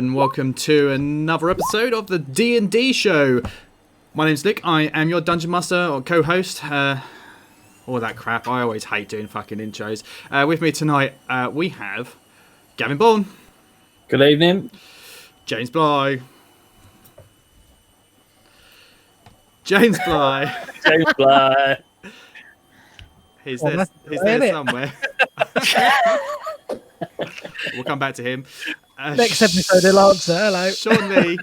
and welcome to another episode of the D&D show. My name's Nick, I am your Dungeon Master or co-host. All that crap, I always hate doing fucking intros. With me tonight, we have Gavin Bourne. Good evening. James Bly. James Bly. James Bly. He's there somewhere. We'll come back to him. Next episode, he'll answer. Hello. Sean Lee.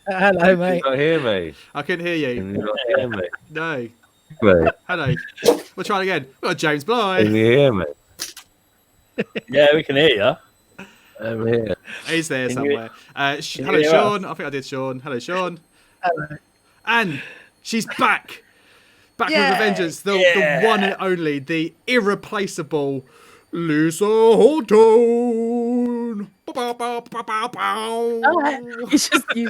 Hello, mate. Can you not hear me? I couldn't hear you. Can you not hear me? No. Wait, Hello. We'll try it again. We've got James Bly. can you hear me? Yeah, we can hear you. Over here. He's there Can you- somewhere. can Hello, you hear Sean. I think I did Sean. Hello, Sean. Hello. And she's back. Back with Yay. a vengeance. The one and only, the irreplaceable Lisa Horton. It's just you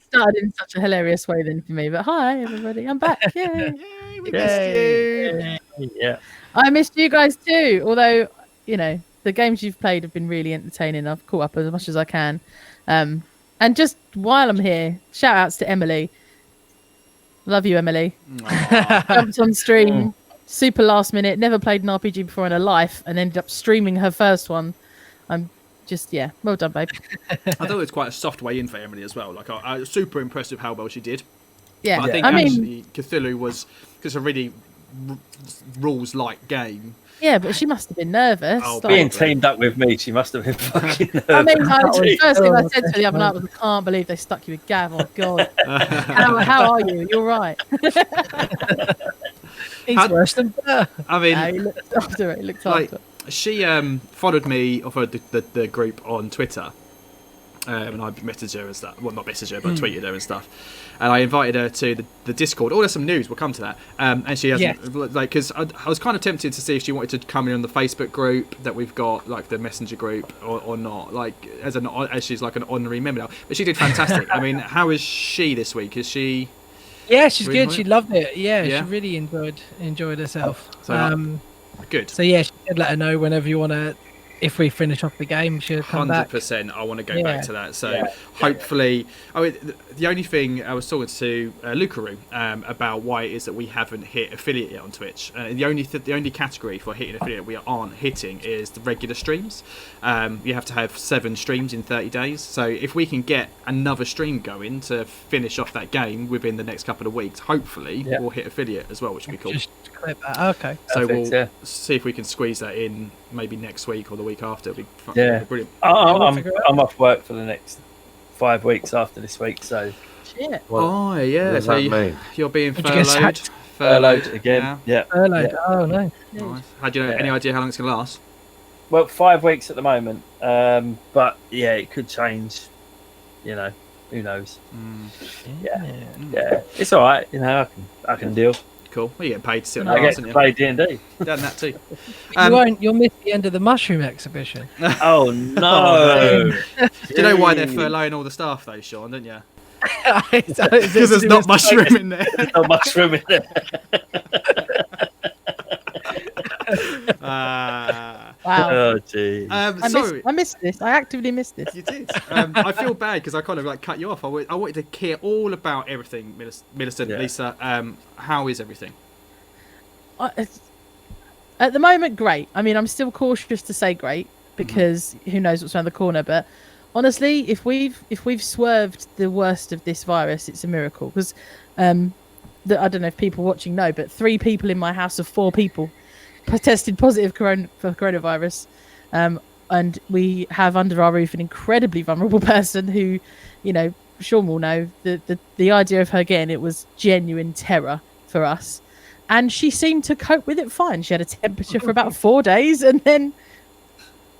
started in such a hilarious way then for me. But hi everybody, I'm back. Yay. Yay, we missed you. Yeah. I missed you guys too. Although, you know, the games you've played have been really entertaining. I've caught up as much as I can. And just while I'm here, shout outs to Emily. Love you, Emily. Jumped on stream, super last minute, never played an RPG before in her life, and ended up streaming her first one. I'm just, well done, babe. I thought it was quite a soft way in for Emily as well. Like, I was super impressed with how well she did. Yeah, But I think I mean, actually Cthulhu was, because it's a really rules-like game. yeah, but she must have been nervous. Oh, Like- Being teamed up with me, she must have been fucking nervous. I mean, the first thing I Oh, said to her the other night was, I can't believe they stuck you with Gav. Oh, God. how are you? You're right. He's How- worse than better. I mean, He looked after it. He looked like, after it. she followed me, or followed the group on Twitter. And I messaged her and stuff. Well, not messaged her, but tweeted her and stuff. And I invited her to the Discord. Oh, there's some news. We'll come to that. And she hasn't, like, because I was kind of tempted to see if she wanted to come in on the Facebook group that we've got, like the Messenger group, or not. Like, as she's like an honorary member now. But she did fantastic. I mean, how is she this week? Is she? Yeah, she's Really good. She loved it. Yeah, Yeah? she really enjoyed herself. So, good. So yeah, she said let her know whenever you want to. If we finish off the game, she'll come back. 100%. I want to go back Yeah. to that. So hopefully, I mean, the only thing I was talking to Lucaru about why it is that we haven't hit affiliate yet on Twitch. The only category for hitting affiliate we aren't hitting is the regular streams. You have to have 7 streams in 30 days. So if we can get another stream going to finish off that game within the next couple of weeks, hopefully we'll hit affiliate as well, which would be cool. Just clip that. Okay. So Perfect, we'll see if we can squeeze that in maybe next week or the week after. It'll be brilliant. I'm off work for the next 5 weeks after this week, so Shit. Oh yeah, What does so that mean? you're being Did you get furloughed. sacked? furloughed again. Yeah. Hello. Yeah. Oh no. Nice. How do you know Yeah. any idea how long it's gonna last? Well, 5 weeks at the moment, but yeah, it could change. You know, who knows? Yeah, it's all right. You know, I can deal. Cool. Well, you get paid to sit on I the get arse, to don't you? play D&D. Done that too. You won't. You'll miss the end of the mushroom exhibition. Oh no! Do you know why they're furloughing all the staff though, Sean? Don't you? Because Because there's not mushroom in there. Not much room in there. Ah. Wow. Oh gee. Sorry. I missed this. I actively missed this. You did. I feel bad because I kind of like cut you off. I wanted to hear all about everything, Millicent, Yeah. Lisa. How is everything? At the moment, great. I mean, I'm still cautious to say great because who knows what's around the corner. But honestly, if we've swerved the worst of this virus, it's a miracle. Because I don't know if people watching know, but 3 people in my house of 4 people tested positive for coronavirus. And we have under our roof an incredibly vulnerable person who, you know, Sean will know the idea of her getting it was genuine terror for us. And she seemed to cope with it fine. She had a temperature for about 4 days and then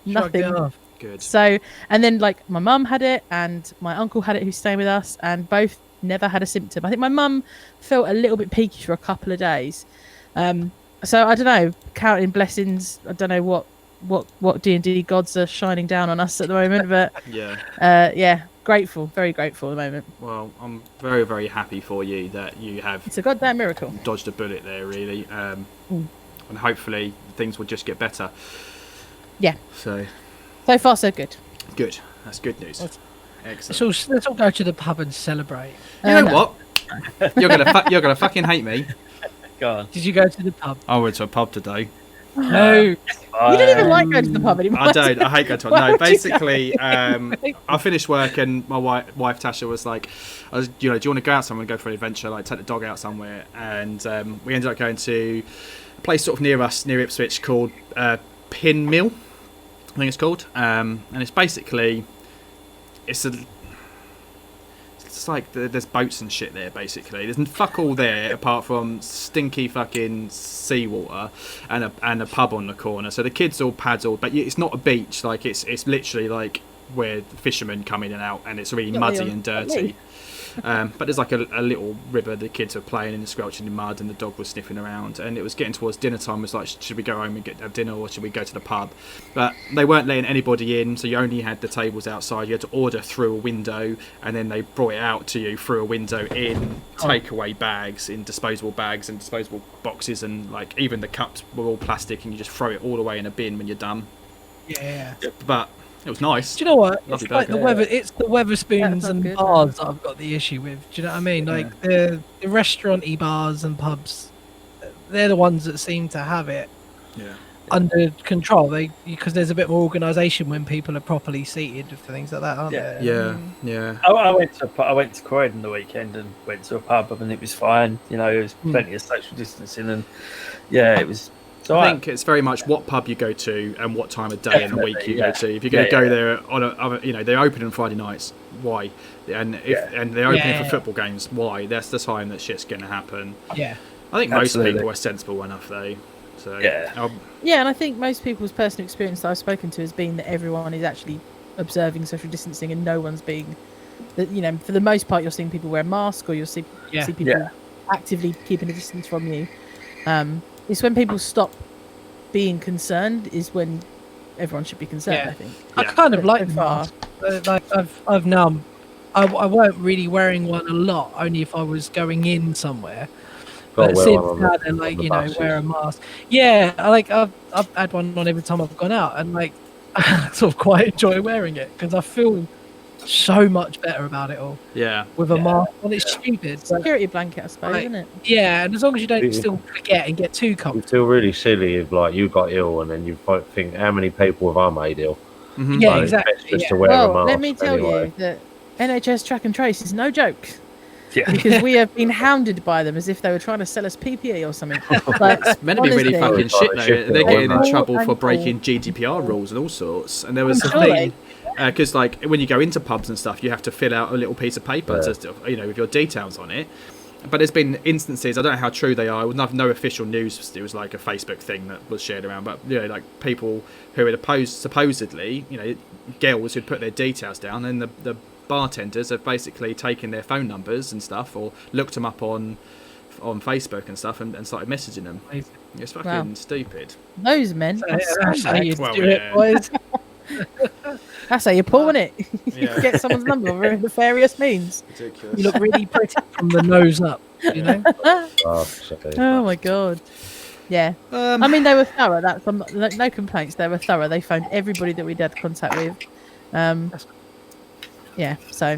Shrugged it nothing. off. Good. So, and then like my mum had it and my uncle had it who's staying with us and both never had a symptom. I think my mum felt a little bit peaky for a couple of days. So I don't know, counting blessings, I don't know what D&D gods are shining down on us at the moment, but Yeah. grateful, very grateful at the moment. Well, I'm very, very happy for you that you have It's a goddamn miracle. dodged a bullet there, really. And hopefully things will just get better. Yeah. So So far, so good. good. That's good news. Excellent. So let's all go to the pub and celebrate. You know No. what? You're gonna fucking hate me. Go on. Did you go to the pub? I went to a pub today. No. You don't even like going to the pub anymore. I don't. I hate going to. Why No, would you basically, I finished work and my wife Tasha was like, do you want to go out somewhere and go for an adventure, like take the dog out somewhere? And we ended up going to a place sort of near us, near Ipswich, called Pin Mill, I think it's called. And it's basically, it's like there's boats and shit there. Basically, there's fuck all there apart from stinky fucking seawater and a pub on the corner. So the kids all paddle, but it's not a beach. Like it's literally like where the fishermen come in and out, and it's really muddy and dirty. But there's like a little river. The kids were playing in the squelching mud, and the dog was sniffing around. And it was getting towards dinner time. It was like, should we go home and have dinner, or should we go to the pub? But they weren't letting anybody in, so you only had the tables outside. You had to order through a window, and then they brought it out to you through a window in takeaway bags, in disposable bags and disposable boxes, and like even the cups were all plastic, and you just throw it all away in a bin when you're done. Yeah. But it was nice. Do you know what? Lovely It's like burger. the weather. It's the Weatherspoons sounds and good. bars that I've got the issue with. Do you know what I mean? Like the restaurant-y bars and pubs, they're the ones that seem to have it Yeah. under control. Because there's a bit more organisation when people are properly seated for things like that, aren't Yeah. there? Yeah. I went to Croydon the weekend and went to a pub, and it was fine. You know, there was plenty of social distancing, and yeah, it was. So I think it's very much what pub you go to and what time of day in the week you go to. If you're going to go there on they're open on Friday nights. Why? And and they're opening for football games. Why? That's the time that shit's going to happen. Yeah. I think Absolutely. most people are sensible enough though. So Yeah. Yeah, and I think most people's personal experience that I've spoken to has been that everyone is actually observing social distancing, and no one's being. That for the most part, you're seeing people wear a mask, or you'll see people actively keeping a distance from you. It's when people stop being concerned is when everyone should be concerned. Yeah. I think. I kind of So like the far. mask. Like I've now, I weren't really wearing one a lot, only if I was going in somewhere. Gotta But wear since one on now, the- they're like, on the buses. wear a mask. Yeah, I've had one on every time I've gone out, and like, I sort of quite enjoy wearing it because I feel so much better about it all yeah. with a mask on. It's stupid. But, Security blanket, I suppose, Right. isn't it? yeah, and as long as you don't Yeah. still forget and get too You comfortable. feel really silly if like you got ill and then you think how many people have I made ill? Mhm. Yeah, Like, it's exactly. best just Yeah. to wear a Well, mask let me tell anyway. you that NHS Track and Trace is no joke. Yeah. Because we have been hounded by them as if they were trying to sell us PPE or something. Like, It's meant to be really honestly, fucking shit though. They're getting in Ankle, trouble for ankle. breaking GDPR rules and all sorts. And there was a I'm sure thing because like when you go into pubs and stuff, you have to fill out a little piece of paper Yeah. to, with your details on it. But there's been instances, I don't know how true they are. It was no official news. It was like a Facebook thing that was shared around. But like people who had supposedly, girls who'd put their details down, and the bartenders have basically taken their phone numbers and stuff, or looked them up on Facebook and stuff, and started messaging them. It's fucking Wow. stupid. those men. So, are that's how you scumbags. Well, do yeah. it, boys. That's how you're pulling it. Yeah. You get someone's number over nefarious means. Ridiculous. You look really pretty from the nose up. Oh, sorry. Oh my god. Yeah. I mean, they were thorough. That's no complaints. They were thorough. They phoned everybody that we'd had contact with. Yeah. So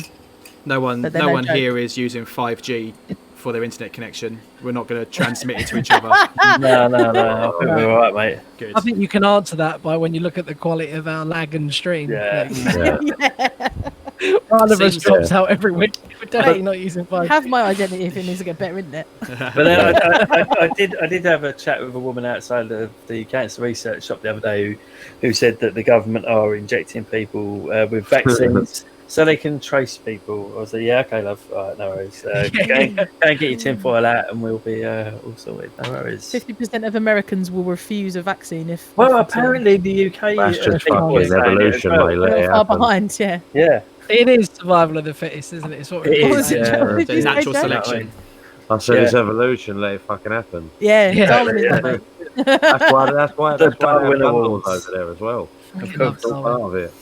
No one But they're no joke. here is using 5G for their internet connection. We're not going to transmit it to each other. No. I think we're all right, mate. Good. I think you can answer that by when you look at the quality of our lag and stream. Yeah. Yeah. One of us Seems drops out every week. We're definitely not using 5G. have my identity if it needs to get better internet. But then I did have a chat with a woman outside of the cancer research shop the other day who said that the government are injecting people with vaccines so they can trace people. I was like, yeah, okay, love. All right, no worries. Go and get your tinfoil out and we'll be all sorted. No worries. 50% of Americans will refuse a vaccine if. Well, if it's apparently the UK That's just people are fucking saying it as evolution, well. mate. a Let it little far happen. behind. Yeah. Yeah. It is survival of the fittest, isn't it? It's what It we're is, saying. yeah. Did you say, Natural Joe? selection. I said Yeah. it's evolution. Let it fucking happen. Yeah. Yeah. Darwinism, mate. That's why The they have Darwin gun Awards. laws over there as well. Fucking Of love It's all Darwin. part of it.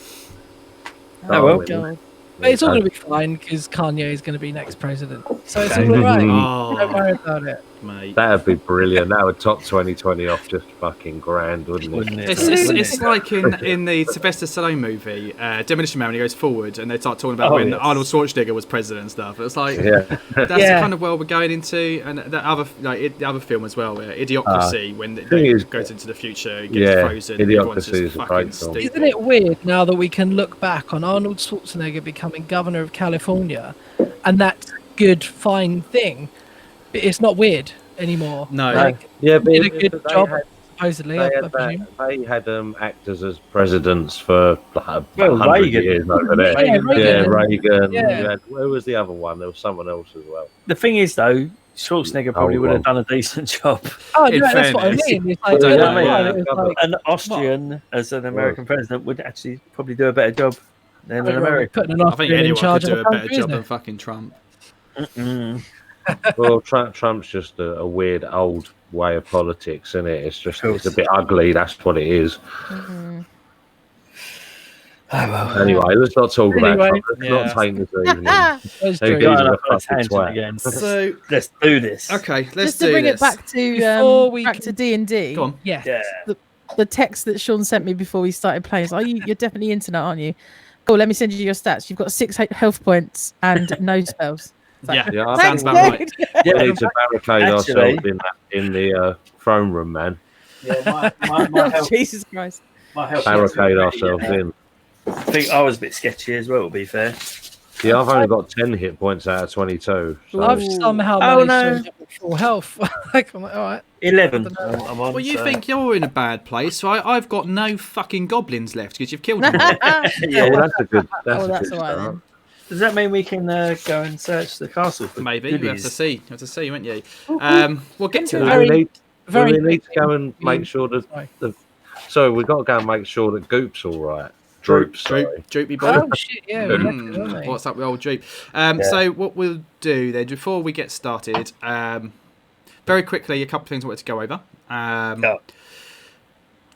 Oh, well. God. But it's all going to be fine because Kanye is going to be next president. So it's all right. Don't Oh, worry about it. mate. That'd be brilliant. That would top 2020 off just fucking grand, wouldn't it? Wouldn't it? It's like in the Sylvester Stallone movie, Demolition Man, when he goes forward and they start talking about when yes. Arnold Schwarzenegger was president and stuff. It's like Yeah. that's the kind of world we're going into, and the other film as well, Idiocracy, when it goes into the future, it gets frozen. Idiocracy is is a great film. stupid. Isn't it weird now that we can look back on Arnold Schwarzenegger becoming governor of California, and that's a good, fine thing? But it's not weird anymore. No. Like, Yeah, but did a good job, supposedly. I presume. they had actors as presidents for like, Well, 100 Reagan. years over there. Yeah, Reagan. Yeah. Who was the other one? There was someone else as well. The thing is, though, Schwarzenegger probably would have done a decent job. Oh, In no, that's what I fairness. mean. It's like, Yeah, I don't know, yeah. it was like, An Austrian as an American president would actually probably do a better job than an American. putting an I think Austrian in anyone charge could do of a a better country, job isn't than it? fucking Trump. Well, Trump's just a weird old way of politics, isn't it? It's just it's a bit ugly. That's what it is. Anyway, let's not talk about Trump. Let's not take this evening. That's Who true. gives Going a off on a fucking tangent twat? again. So Let's do this. okay, let's Just to do bring this. it back Before we to D&D. Go on. Yes. Yeah. The text that Sean sent me before we started playing is, you're definitely internet, aren't you? Cool, let me send you your stats. You've got 6 health points and no spells. It's like, Yeah, Yeah, sounds about right. we need to barricade Actually- ourselves in the throne room, man. Yeah, my health, Jesus Christ. my health Barricade ourselves in. I think I was a bit sketchy as well, to be fair. Yeah, I've only got 10 hit points out of 22. So. I've somehow Oh, managed no. to end up with full health. Like, I'm like, all right. 11 I'm on. Well, you so- think you're in a bad place, so I've got no fucking goblins left because you've killed them all. Yeah. Oh, that's a good. That's Oh, a that's good all right start. then. Does that mean we can go and search the castle for Maybe you have to goodies? see. You have to see, won't you? We'll get to Do that. we need, Very do we need to go and make sure that Sorry. so we've got to go and make sure that Goop's all right. Droops, sorry. Droopy boy. Oh, shit, yeah. we left it, didn't we? What's up with old Droop? So what we'll do then, before we get started, very quickly, a couple of things I wanted to go over.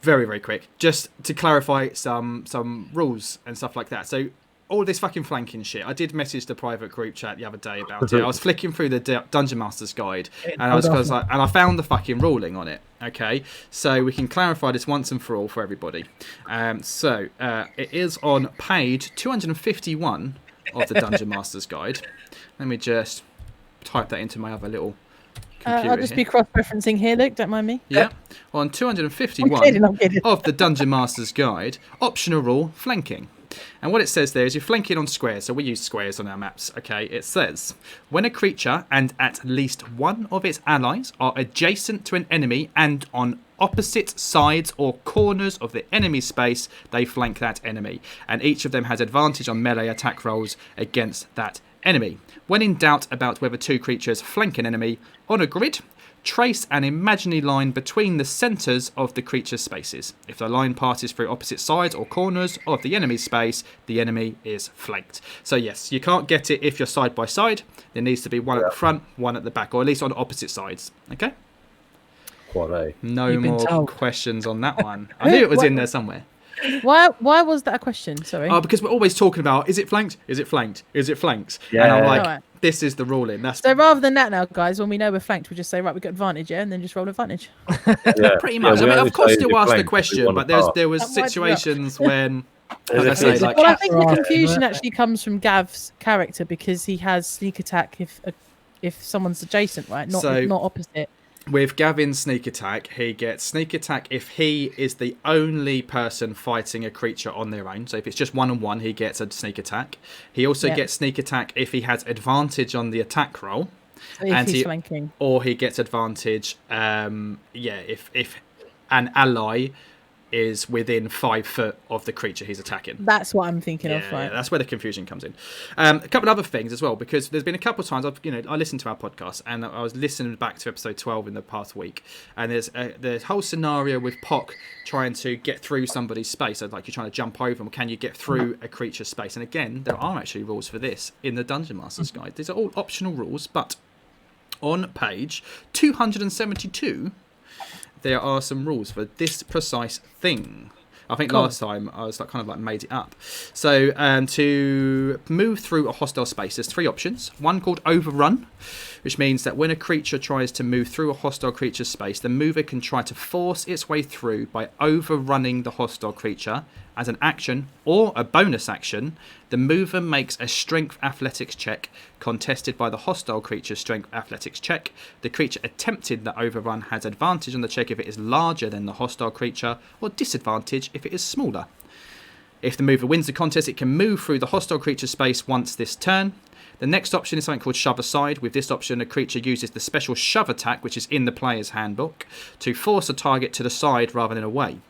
Very, very quick. Just to clarify some rules and stuff like that. So all this fucking flanking shit, I did message the private group chat the other day about it. I was flicking through the Dungeon Master's guide, and I found the fucking ruling on it. Okay, so we can clarify this once and for all for everybody. It is on page 251 of the Dungeon Master's guide. Let me just type that into my other little computer I'll just here. be cross-referencing here, Luke. Don't mind me. Yeah, on I'm 251 kidding. I'm kidding. of the Dungeon Master's Guide, optional rule, flanking. And what it says there is you're flanking on squares, so we use squares on our maps, okay? It says, when a creature and at least one of its allies are adjacent to an enemy and on opposite sides or corners of the enemy space, they flank that enemy. And each of them has advantage on melee attack rolls against that enemy. When in doubt about whether two creatures flank an enemy on a grid, trace an imaginary line between the centres of the creature's spaces. If the line passes through opposite sides or corners of the enemy's space, the enemy is flanked. So yes, you can't get it if you're side by side. There needs to be one at the front, one at the back, or at least on opposite sides. Okay? Quite No You've been more told. questions on that one. I knew it was in there somewhere. Why was that a question? Sorry. Oh, because we're always talking about, is it flanked? Is it flanked? Is it flanked? Yeah. And I'm like, Alright. this is the ruling. That's So rather than that now, guys, when we know we're flanked, we just say, right, we've got advantage, yeah, and then just roll advantage. Yeah. pretty much. Yeah, I we mean, only of course, say still you ask the flank if we question, want but to pass. there was That might be up. situations when, There's like I a say, few- like Well, I think the Right, confusion yeah. actually comes from Gav's character because he has sneak attack if someone's adjacent, right? Not So- not opposite. with Gavin's sneak attack, he gets sneak attack if he is the only person fighting a creature on their own. So if it's just one-on-one, he gets a sneak attack. He also Yeah. gets sneak attack if he has advantage on the attack roll, So if and he's he- flanking. or he gets advantage. If an ally is within 5 foot of the creature he's attacking. That's what I'm thinking of, Yeah, right? that's where the confusion comes in. A couple of other things as well, because there's been a couple of times I listened to our podcast and I was listening back to episode 12 in the past week, and there's the whole scenario with Pock trying to get through somebody's space. So like you're trying to jump over them, can you get through a creature's space? And again, there are actually rules for this in the Dungeon Master's Guide. These are all optional rules, but on page 272. There are some rules for this precise thing. I think last time I was made it up. So to move through a hostile space, there's 3 options. One called Overrun, which means that when a creature tries to move through a hostile creature's space, the mover can try to force its way through by overrunning the hostile creature. As an action or a bonus action, the mover makes a strength athletics check contested by the hostile creature's strength athletics check. The creature attempting the overrun has advantage on the check if it is larger than the hostile creature, or disadvantage if it is smaller. If the mover wins the contest, it can move through the hostile creature's space once this turn. The next option is something called Shove Aside. With this option, a creature uses the special shove attack, which is in the player's handbook, to force a target to the side rather than away.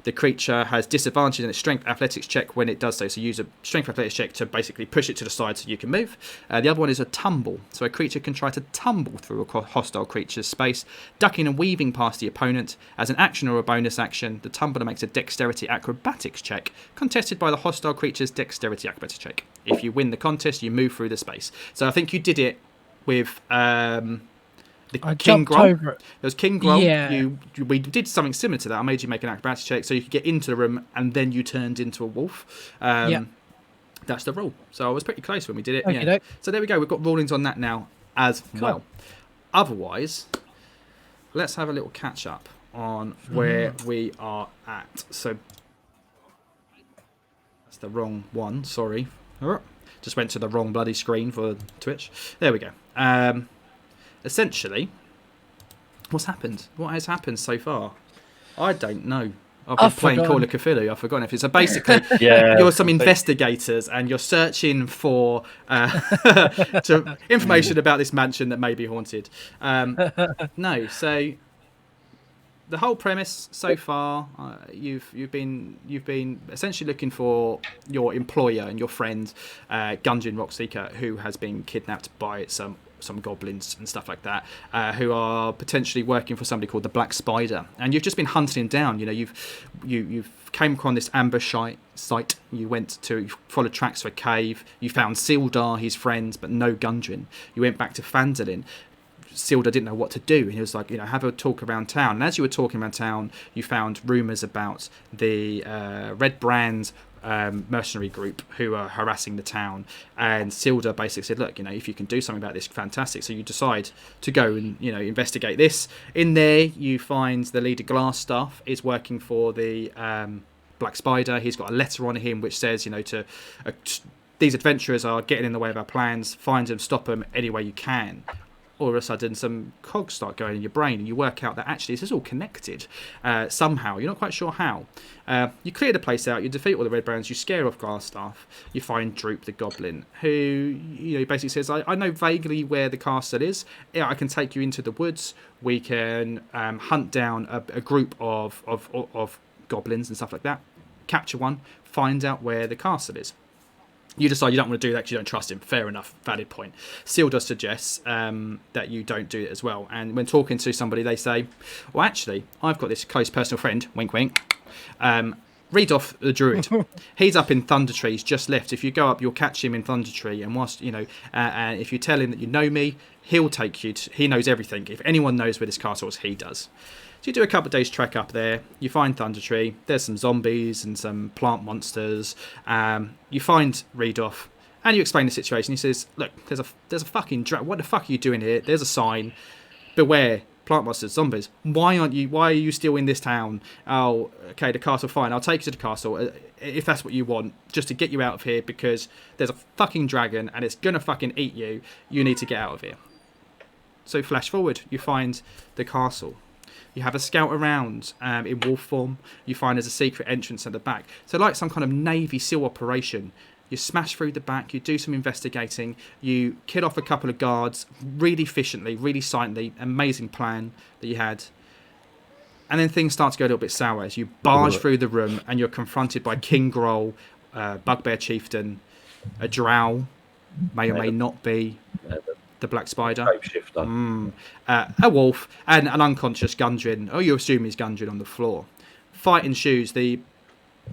The creature has disadvantage in its strength athletics check when it does so. So use a strength athletics check to basically push it to the side so you can move. The other one is a tumble. So a creature can try to tumble through a hostile creature's space, ducking and weaving past the opponent. As an action or a bonus action, the tumbler makes a dexterity acrobatics check, contested by the hostile creature's dexterity acrobatics check. If you win the contest, you move through the space. So I think you did it with... I King jumped Groll. over it. There was King Groll. Yeah. We did something similar to that. I made you make an acrobatics check so you could get into the room, and then you turned into a wolf. That's the rule. So I was pretty close when we did it. Okay, Yeah. So there we go. We've got rulings on that now as well. Otherwise, let's have a little catch up on where we are at. So that's the wrong one. Sorry. Just went to the wrong bloody screen for Twitch. There we go. Essentially, what's happened? What has happened so far? I don't know. I've been playing Call of Cthulhu. I've forgotten if it's... So basically, you're some investigators and you're searching for information about this mansion that may be haunted. No, so the whole premise so far, you've been essentially looking for your employer and your friend, Gundren Rockseeker, who has been kidnapped by some goblins and stuff like that, who are potentially working for somebody called the Black Spider, and you've just been hunting him down. You know, you've came upon this ambush site. You followed tracks for a cave. You found Sildar, his friends, but no Gundren. You went back to Phandelver. Sildar didn't know what to do, and he was like, have a talk around town. And as you were talking around town, you found rumours about the Red Brand mercenary group who are harassing the town, and Sildar basically said, look, if you can do something about this, fantastic. So you decide to go and investigate this. In there you find the leader Glassstaff is working for the Black Spider. He's got a letter on him which says these adventurers are getting in the way of our plans, find them, stop them any way you can. All of a sudden some cogs start going in your brain, and you work out that actually this is all connected somehow. You're not quite sure how. You clear the place out, you defeat all the Red Brands, you scare off Glassstaff, you find Droop the Goblin, who basically says, I know vaguely where the castle is. I can take you into the woods. We can hunt down a group of goblins and stuff like that, capture one, find out where the castle is. You decide you don't want to do that because you don't trust him. Fair enough, valid point. Sildar suggests that you don't do it as well. And when talking to somebody, they say, well, actually, I've got this close personal friend, wink, wink, Redoff the Druid. He's up in Thunder Tree. He's just left. If you go up, you'll catch him in Thunder Tree. And whilst, and if you tell him that you know me, he'll take you he knows everything. If anyone knows where this castle is, he does. So you do a couple of days trek up there, you find Thunder Tree, there's some zombies and some plant monsters, you find Redoff, and you explain the situation. He says, look, there's a fucking what the fuck are you doing here? There's a sign, beware, plant monsters, zombies. Why are you still in this town? Oh, okay, the castle, fine, I'll take you to the castle, if that's what you want, just to get you out of here, because there's a fucking dragon, and it's gonna fucking eat you. You need to get out of here. So flash forward, you find the castle. You have a scout around in wolf form. You find there's a secret entrance at the back. So like some kind of Navy SEAL operation, you smash through the back, you do some investigating, you kill off a couple of guards really efficiently, really silently. Amazing plan that you had. And then things start to go a little bit sour as you barge through the room and you're confronted by King Groll, Bugbear Chieftain, a drow, may or may not be the Black Spider, a wolf, and an unconscious Gundren. Oh, you assume he's Gundren on the floor. Fight ensues. The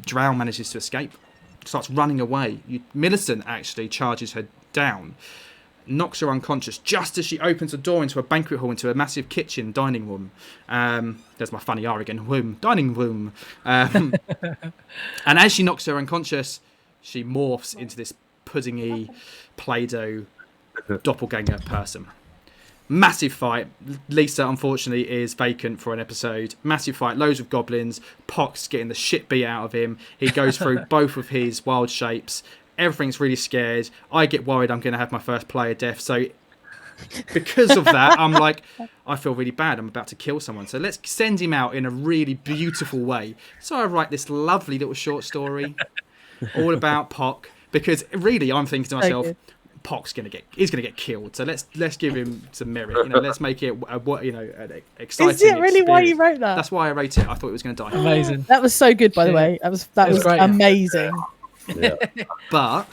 drow manages to escape, starts running away. Millicent actually charges her down, knocks her unconscious just as she opens the door into a banquet hall, into a massive kitchen dining room. There's my funny R again. Room, dining room. And as she knocks her unconscious, she morphs into this puddingy Play-Doh doppelganger person. Massive fight. Lisa, unfortunately, is vacant for an episode. Massive fight. Loads of goblins. Pox getting the shit beat out of him. He goes through both of his wild shapes. Everything's really scared. I get worried I'm going to have my first player death. So because of that, I'm like, I feel really bad. I'm about to kill someone. So let's send him out in a really beautiful way. So I write this lovely little short story all about Pock. Because really, I'm thinking to myself, Pock's gonna get killed. So let's give him some merit. You know, let's make it an exciting. Is it really experience. why you wrote that? That's why I wrote it. I thought it was going to die. Amazing. That was so good, by the way. That was great. amazing. Yeah. But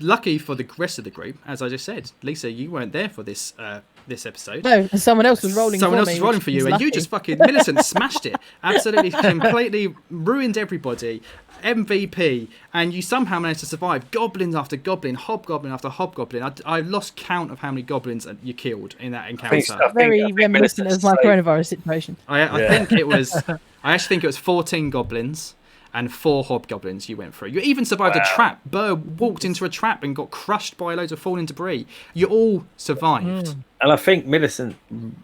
lucky for the rest of the group, as I just said, Lisa, you weren't there for this episode. No, someone else was rolling. Someone for else me, was rolling which for you, was and you lucky. just fucking Millicent smashed it. Absolutely, completely ruined everybody. MVP, and you somehow managed to survive. Goblins after goblin, hobgoblin after hobgoblin. I lost count of how many goblins you killed in that encounter. Very reminiscent of my coronavirus situation. I think it was. I actually think it was 14 goblins and 4 hobgoblins you went through. You even survived a trap. Burr walked into a trap and got crushed by loads of falling debris. You all survived. And I think Millicent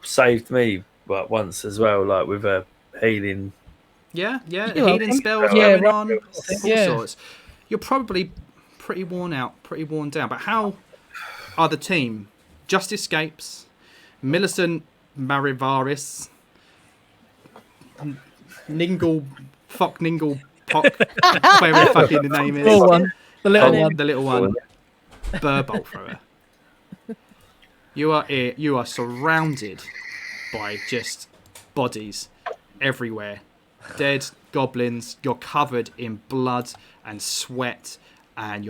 saved me once as well, like with a healing. Yeah, You're healing welcome. spells Yeah, going on, all Yeah. sorts. You're probably pretty worn out, pretty worn down. But how are the team? Just Escapes, Millicent Marivaris, Ningle, Pock, whatever the fucking the name is. Little one. The little one. The little one. Burbolt thrower. You are surrounded by just bodies everywhere. Dead goblins. You're covered in blood and sweat, and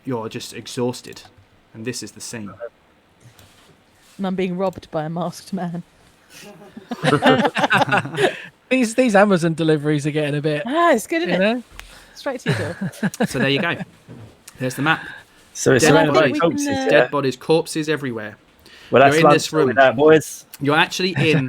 you're just exhausted. And this is the scene. And I'm being robbed by a masked man. These Amazon deliveries are getting a bit. It's good, isn't You it? know? Straight to your door. So there you go. There's the map. So it's Dead surrounded by bodies. corpses. Dead bodies, corpses everywhere. Well, that's You're in this lunchtime room. with that, boys. You're actually in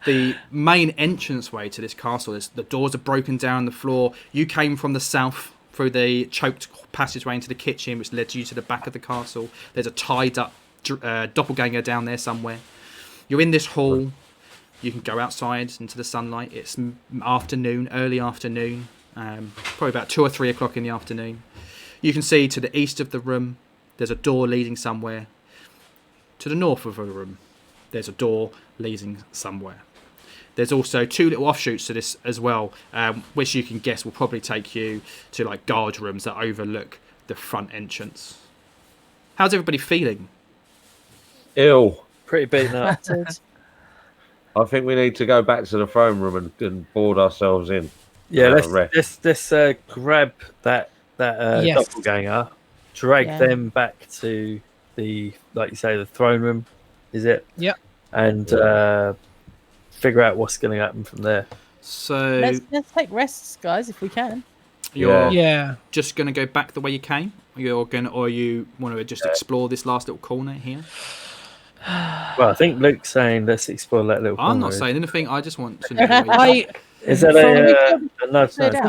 the main entranceway to this castle. The doors are broken down the floor. You came from the south through the choked passageway into the kitchen, which led you to the back of the castle. There's a tied up doppelganger down there somewhere. You're in this hall. You can go outside into the sunlight. It's afternoon, early afternoon, probably about 2 or 3 o'clock in the afternoon. You can see to the east of the room, there's a door leading somewhere. To the north of the room, there's a door leading somewhere. There's also 2 little offshoots to this as well, which you can guess will probably take you to like guard rooms that overlook the front entrance. How's everybody feeling? Ill. Pretty beaten up. Battered. I think we need to go back to the throne room and board ourselves in. Yeah, rest. let's grab that Yes. doppelganger, drag Yeah. them back to the, like you say, the throne room. Is it? Yep. And figure out what's going to happen from there. So Let's take rests, guys, if we can. you're Yeah. just going to go back the way you came? Or you want to just explore this last little corner here? Well, I think Luke's saying let's explore that little. I'm not corner. saying anything. I just want to know where you Is that no? Straight out.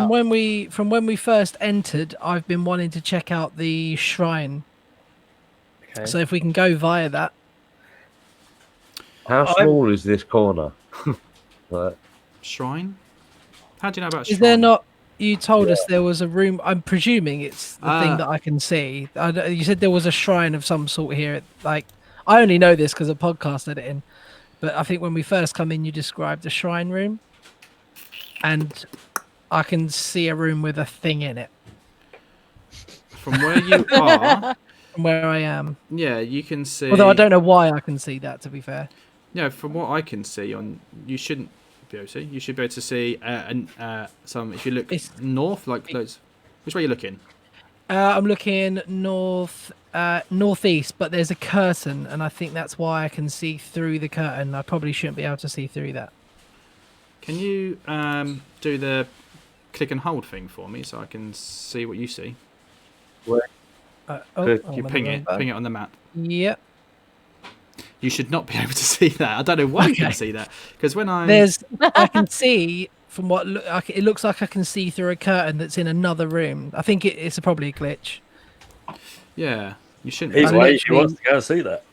From when we first entered, I've been wanting to check out the shrine. Okay. So if we can go via that. How small is this corner? Like, Shrine? How do you know about shrine? Is there not? You told us there was a room. I'm presuming it's the Ah. thing that I can see. You said there was a shrine of some sort here. Like, I only know this because of podcast editing. But I think when we first come in, you described a shrine room, and I can see a room with a thing in it From where you are, from where I am. yeah, you can see. Although I don't know why I can see that. To be fair. Yeah, from what I can see, you shouldn't be able to. You should be able to see some. If you look It's- north, like those. Which way are you looking? I'm looking northeast, but there's a curtain, and I think that's why I can see through the curtain. I probably shouldn't be able to see through that. Can you do the click and hold thing for me so I can see what you see? Oh, Good. I'm You on the ping wrong it button. on the map. Yep. You should not be able to see that. I don't know why you can see that because when I I can see from what it looks like I can see through a curtain that's in another room. I think it's probably a glitch. yeah, you shouldn't. Either I way, she literally- wants to go and see that.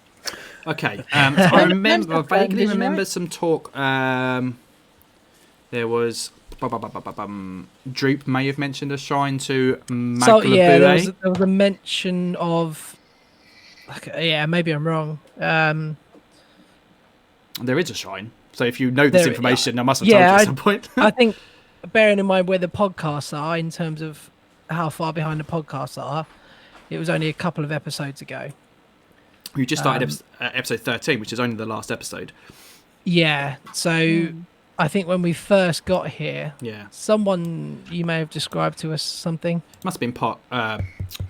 Okay. So I remember. I vaguely Vision, remember right? some talk. There was. Droop may have mentioned a shrine to Maglabue. So yeah, there was a mention of. Okay, yeah, maybe I'm wrong. There is a shrine. So if you know this There- information, I must have yeah, told you at some point. I think, bearing in mind where the podcasts are in terms of how far behind the podcasts are, it was only a couple of episodes ago. You just started episode 13, which is only the last episode. Yeah, so I think when we first got here, Yeah. someone you may have described to us something. Must have been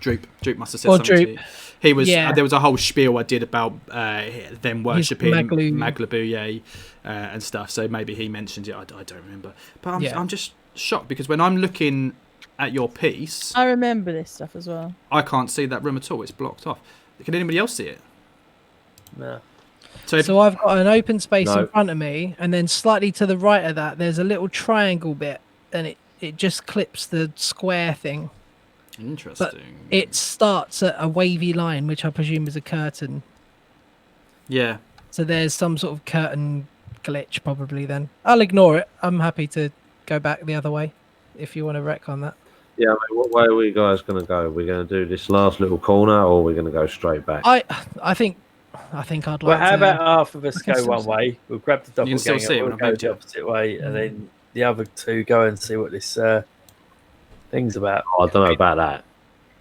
Droop. Droop must have said Or something to Droop. you. He was. Yeah. There was a whole spiel I did about them worshipping Maglabue. and stuff. So maybe he mentioned it. I don't remember. But Yeah. I'm just shocked because when I'm looking at your piece, I remember this stuff as well. I can't see that room at all. It's blocked off. Can anybody else see it? No. So I've got an open space No. in front of me, and then slightly to the right of that, there's a little triangle bit, and it just clips the square thing. Interesting. But it starts at a wavy line, which I presume is a curtain. Yeah. So there's some sort of curtain glitch, probably. Then I'll ignore it. I'm happy to go back the other way if you want to wreck on that. Yeah, I mean, what way are we guys going to go? Are we going to do this last little corner, or are we going to go straight back? I think I'd like. Well, how to, about half of us I can go still one see- way? We'll grab the You can still doppelganger. see it when We'll I've go moved the you. opposite way, and then the other two go and see what this thing's about. Oh, I don't know about that.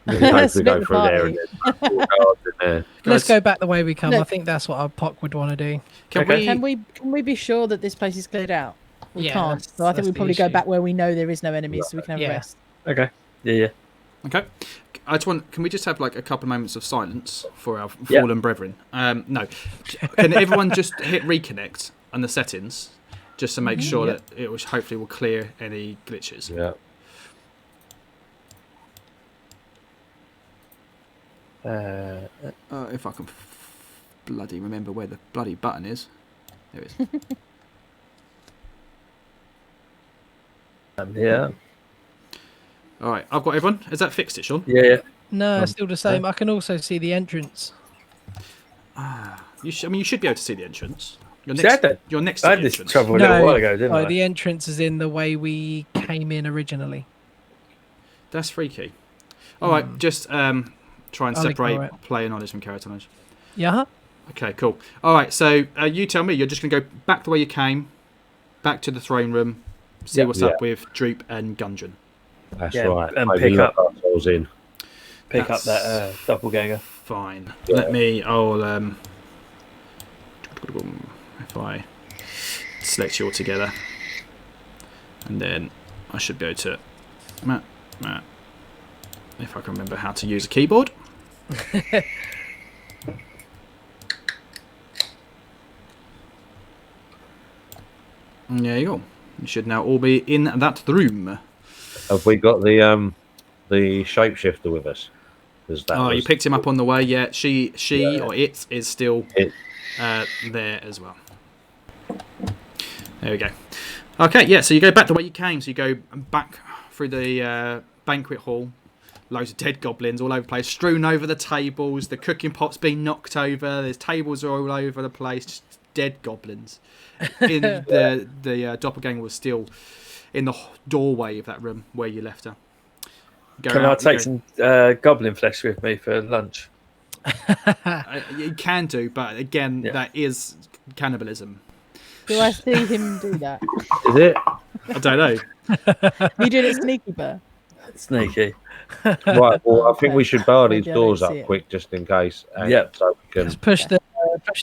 We hope we go Split the through there party. and then we'll go up in there. Let's Guys, go back the way we come. Look. I think that's what our POC would want to do. Can Okay. Can we be sure that this place is cleared out? We Yeah, can't. that's- So I think that's we the probably go issue. back where we know there is no enemies, so we can have Yeah. a rest. Okay. Yeah. Okay. Can we just have like a couple of moments of silence for our Yeah. fallen brethren? No. Can everyone just hit reconnect on the settings, just to make sure that it will hopefully will clear any glitches? Yeah. If I can bloody remember where the bloody button is. There it is. Yeah. All right, I've got everyone. Is that fixed it, Sean? Yeah. No, still the same. I can also see the entrance. You should be able to see the entrance. You're See, next. I don't- You're next to I the had this entrance. trouble a little while ago, didn't I? the entrance is in the way we came in originally. That's freaky. All right, just try and I'll separate ignore it. player knowledge from character knowledge. Yeah. Okay, cool. All right, so you tell me. You're just going to go back the way you came, back to the throne room, see Yep. what's Yeah. up with Droop and Gundren. That's Yeah, right. and Maybe pick lock up- ourselves in. Pick up That's- that doppelganger. Fine. Yeah. I'll if I select you all together, and then I should be able to. If I can remember how to use a keyboard. And there you go. You should now all be in that room. Have we got the shapeshifter with us? 'Cause that Oh, you was- picked him up on the way. Yeah, she or it is still It. there as well. There we go. Okay, yeah. So you go back the way you came. So you go back through the banquet hall. Loads of dead goblins all over the place, strewn over the tables. The cooking pot's been knocked over. There's tables are all over the place. Just dead goblins. In the doppelganger was still in the doorway of that room where you left her. Go Can I out, you take go- some goblin flesh with me for lunch? You can do, but again, Yeah. that is cannibalism. Do I see him do that? Is it? I don't know. You doing it sneaky, Burr? Sneaky. Right. Well, I think we should bar these Maybe I doors don't up see it. quick just in case. And Yep. So we can Just push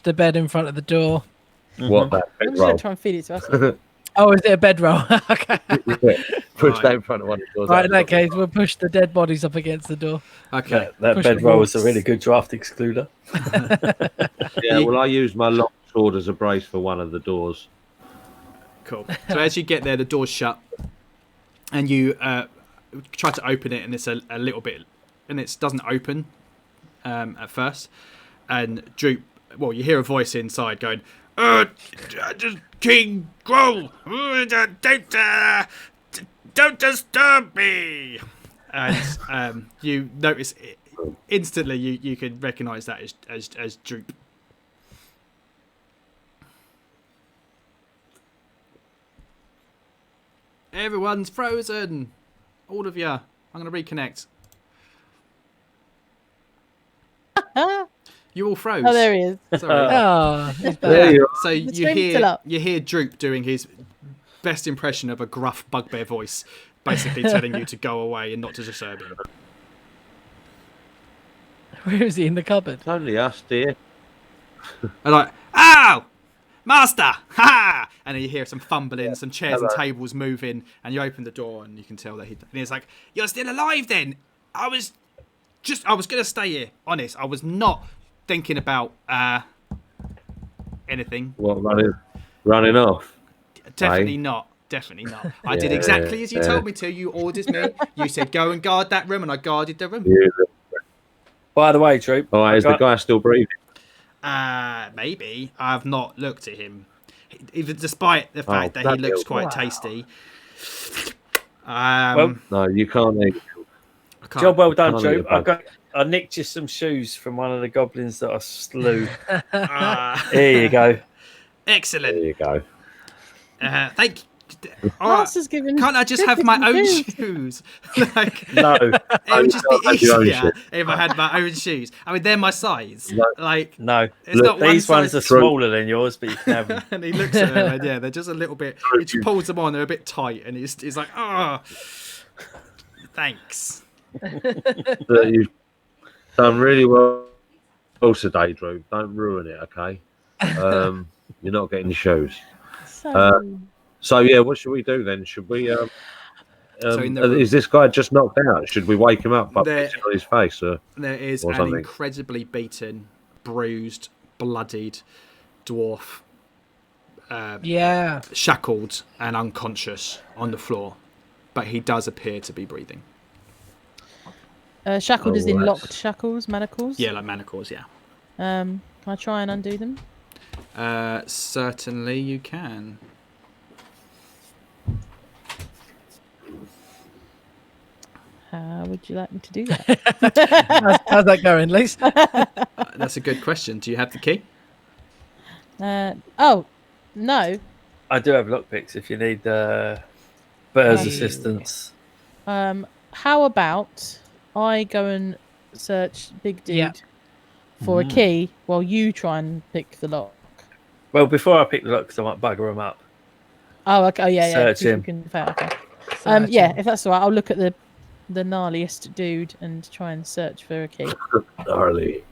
the bed in front of the door. what that I'm bit just going roll. to try and feed it to us. Oh, is it a bedroll? Okay. Push Right. that in front of one of the doors. Right, in that case, we'll push the dead bodies up against the door. Okay. That Push the bedroll is a walls. really good draft excluder. Yeah. Well, I use my long sword as a brace for one of the doors. Cool. So as you get there, the door's shut, and you try to open it, and it's a little bit, and it doesn't open at first. And Droop, well, you hear a voice inside going, "King Growl, don't disturb me." And you notice instantly, you can recognise that as Droop. Everyone's frozen. All of you. I'm going to reconnect. You all froze. Oh, there he is. Sorry. Oh, he's There back. you So The you stream's still up. hear Droop doing his best impression of a gruff bugbear voice, basically telling you to go away and not to disturb him. Where is he in the cupboard? It's only us, dear. And like, ow! Master! Ha! And then you hear some fumbling, some chairs and tables moving, and you open the door and you can tell that and he's like, "You're still alive then? I was gonna stay here. Honest, I was not thinking about anything. What, running off? Definitely not. Definitely not. I did exactly as you told me to. You ordered me. You said go and guard that room, and I guarded the room. By the way, Troop. All right, is the guy still breathing? Maybe. I've not looked at him. Even despite the fact that he looks quite tasty. Well, No, you can't eat. I can't- job well done, can't eat Troop. a bug. I nicked you some shoes from one of the goblins that I slew. Ah, Here you go. excellent. There you go. Thank you. All right. Master's giving Can't I just have my Troop own some shoes? Like, No, it would just be have your own easier shoes. if I had my own shoes. I mean, they're my size. No. Like, no. It's not one These ones size- are smaller than yours, but you can have them. and he looks at them, and yeah, they're just a little bit. He just pulls them on. They're a bit tight, and he's like, "Oh, thanks." That you've done really well today, Drew. Don't ruin it, okay? You're not getting your shoes. So yeah, what should we do then? Should we? So in the room- Is this guy just knocked out? Should we wake him up by There- pissing on his face? Or There is Or an something. incredibly beaten, bruised, bloodied dwarf, Yeah. shackled and unconscious on the floor, but he does appear to be breathing. Shackled is in that's- locked shackles, manacles. Yeah, like manacles. Yeah. Can I try and undo them? Certainly you can. How would you like me to do that? How's that going, Lise? That's a good question. Do you have the key? Oh, no. I do have lockpicks if you need Bear's Hey. assistance. How about I go and search Big Dude Yeah. for a key while you try and pick the lock? Well, before I pick the lock, because I might bugger them up. Oh, okay. Oh, yeah, yeah. Search you him. can- okay. Search Yeah, him. if that's all right, I'll look at the gnarliest dude and try and search for a key. gnarly.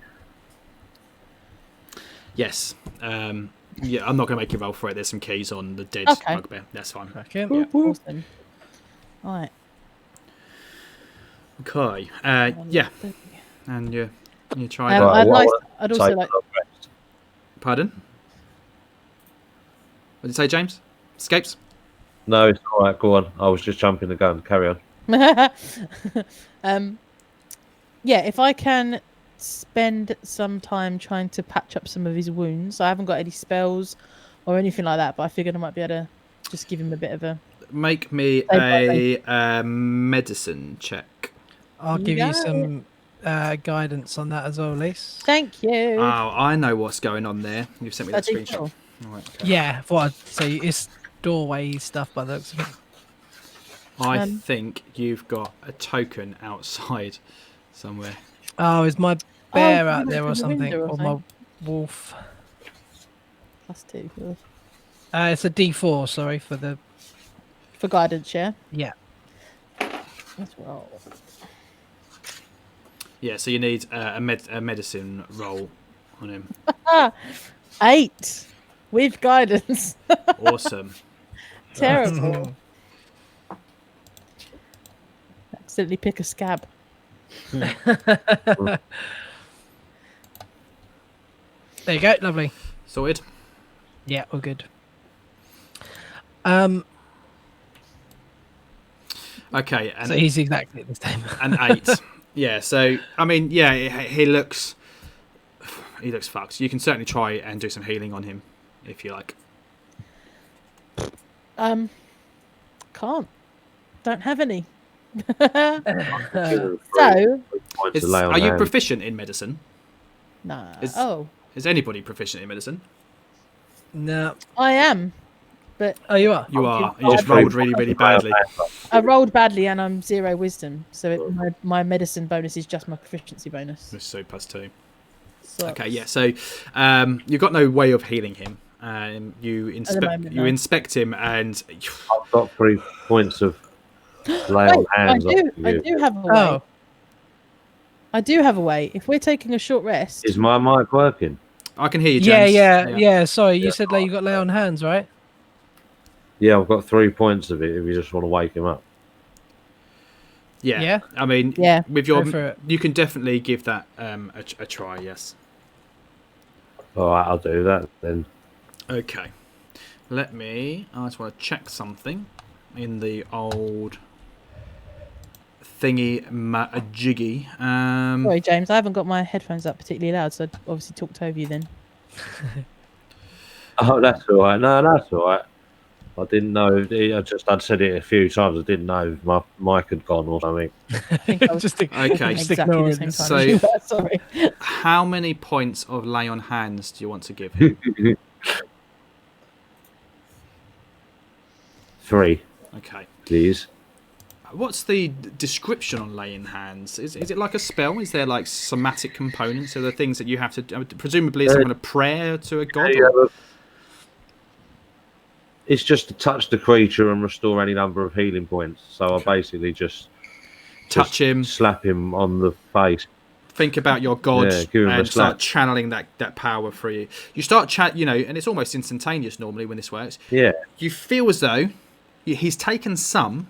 Yes. Yeah, I'm not going to make you roll for it. There's some keys on the dead Okay. bugbear. That's fine. Okay. Yeah. Awesome. All right. Okay. Yeah. And you try. Um, that. I'd, what I like, want I'd to also take like. the rest. Pardon? What did you say, James? Escapes? No, it's all right. Go on. I was just jumping the gun. Carry on. Yeah, if I can spend some time trying to patch up some of his wounds. I haven't got any spells or anything like that, but I figured I might be able to just give him a bit of a. Make me a medicine check. I'll give Yeah. you some guidance on that as well, Lise. Thank you. Oh, I know what's going on there. You've sent me that I do screenshot. too. All right, okay. Yeah, what I'd say it's doorway stuff by the looks of it. I think you've got a token outside somewhere. Oh, is my bear Oh, out you there or went through the something? window or Or my wolf? +2 It's a D4, sorry, for the... for guidance, yeah. Yeah. Let's roll. Yeah, so you need a medicine roll on him. 8 with guidance. Awesome. Terrible. Accidentally pick a scab. There you go, lovely. Sorted? Yeah, all good. Okay, and So he's exactly the same. an 8. Yeah, so I mean, yeah, he looks fucked. You can certainly try and do some healing on him if you like. Can't. Don't have any. So, So Are you proficient in medicine? nah. Is- Oh, Is anybody proficient in medicine? No. I am, but Oh, you are. You are. You just rolled really, really badly. I rolled badly and I'm 0 wisdom, so my medicine bonus is just my proficiency bonus. It's so +2. So Okay, yeah. So you've got no way of healing him. You inspect him, and I've got 3 points of lay on hands. I do have a way. Oh, I do have a way. If we're taking a short rest, Is my mic working? I can hear you, yeah, James. yeah. Sorry, you said you got lay on hands, right? Yeah, I've got 3 points of it if you just want to wake him up. Yeah. Yeah? I mean, Yeah. with Go for it. you can definitely give that a try. Yes. All right, I'll do that then. Okay. I just want to check something in the old thingy jiggy. sorry, James, I haven't got my headphones up particularly loud, so I obviously talked over you then. Oh, that's all right. No, that's all right. I didn't know. I'd said it a few times. I didn't know if my mic had gone or something. I think I was Okay. exactly the same time So- as you were, sorry. How many points of lay on hands do you want to give him? 3, Okay. please. What's the description on laying hands? Is it like a spell? Is there like somatic components? Are there things that you have to? Presumably, it's some kind of prayer to a god. Or? It's just to touch the creature and restore any number of healing points. So I basically just Touch him. slap him on the face. Think about your god Yeah, give him a and start slap. channeling that power through you. You start and it's almost instantaneous normally when this works. Yeah, You feel as though he's taken some,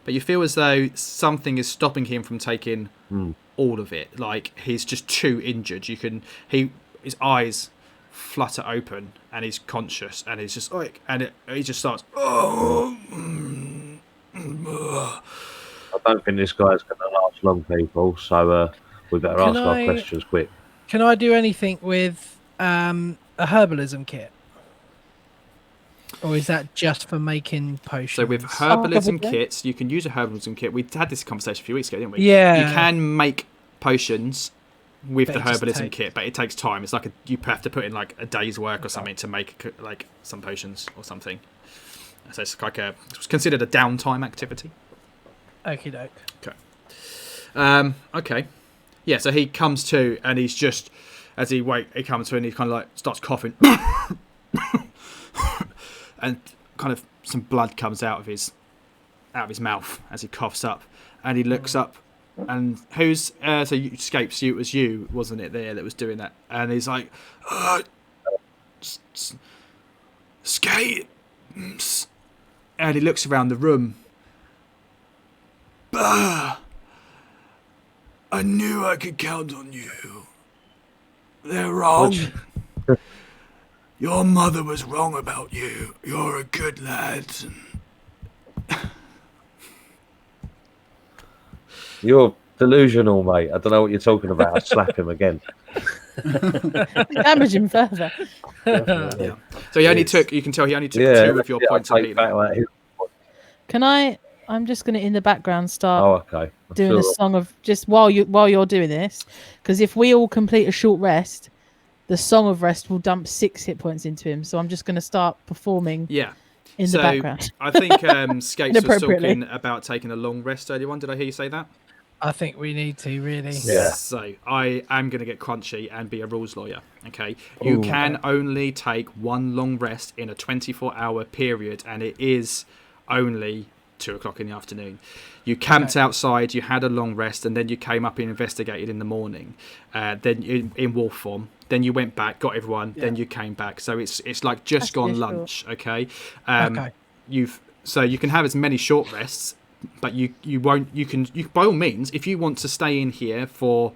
but you feel as though something is stopping him from taking all of it. Like he's just too injured. His eyes flutter open and he's conscious and he's just like, he just starts. I don't think this guy's going to last long, people. So we better ask our questions quick. Can I do anything with a herbalism kit? Or is that just for making potions? So with herbalism kits, you can use a herbalism kit. We had this conversation a few weeks ago, didn't we? Yeah. You can make potions with the But it just herbalism takes- kit, but it takes time. It's like you have to put in like a day's work or something to make like some potions or something. So it's like it's considered a downtime activity. Okie doke. Okay. Okay. Yeah. So he comes to, and he's just he comes to, and he kind of like starts coughing, and kind of some blood comes out of his mouth as he coughs up, and he looks up. And who's so you escapes you? It was you, wasn't it? There that was doing that, and he's like, escapes, and he looks around the room. Bah! I knew I could count on you. They're wrong. Your mother was wrong about you. You're a good lad. You're delusional, mate. I don't know what you're talking about. I'll slap him again. Damage him further. Yeah. So he only took. You can tell he only took 2 of your points of healing. Can I'm just going to in the background start okay. doing a song of just while you're doing this, because if we all complete a short rest, the song of rest will dump 6 hit points into him. So I'm just going to start performing. Yeah. In the background. I think Skates was talking about taking a long rest earlier on. Did I hear you say that? I think we need to really. Yeah. So I am going to get crunchy and be a rules lawyer. Okay. You can only take 1 long rest in a 24-hour period, and it is only 2:00 in the afternoon. You camped outside, you had a long rest, and then you came up and investigated in the morning. Then in wolf form. Then you went back, got everyone. Then you came back. So it's like just gone lunch. Okay. So you can have as many short rests, but you can by all means, if you want to stay in here for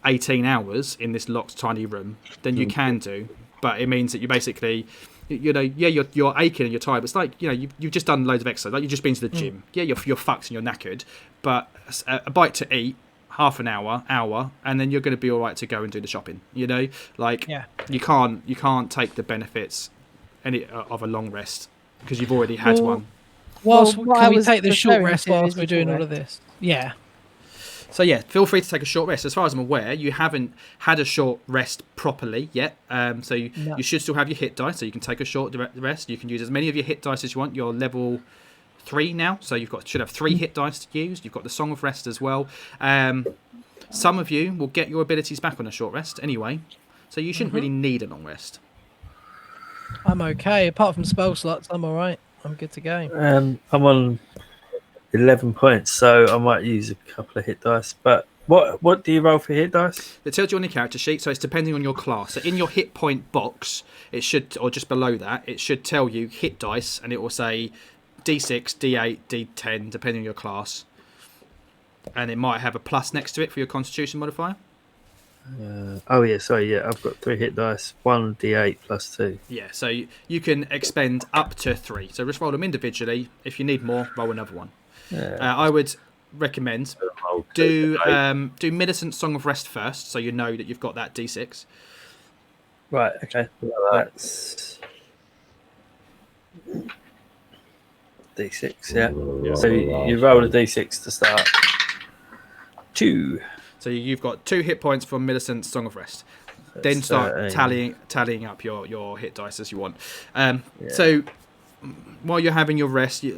18 hours in this locked tiny room, then you can do. But it means that you basically, you're aching and you're tired. But it's like, you've just done loads of exercise. Like you've just been to the gym. Yeah, you're fucked and you're knackered. But a bite to eat, half an hour, and then you're going to be all right to go and do the shopping. You can't take the benefits of a long rest because you've already had one. Can we take the short rest whilst we're doing all of this? Yeah. So yeah, feel free to take a short rest. As far as I'm aware, you haven't had a short rest properly yet. So you should still have your hit dice, so you can take a short rest. You can use as many of your hit dice as you want. You're level 3 now, so should have 3 hit dice to use. You've got the Song of Rest as well. Some of you will get your abilities back on a short rest anyway, so you shouldn't really need a long rest. I'm okay. Apart from spell slots, I'm all right. I'm good to go. I'm on 11 points, so I might use a couple of hit dice. But what do you roll for hit dice? It tells you on your character sheet, so it's depending on your class. So in your hit point box, it should, or just below that, it should tell you hit dice, and it will say D6, D8, D10, depending on your class. And it might have a plus next to it for your Constitution modifier. I've got 3 hit dice, 1 D8 plus 2. Yeah, so you can expend up to 3. So just roll them individually. If you need more, roll another one. I would recommend do Millicent Song of Rest first, so you know that you've got that D6. Right, okay. That's D6, yeah. So you roll a D6 to start. 2. So you've got 2 hit points from Millicent's Song of Rest. Then start tallying up your hit dice as you want. So while you're having your rest, you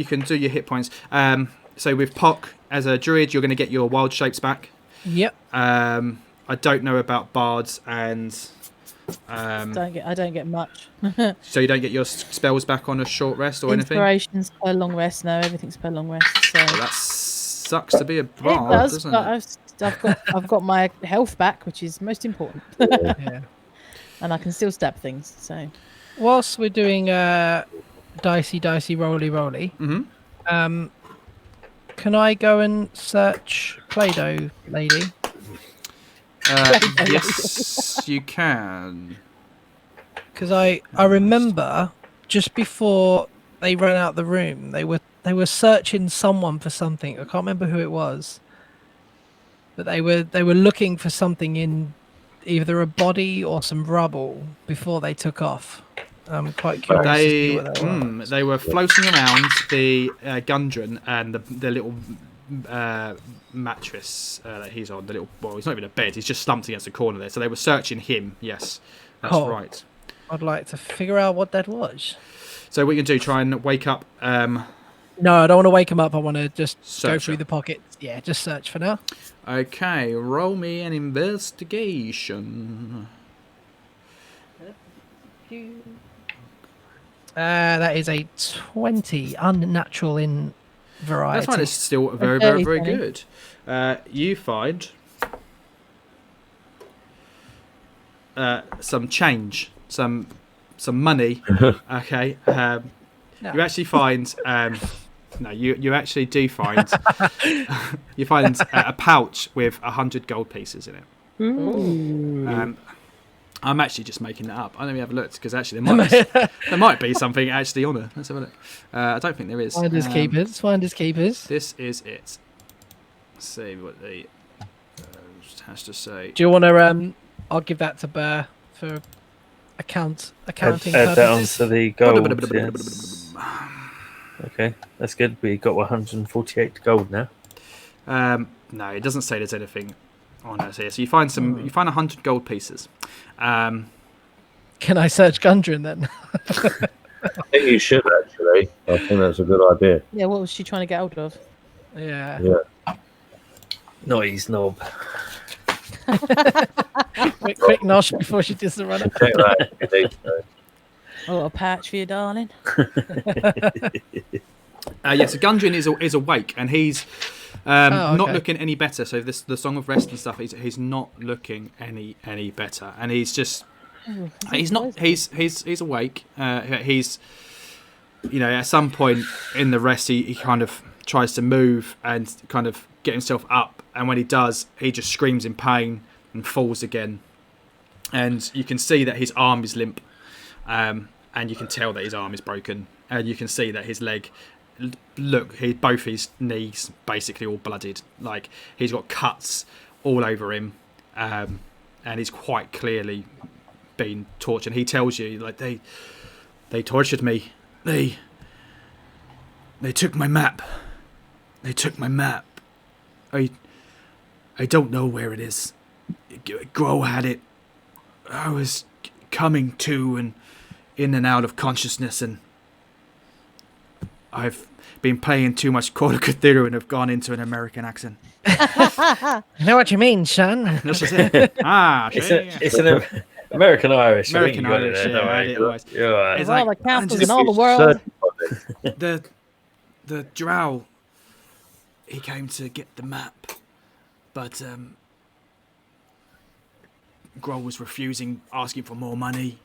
can do your hit points. So with Pock, as a druid, you're going to get your wild shapes back. Yep. I don't know about bards and... I don't get much. So you don't get your spells back on a short rest or anything? Inspirations per long rest. No, everything's per long rest. So Well, that sucks to be a bard, it does, doesn't but it? I've got my health back, which is most important. Yeah. And I can still stab things. So Whilst we're doing dicey, roly, can I go and search Play-Doh lady? Yes, you can. Because I remember just before they ran out the room, they were searching someone for something. I can't remember who it was, but they were looking for something in either a body or some rubble before they took off. I'm quite curious to see what that was. They were floating around the Gundren and the little mattress that he's on. He's not even a bed. He's just slumped against the corner there. So they were searching him. Yes, that's right. I'd like to figure out what that was. So what you can do? Try and wake up. No, I don't want to wake him up. I want to just go Search through her. the pockets. Yeah, just search for now. Okay, roll me an investigation. That is a 20, unnatural in variety. That's fine. It's still very, very, very good. You find some change, some money. Okay. You actually find you actually do find you find a pouch with 100 gold pieces in it. Ooh. I'm actually just making that up. Let me have a look, because actually there might be something actually on it. Let's have a look. I don't think there is. Finders keepers. This is it. Let's see what the has to say. Do you want to? I'll give that to Burr for accounting Add that purposes. onto the gold. Yes. Okay, that's good. We got 148 gold now. No, it doesn't say there's anything on it here. So you find 100 gold pieces. Can I search Gundren then? I think you should actually. I think that's a good idea. yeah, what was she trying to get hold of? Yeah. Naughty knob. quick nosh before she does the runner. Check that. Indeed, so. Oh, a patch for you, darling. So Gundren is awake, and he's not looking any better. So the Song of Rest and stuff, he's not looking any better, and he's just he's awake. He's at some point in the rest, he kind of tries to move and kind of get himself up, and when he does, he just screams in pain and falls again. And you can see that his arm is limp, and you can tell that his arm is broken, and you can see that his leg. Both his knees basically all blooded. Like, he's got cuts all over him, and he's quite clearly been tortured. He tells you, like, they tortured me. They took my map. They took my map. I don't know where it is. Grow had it. I was coming to and in and out of consciousness, and I've been playing too much Call of Cthulhu and have gone into an American accent. I know what you mean, son. That's just it. It's an American Irish. American Irish, yeah, it was. You're right. It's Of all like- the councils and in all the world. The drow, he came to get the map, but Grohl was refusing, asking for more money.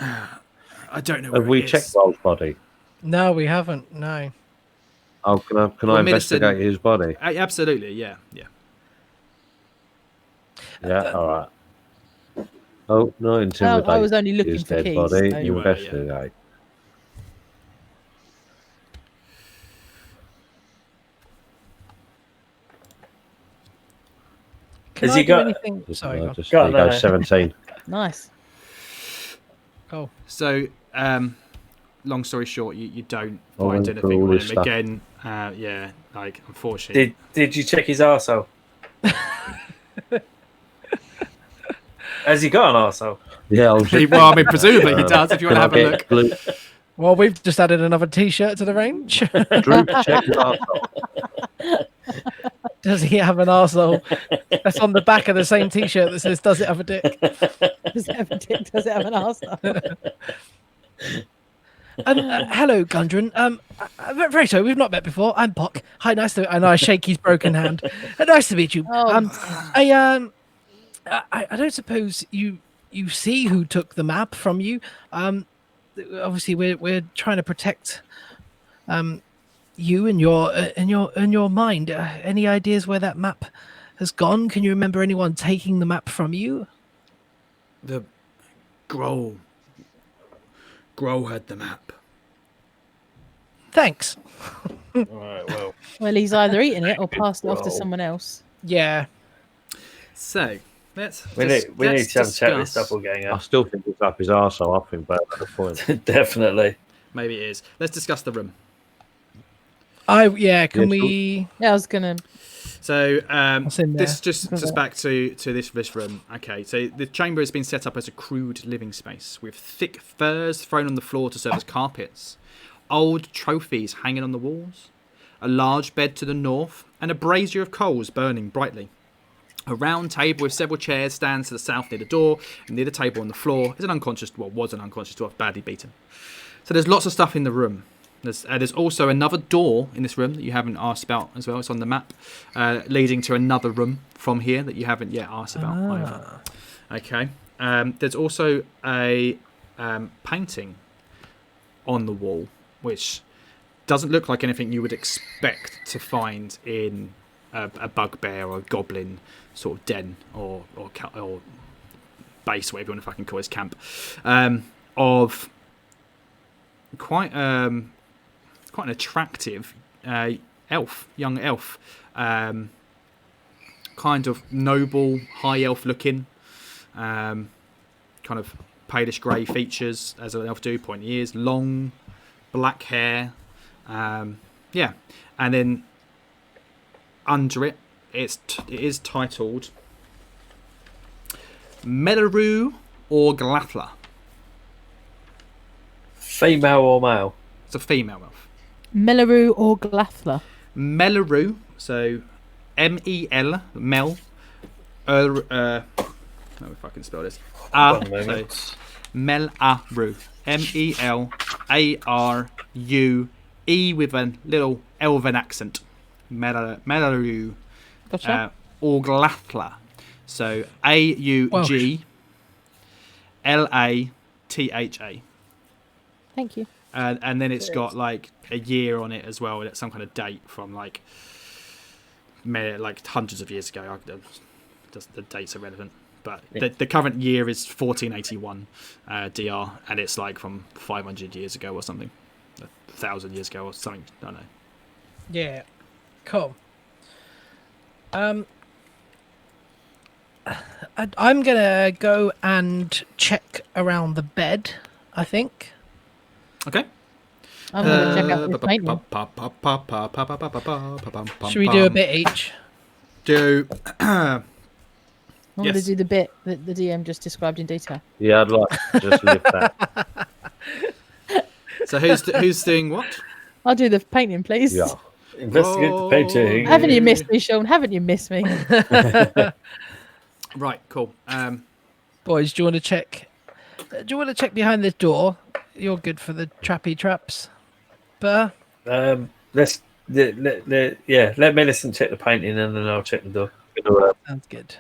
I don't know where Have we it is. checked Grohl's body? No, we haven't. No. Oh, can I Well, investigate his body? Absolutely, yeah. Yeah, all right. Oh, no, intimidate. I was only looking his for dead keys, body. so- You were, yeah. Investigate. Can Has I he do got- anything? Sorry, go on. Just, Go there on, you no, go, no. 17. Nice. Cool. So, long story short, you don't Oh, find and anything all on this him stuff. again. Yeah, like unfortunately. Did you check his arsehole? Has he got an arsehole? Yeah, I was just Well, I mean, presumably he does. If you want to have a look. Drew, Well, we've just added another T-shirt to the range. check his arsehole. Does he have an arsehole? That's on the back of the same T-shirt that says, "Does it have a dick?" Does it have a dick? Does it have an arse? Hello, Gundren. Very sorry, we've not met before. I'm Pock. Hi, nice to. And I shake his broken hand. Nice to meet you. Oh. I don't suppose you see who took the map from you. Obviously, we're trying to protect you and your mind. Any ideas where that map has gone? Can you remember anyone taking the map from you? The Grohl had the map. Thanks. All right, well. Well, he's either eaten it or passed it off to someone else. Yeah. So let's We need to have a chat with this I doppelganger. still think it's up his arsehole. I think, but at the point. Definitely. Maybe it is. Let's discuss the room. Can Yeah, we? Yeah, I was gonna. So What's in there? this just back to this room. Okay, so the chamber has been set up as a crude living space with thick furs thrown on the floor to serve as carpets, old trophies hanging on the walls, a large bed to the north, and a brazier of coals burning brightly. A round table with several chairs stands to the south near the door, and near the table on the floor is was an unconscious dwarf, badly beaten. So there's lots of stuff in the room. There's also another door in this room that you haven't asked about as well. It's on the map, leading to another room from here that you haven't yet asked about either. Okay. There's also a painting on the wall, which doesn't look like anything you would expect to find in a bugbear or a goblin sort of den or base, whatever you want to fucking call his camp, of quite an attractive young elf, kind of noble, high elf looking, kind of palish grey features as an elf do, pointy ears, long black hair, and then under it, it is titled Melaroo or Glathla. Female or male? It's a female elf. Melaroo or Glathla? Melaroo, so M-E-L, Mel, how do if I can spell this? One moment. So Melaroo, M-E-L-A-R-U, E with a little elven accent. Melaroo, Gotcha. or Glathla, so A-U-G-L-A-T-H-A. Thank you. And then it's got like a year on it as well, and some kind of date from like hundreds of years ago. The dates are relevant, but the current year is 1481 DR, and it's like from 500 years ago or something, 1,000 years ago or something. I don't know. Yeah. Cool. I'm gonna go and check around the bed, I think. Okay. I'm gonna check out this painting. Should we do a bit each? I'm going to Yes. do the bit that the DM just described in detail. Yeah, I'd like to just lift that. So who's doing what? I'll do the painting, please. Yeah. Investigate the painting. Haven't you missed me, Sean? Haven't you missed me? Right, cool. Boys, do you want to check? Do you want to check behind this door? You're good for the trappy traps. Burr? Let Millicent check the painting and then I'll check the door. Sounds good.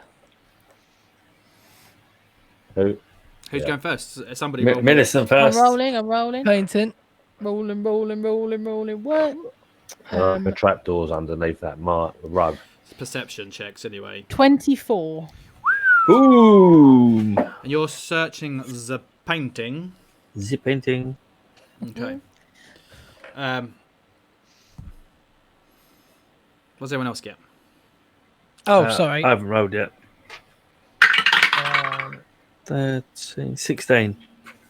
Who? Who's Yeah. going first? Somebody. roll me. Millicent first. I'm rolling. Painting. Rolling. What? The trapdoors underneath that rug. Perception checks anyway. 24. Boom! And you're searching the painting. The painting. Okay. What does everyone else get? Oh, sorry. I haven't rolled yet. 13, 16.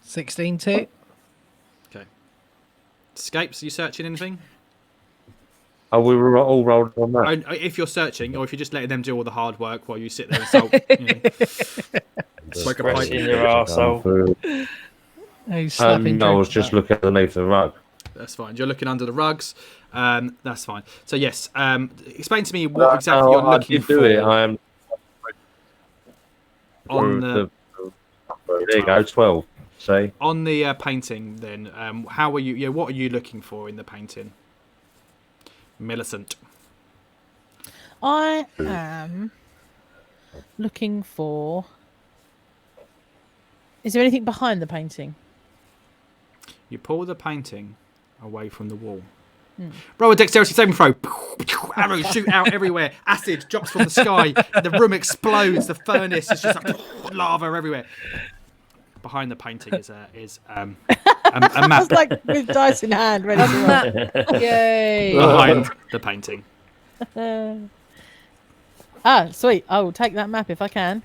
16 too. Okay. Scapes, are you searching anything? Oh, we were all rolled on that. If you're searching, or if you're just letting them do all the hard work while you sit there and salt. Smoke a Fresh pipe. in your arsehole. He's slapping I was drinks just up. looking underneath the rug. That's fine. You're looking under the rugs. That's fine. So yes, explain to me what exactly you're I looking did for do it. I am on the there you go, 12. See? on the painting. Then, how are you? Yeah, what are you looking for in the painting, Millicent? I am looking for. Is there anything behind the painting? You pull the painting away from the wall. Roll a dexterity saving throw. Arrows shoot out everywhere. Acid drops from the sky. The room explodes. The furnace is just like lava everywhere. Behind the painting is a I map. was like with dice in hand, ready to roll. Yay! Behind the painting. Sweet. I will take that map if I can.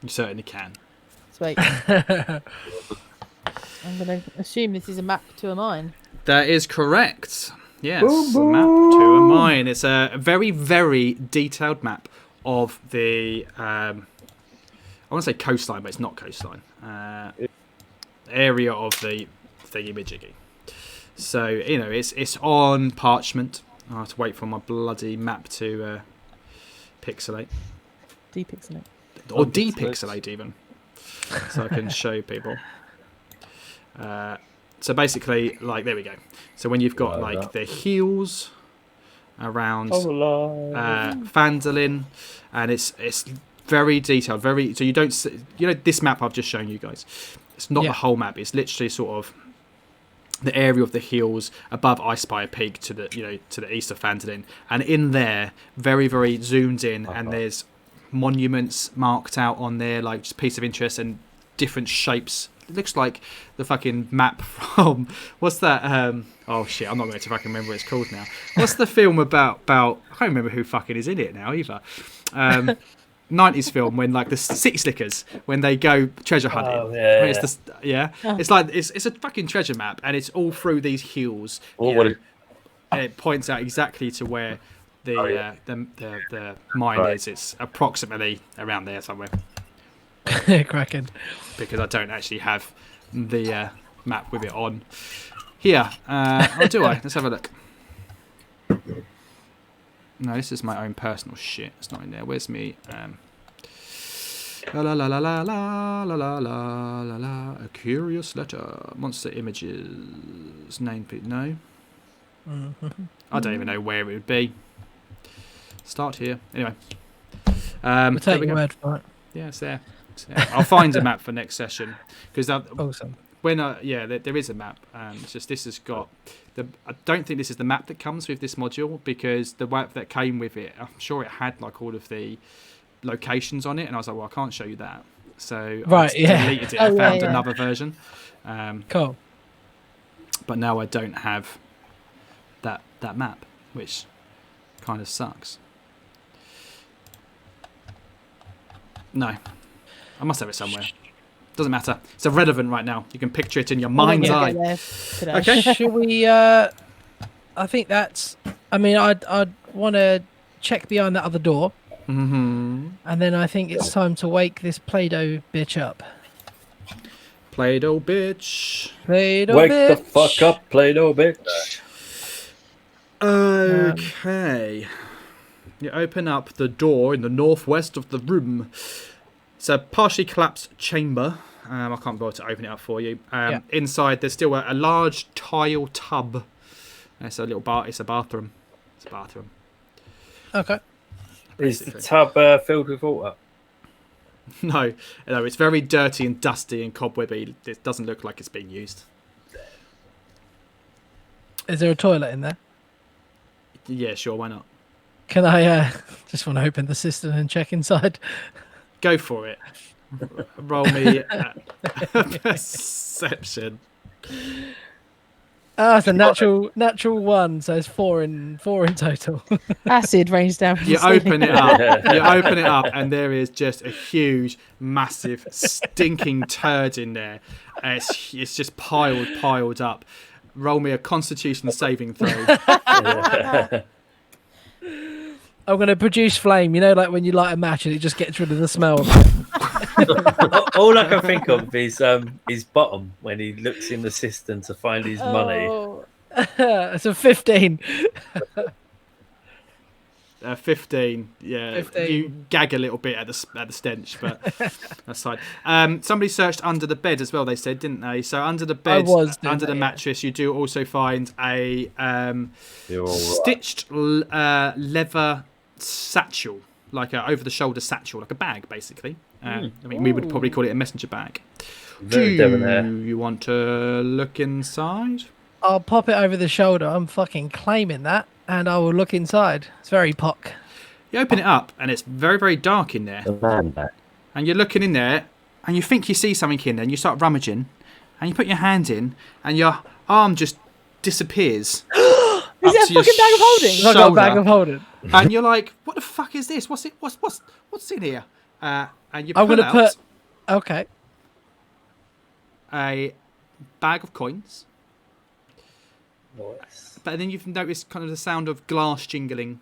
You certainly can. Sweet. I'm going to assume this is a map to a mine. That is correct. Yes, a map to a mine. It's a very, very detailed map of the. I want to say coastline, but it's not coastline. Area of the thingy-majiggy. So it's on parchment. I have to wait for my bloody map to pixelate Depixelate. or depixelate even, so I can show people. So basically, like, there we go. So when you've got like the hills around Phandelver, and it's very detailed, very. So you don't see, this map I've just shown you guys. It's not the whole map. It's literally sort of the area of the hills above Icespire Peak to the to the east of Phandelver, and in there, very very zoomed in, and there's monuments marked out on there, like just piece of interest and different shapes. It looks like the fucking map from what's that? Oh shit, I'm not going to fucking remember what it's called now. What's the film about? I can't remember who fucking is in it now either. 90s film when like the City Slickers when they go treasure hunting. Oh, yeah, It's like it's a fucking treasure map, and it's all through these hills. And it points out exactly to where the mine is. It's approximately around there somewhere. Cracking. Because I don't actually have the map with it on here. Or do I? Let's have a look. No, this is my own personal shit. It's not in there. Where's me? La la la la la la la la la la la. A curious letter. Monster images. Name. No. I don't even know where it would be. Start here. Anyway. We'll take your word for it. Yeah, it's there. I'll find a map for next session because Awesome. when there is a map. It's just this has got I don't think this is the map that comes with this module, because the map that came with it, I'm sure it had like all of the locations on it, and I was like, well, I can't show you that. So I deleted it. I found another version. Cool. But now I don't have that map, which kind of sucks. No. I must have it somewhere. Doesn't matter. It's irrelevant right now. You can picture it in your mind's eye. Okay. Shall we? I think that's. I mean, I'd want to check behind that other door, Mm-hmm. and then I think it's time to wake this Play-Doh bitch up. Play-Doh bitch. Play-Doh Wake bitch. the fuck up, Play-Doh bitch. Okay. You open up the door in the northwest of the room. It's a partially collapsed chamber. I can't bother to open it up for you. Inside, there's still a large tile tub. It's a little bar. It's a bathroom. It's a bathroom. Okay. Is the tub filled with water? No, it's very dirty and dusty and cobwebby. It doesn't look like it's being used. Is there a toilet in there? Yeah, sure, why not? Can I just want to open the cistern and check inside? Go for it. Roll me a perception. Ah, it's a natural one, so it's four in total. Acid rains down from You the ceiling. open it up. You open it up, and there is just a huge, massive, stinking turd in there. It's just piled up. Roll me a Constitution saving throw. I'm going to produce flame. You know, like when you light a match and it just gets rid of the smell. All I can think of is his bottom when he looks in the cistern to find his money. Oh. It's a 15. 15. Yeah, 15. You gag a little bit at the stench, but that's fine. Somebody searched under the bed as well. They said, didn't they? So under the bed, under the mattress, you do also find a stitched leather satchel, like a over-the-shoulder satchel, like a bag, basically. I mean, we would probably call it a messenger bag. Very Do debonair. you want to look inside? I'll pop it over the shoulder. I'm fucking claiming that. And I will look inside. It's very pock. You open it up, and it's very, very dark in there. The man back. And you're looking in there, and you think you see something in there, and you start rummaging, and you put your hand in, and your arm just disappears. Is it a fucking bag of holding? I've got a bag of holding. And you're like, what the fuck is this? What's in here? And you I'm pull going to out put... Okay. a bag of coins. Nice. But then you've noticed kind of the sound of glass jingling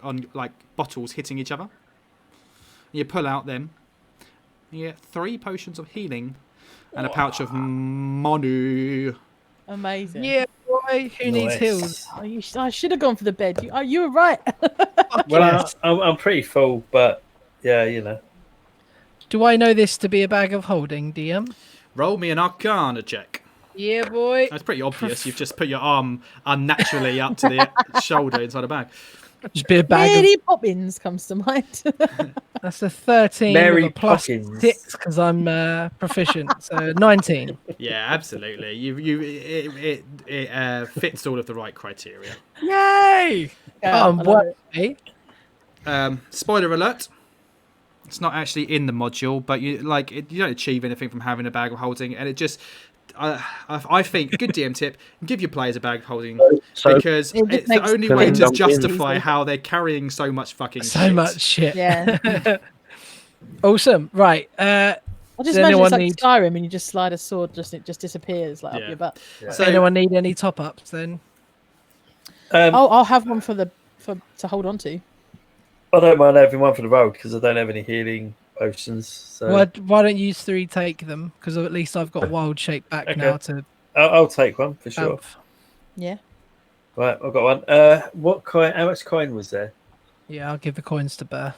on like bottles hitting each other. You pull out them. You get 3 potions of healing and a pouch of Monu. Amazing. Yeah, boy. Who needs Nice. heals? Oh, I should have gone for the bed. You were right. Well, I'm pretty full, but yeah, you know. Do I know this to be a bag of holding, DM? Roll me an Arcana check. Yeah, boy. That's pretty obvious. You've just put your arm unnaturally up to the shoulder inside a bag. Just be a bag Mary Poppins comes to mind. That's a 13 Mary with a plus Poppins. 6 because I'm proficient. So 19. Yeah, absolutely. It fits all of the right criteria. Yay! Yeah, I'm I love it. worthy. Spoiler alert. It's not actually in the module, but you don't achieve anything from having a bag of holding, and it just. I think good DM tip: give your players a bag of holding because It just it's the makes only Can way I to jump in? justify how they're carrying so much fucking So shit. much shit. Yeah. Awesome. Right. I just Does imagine anyone it's like need- Skyrim and you just slide a sword, it just disappears like Yeah. up your butt. So anyone need any top ups then? I'll have one to hold on to. I don't mind having one for the road because I don't have any healing potions. So Why don't you 3 take them? Because at least I've got wild shape back Okay. now to. I'll take one for sure. Amp. Yeah. Right, I've got one. What coin? How much coin was there? Yeah, I'll give the coins to Bear.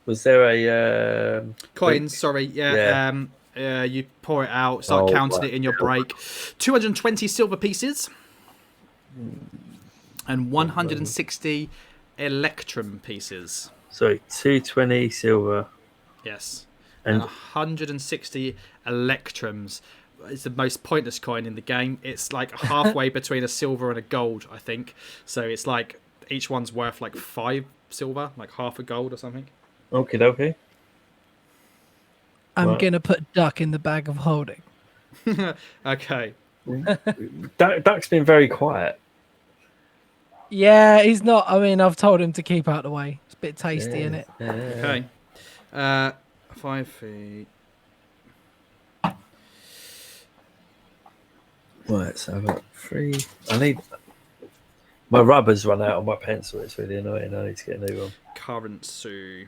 Was there a coins, sorry, yeah. You pour it out, start counting it in your break. 220 silver pieces and 160 electrum pieces. Sorry, 220 silver. Yes. And- And 160 electrums. It's the most pointless coin in the game. It's like halfway between a silver and a gold, I think. So it's like each one's worth like 5 silver, like half a gold or something. Okay, dokie. I'm Right. gonna put Duck in the bag of holding. Okay. Duck's been very quiet. Yeah, he's not. I mean, I've told him to keep out the way. It's a bit tasty, isn't it? Okay. 5 feet. Right, so I've got 3. I need My rubber's run out on my pencil. It's really annoying. I need to get a new one. Currency.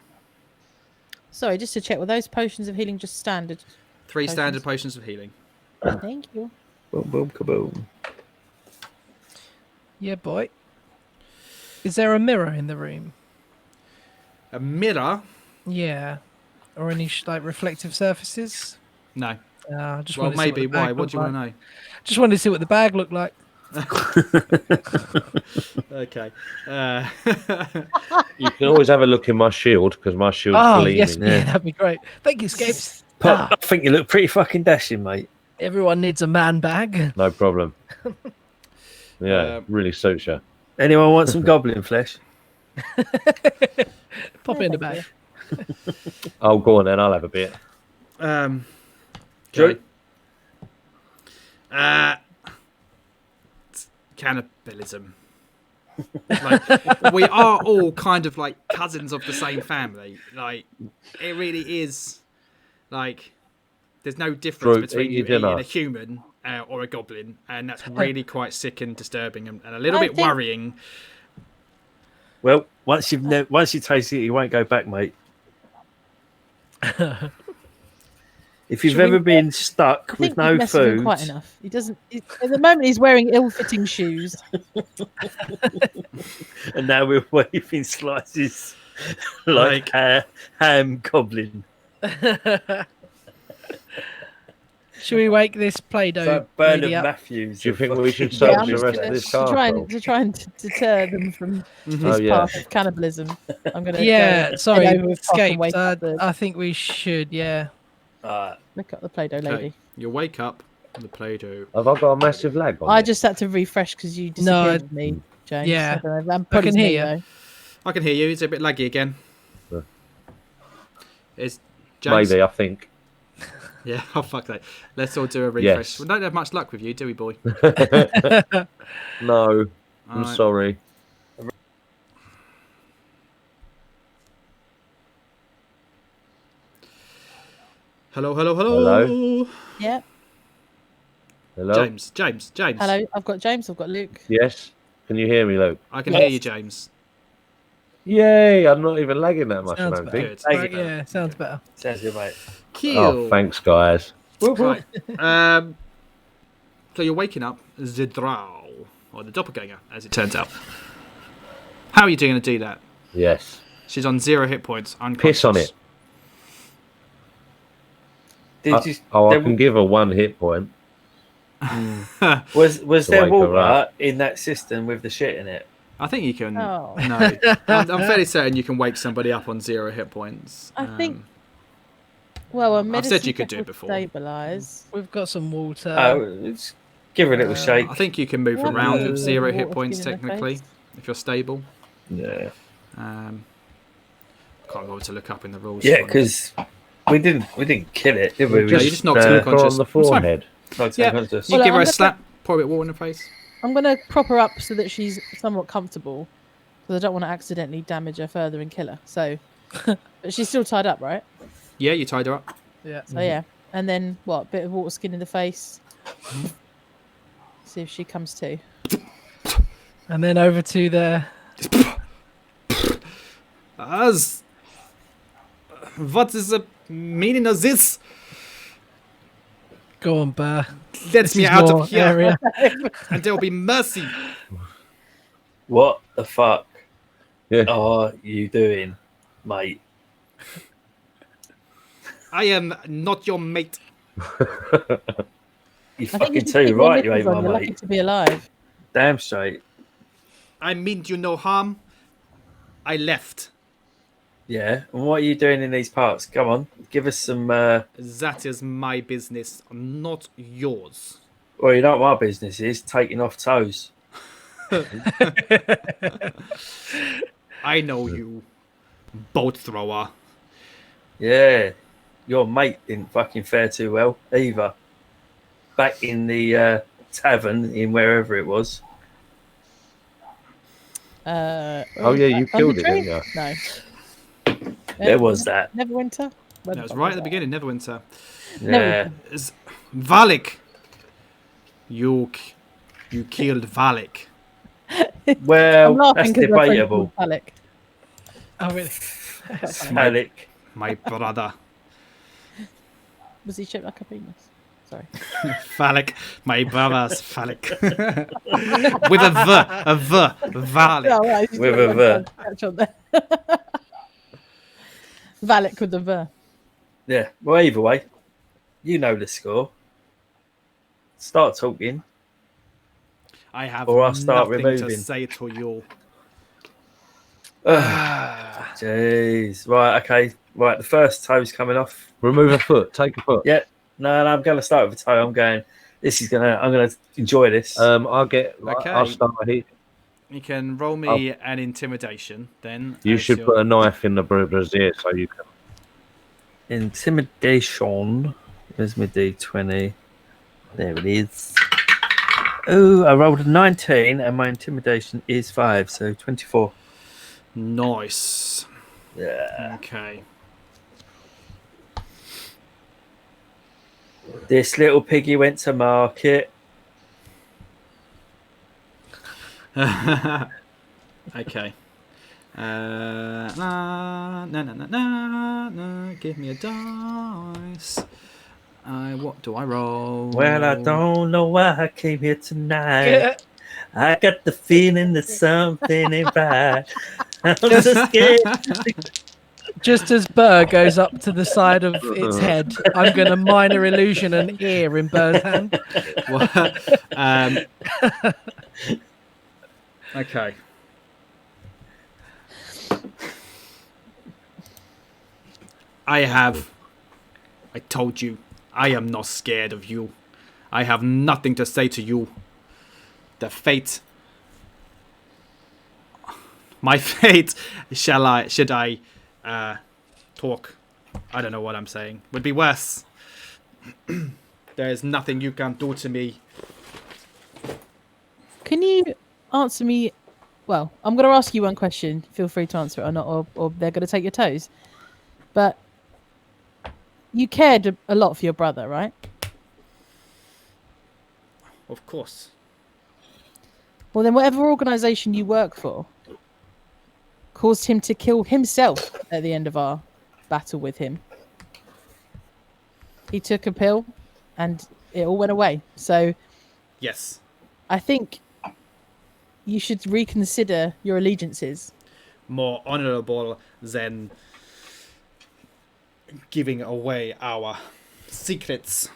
Sorry, just to check, were those potions of healing just standard? 3 Potions. standard potions of healing. Thank you. Boom, boom, kaboom. Yeah, boy. Is there a mirror in the room? A mirror? Yeah. Or any like reflective surfaces? No. Just Well, wanted to see what maybe. the Why? bag What do looked you want like. to Just wanted to see what the bag looked like. know? Okay. You can always have a look in my shield because my shield's gleaming. Yes, yeah, that'd be great. Thank you, Scapes. I think you look pretty fucking dashing, mate. Everyone needs a man bag. No problem. Yeah, really suits you. Anyone want some goblin flesh? Pop it in the bag. Oh, go on then. I'll have a bit. True. Cannibalism. Like, we are all kind of like cousins of the same family. Like, it really is. Like, there's no difference Fruit, between eat you your eating dinner. a human or a goblin, and that's really quite sick and disturbing and a little bit think- worrying. Well, once you taste it, you won't go back, mate. If you've Should we- ever been stuck I with think no you've messed with him food, quite enough. He doesn't. At the moment, he's wearing ill-fitting shoes. and now we're waving slices like ham goblin. Should we wake this Play-Doh That Bernard lady up? Matthews. Do you think we should fucking- search the rest of this castle? to try and deter them from this Oh, yeah. path of cannibalism. I'm gonna Yeah, sorry, head over with Puff and Scapes. wake up the- I think we should, yeah. Look up the Play-Doh lady. Okay, you wake up the Play-Doh. Have I got a massive lag on I it? just had to refresh because you No, disappeared with me, James. yeah. I don't know. I can hear you. Though. I can hear you. It's a bit laggy again. Yeah. Is James? Maybe, I think. Yeah, oh fuck that. Let's all do a refresh. Yes. We don't have much luck with you, do we, boy? No, I'm Alright. sorry. Hello. Hello? Yeah. Hello? James. Hello. I've got James. I've got Luke. Yes? Can you hear me, Luke? I can hear you, James. Yay! I'm not even lagging that much, I Sounds don't better. think. Good. Right, yeah, sounds better. Sounds good, mate. Kill. Oh, thanks, guys. Right. So you're waking up the drow, or the doppelganger, as it turns out. How are you going to do that? Yes. She's on 0 hit points, unconscious. Piss on it. Did you? I there can give her 1 hit point. Was To there wake her water up. in that cistern with the shit in it? I think you can. Oh. No, I'm fairly certain you can wake somebody up on 0 hit points. I think. Well, a I've said you could do it before. Stabilize. We've got some water. Let's give her a little shake. I think you can move What around is with it? 0 hit Water points skin in the technically, face? if you're stable. Yeah, Can't bother to look up in the rules. yeah, because we didn't kill it, did we? Yeah, you just knocked her Her unconscious. on the That's fine. forehead. knocked Yeah. unconscious. You Well, give her I'm a gonna- slap, pour a bit of water in her face. I'm gonna prop her up so that she's somewhat comfortable, because I don't want to accidentally damage her further and kill her. So, but she's still tied up, right? Yeah, you tied her up. Yeah. So yeah, and then what? Bit of water skin in the face. See if she comes to. And then over to the. As what is the meaning of this? Go on, Burr. Let This me is out more of here, area. and there will be mercy. What the fuck Yeah. are you doing, mate? I am not your mate. You I think fucking you just too keep your right, you ain't nipples on, my you're lucky mate. to be alive. Damn straight. I meant you no harm. I left. Yeah. And what are you doing in these parts? Come on, give us some. That is my business, not yours. Well, you know what my business is? Taking off toes. I know you, boat thrower. Yeah. Your mate didn't fucking fare too well either. Back in the tavern in wherever it was. Oh, yeah, you killed it, didn't you? No. There was that. Neverwinter. That was right at the beginning, Neverwinter. Yeah. Is Valak. You killed Valak. I'm Well, laughing that's because my friend's debatable. called Alec. Oh, really? Alec. My brother. Was he shaped like a penis? Sorry. Phallic. My brother's phallic. With a Valak. Oh, right, he's With doing a one V. catch on there. Valak with the V. Yeah. Well, either way, you know the score. Start talking. I have Or I'll start nothing to removing. say to you. Jeez. Right. Okay. Right. The first toe's coming off. Remove a foot. Take a foot. Yeah. No, I'm going to start with the toe. I'm going. I'm going to enjoy this. Okay. I'll start here. You can roll me an intimidation, then. You as should your- put a knife in the brazier so you can. Intimidation. Where's my D20? There it is. Oh, I rolled a 19 and my intimidation is 5, so 24. Nice. Yeah. Okay. This little piggy went to market. Okay. No. Give me a dice. What do I roll? Well, I don't know why I came here tonight. I got the feeling that something ain't right. I'm so scared. Just as Burr goes up to the side of its head, I'm going to minor illusion an ear in Burr's hand. Okay. I told you, I am not scared of you. I have nothing to say to you. My fate, should I talk? I don't know what I'm saying. Would be worse. There is nothing you can do to me. Can you answer me? Well, I'm going to ask you one question. Feel free to answer it or not, or they're going to take your toes. But you cared a lot for your brother, right? Of course. Well, then whatever organisation you work for caused him to kill himself at the end of our battle with him. He took a pill and it all went away. So Yes. I think you should reconsider your allegiances. More honourable than giving away our secrets.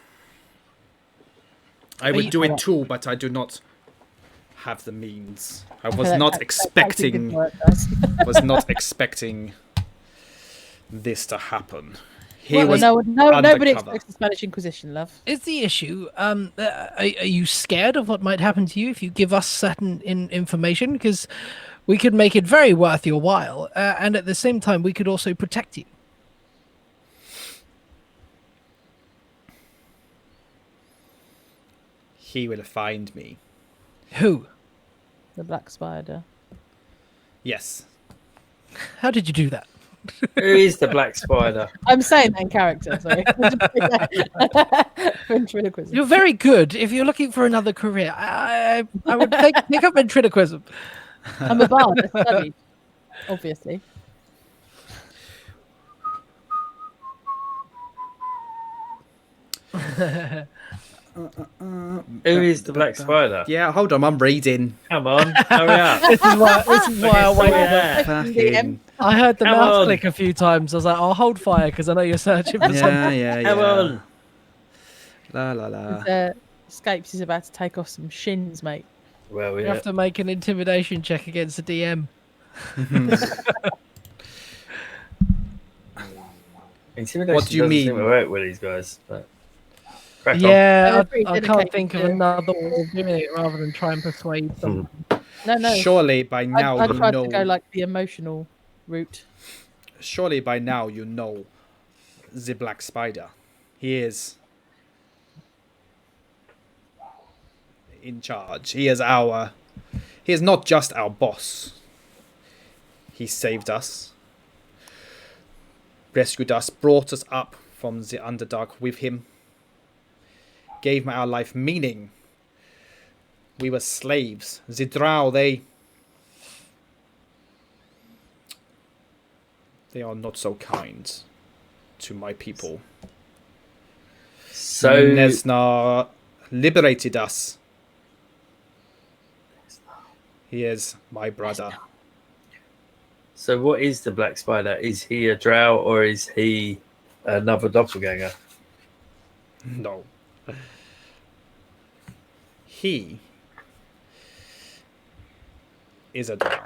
I would do it too, but I do not have the means. I was not expecting this to happen. Nobody expects the Spanish Inquisition, love. Is the issue? Are you scared of what might happen to you if you give us certain information? Because we could make it very worth your while, and at the same time, we could also protect you. He will find me. Who? The Black Spider. Yes. How did you do that? Who is the Black Spider? I'm saying that in character, sorry. Ventriloquism. You're very good. If you're looking for another career, I would pick up ventriloquism. I'm a bard. I studied, obviously. Who is the Black Spider? Yeah, hold on, I'm reading. Come on, hurry up. This is why I waited. Fucking... I heard the Come mouse on. click a few times. I was like, I'll hold fire because I know you're searching for something. Yeah. Come on. La la la. Scapes is about to take off some shins, mate. Well, You yeah. have to make an intimidation check against the DM. Intimidation What do you doesn't mean? seem to work with these guys. But crack on. Yeah, They're pretty I can't dedicated think of to- another way of doing it rather than try and persuade them. No. Surely by now I you tried know. to go like the emotional route. Surely by now you know the Black Spider. He is in charge. He is not just our boss. He saved us, rescued us, brought us up from the Underdark with him, gave our life meaning. We were slaves. The Drow, they they are not so kind to my people. So Nesna liberated us. He is my brother. So what is the Black Spider? Is he a drow or is he another doppelganger? No. He is a drow.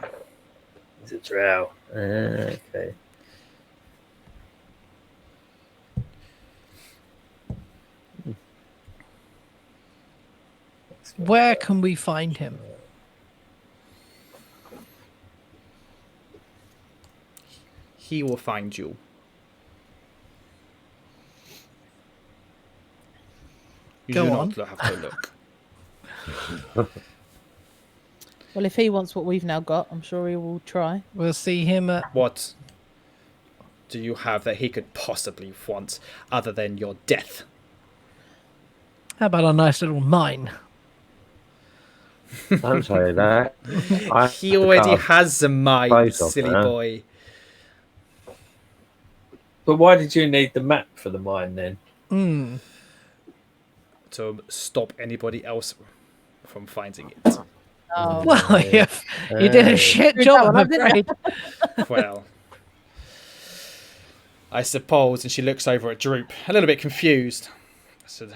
He's a drow. Okay. Where can we find him? He will find you. You Go do on. not have to look. Well, if he wants what we've now got, I'm sure he will try. We'll see him at... What do you have that he could possibly want other than your death? How about a nice little mine? Don't say that. He already has a mind, face off silly there. boy. But why did you need the map for the mine then? Hmm. To stop anybody else from finding it. Oh, Well, you did a shit Good job, job, I'm didn't you? afraid. Well, I suppose. And she looks over at Droop, a little bit confused. I said,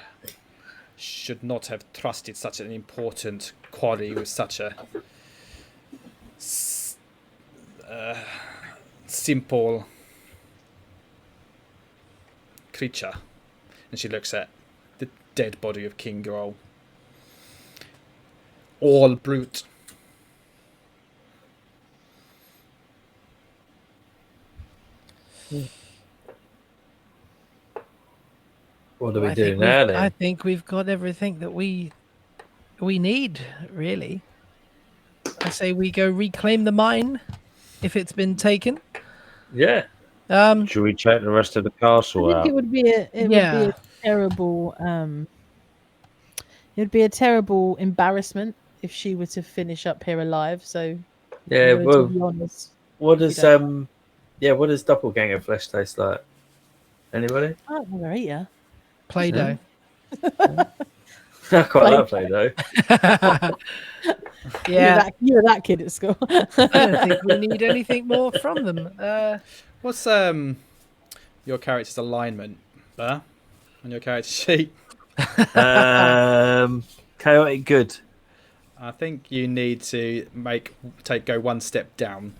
should not have trusted such an important quarry with such a simple creature. And she looks at the dead body of King Grol. All brute. What do we I do think now I then? think we've got everything that we need, really. I say we go reclaim the mine if it's been taken. Yeah. Should we check the rest of the castle I think out? it would be a terrible it would be a terrible embarrassment if she were to finish up here alive. So Yeah, I'm gonna well, do the honours. what does don't- what does doppelganger flesh taste like? Anybody? I don't know, yeah. Play-Doh. I quite like play though. Yeah, You were that kid at school. I don't think we need anything more from them. What's your character's alignment, Burr? On your character sheet? Chaotic good. I think you need to go one step down.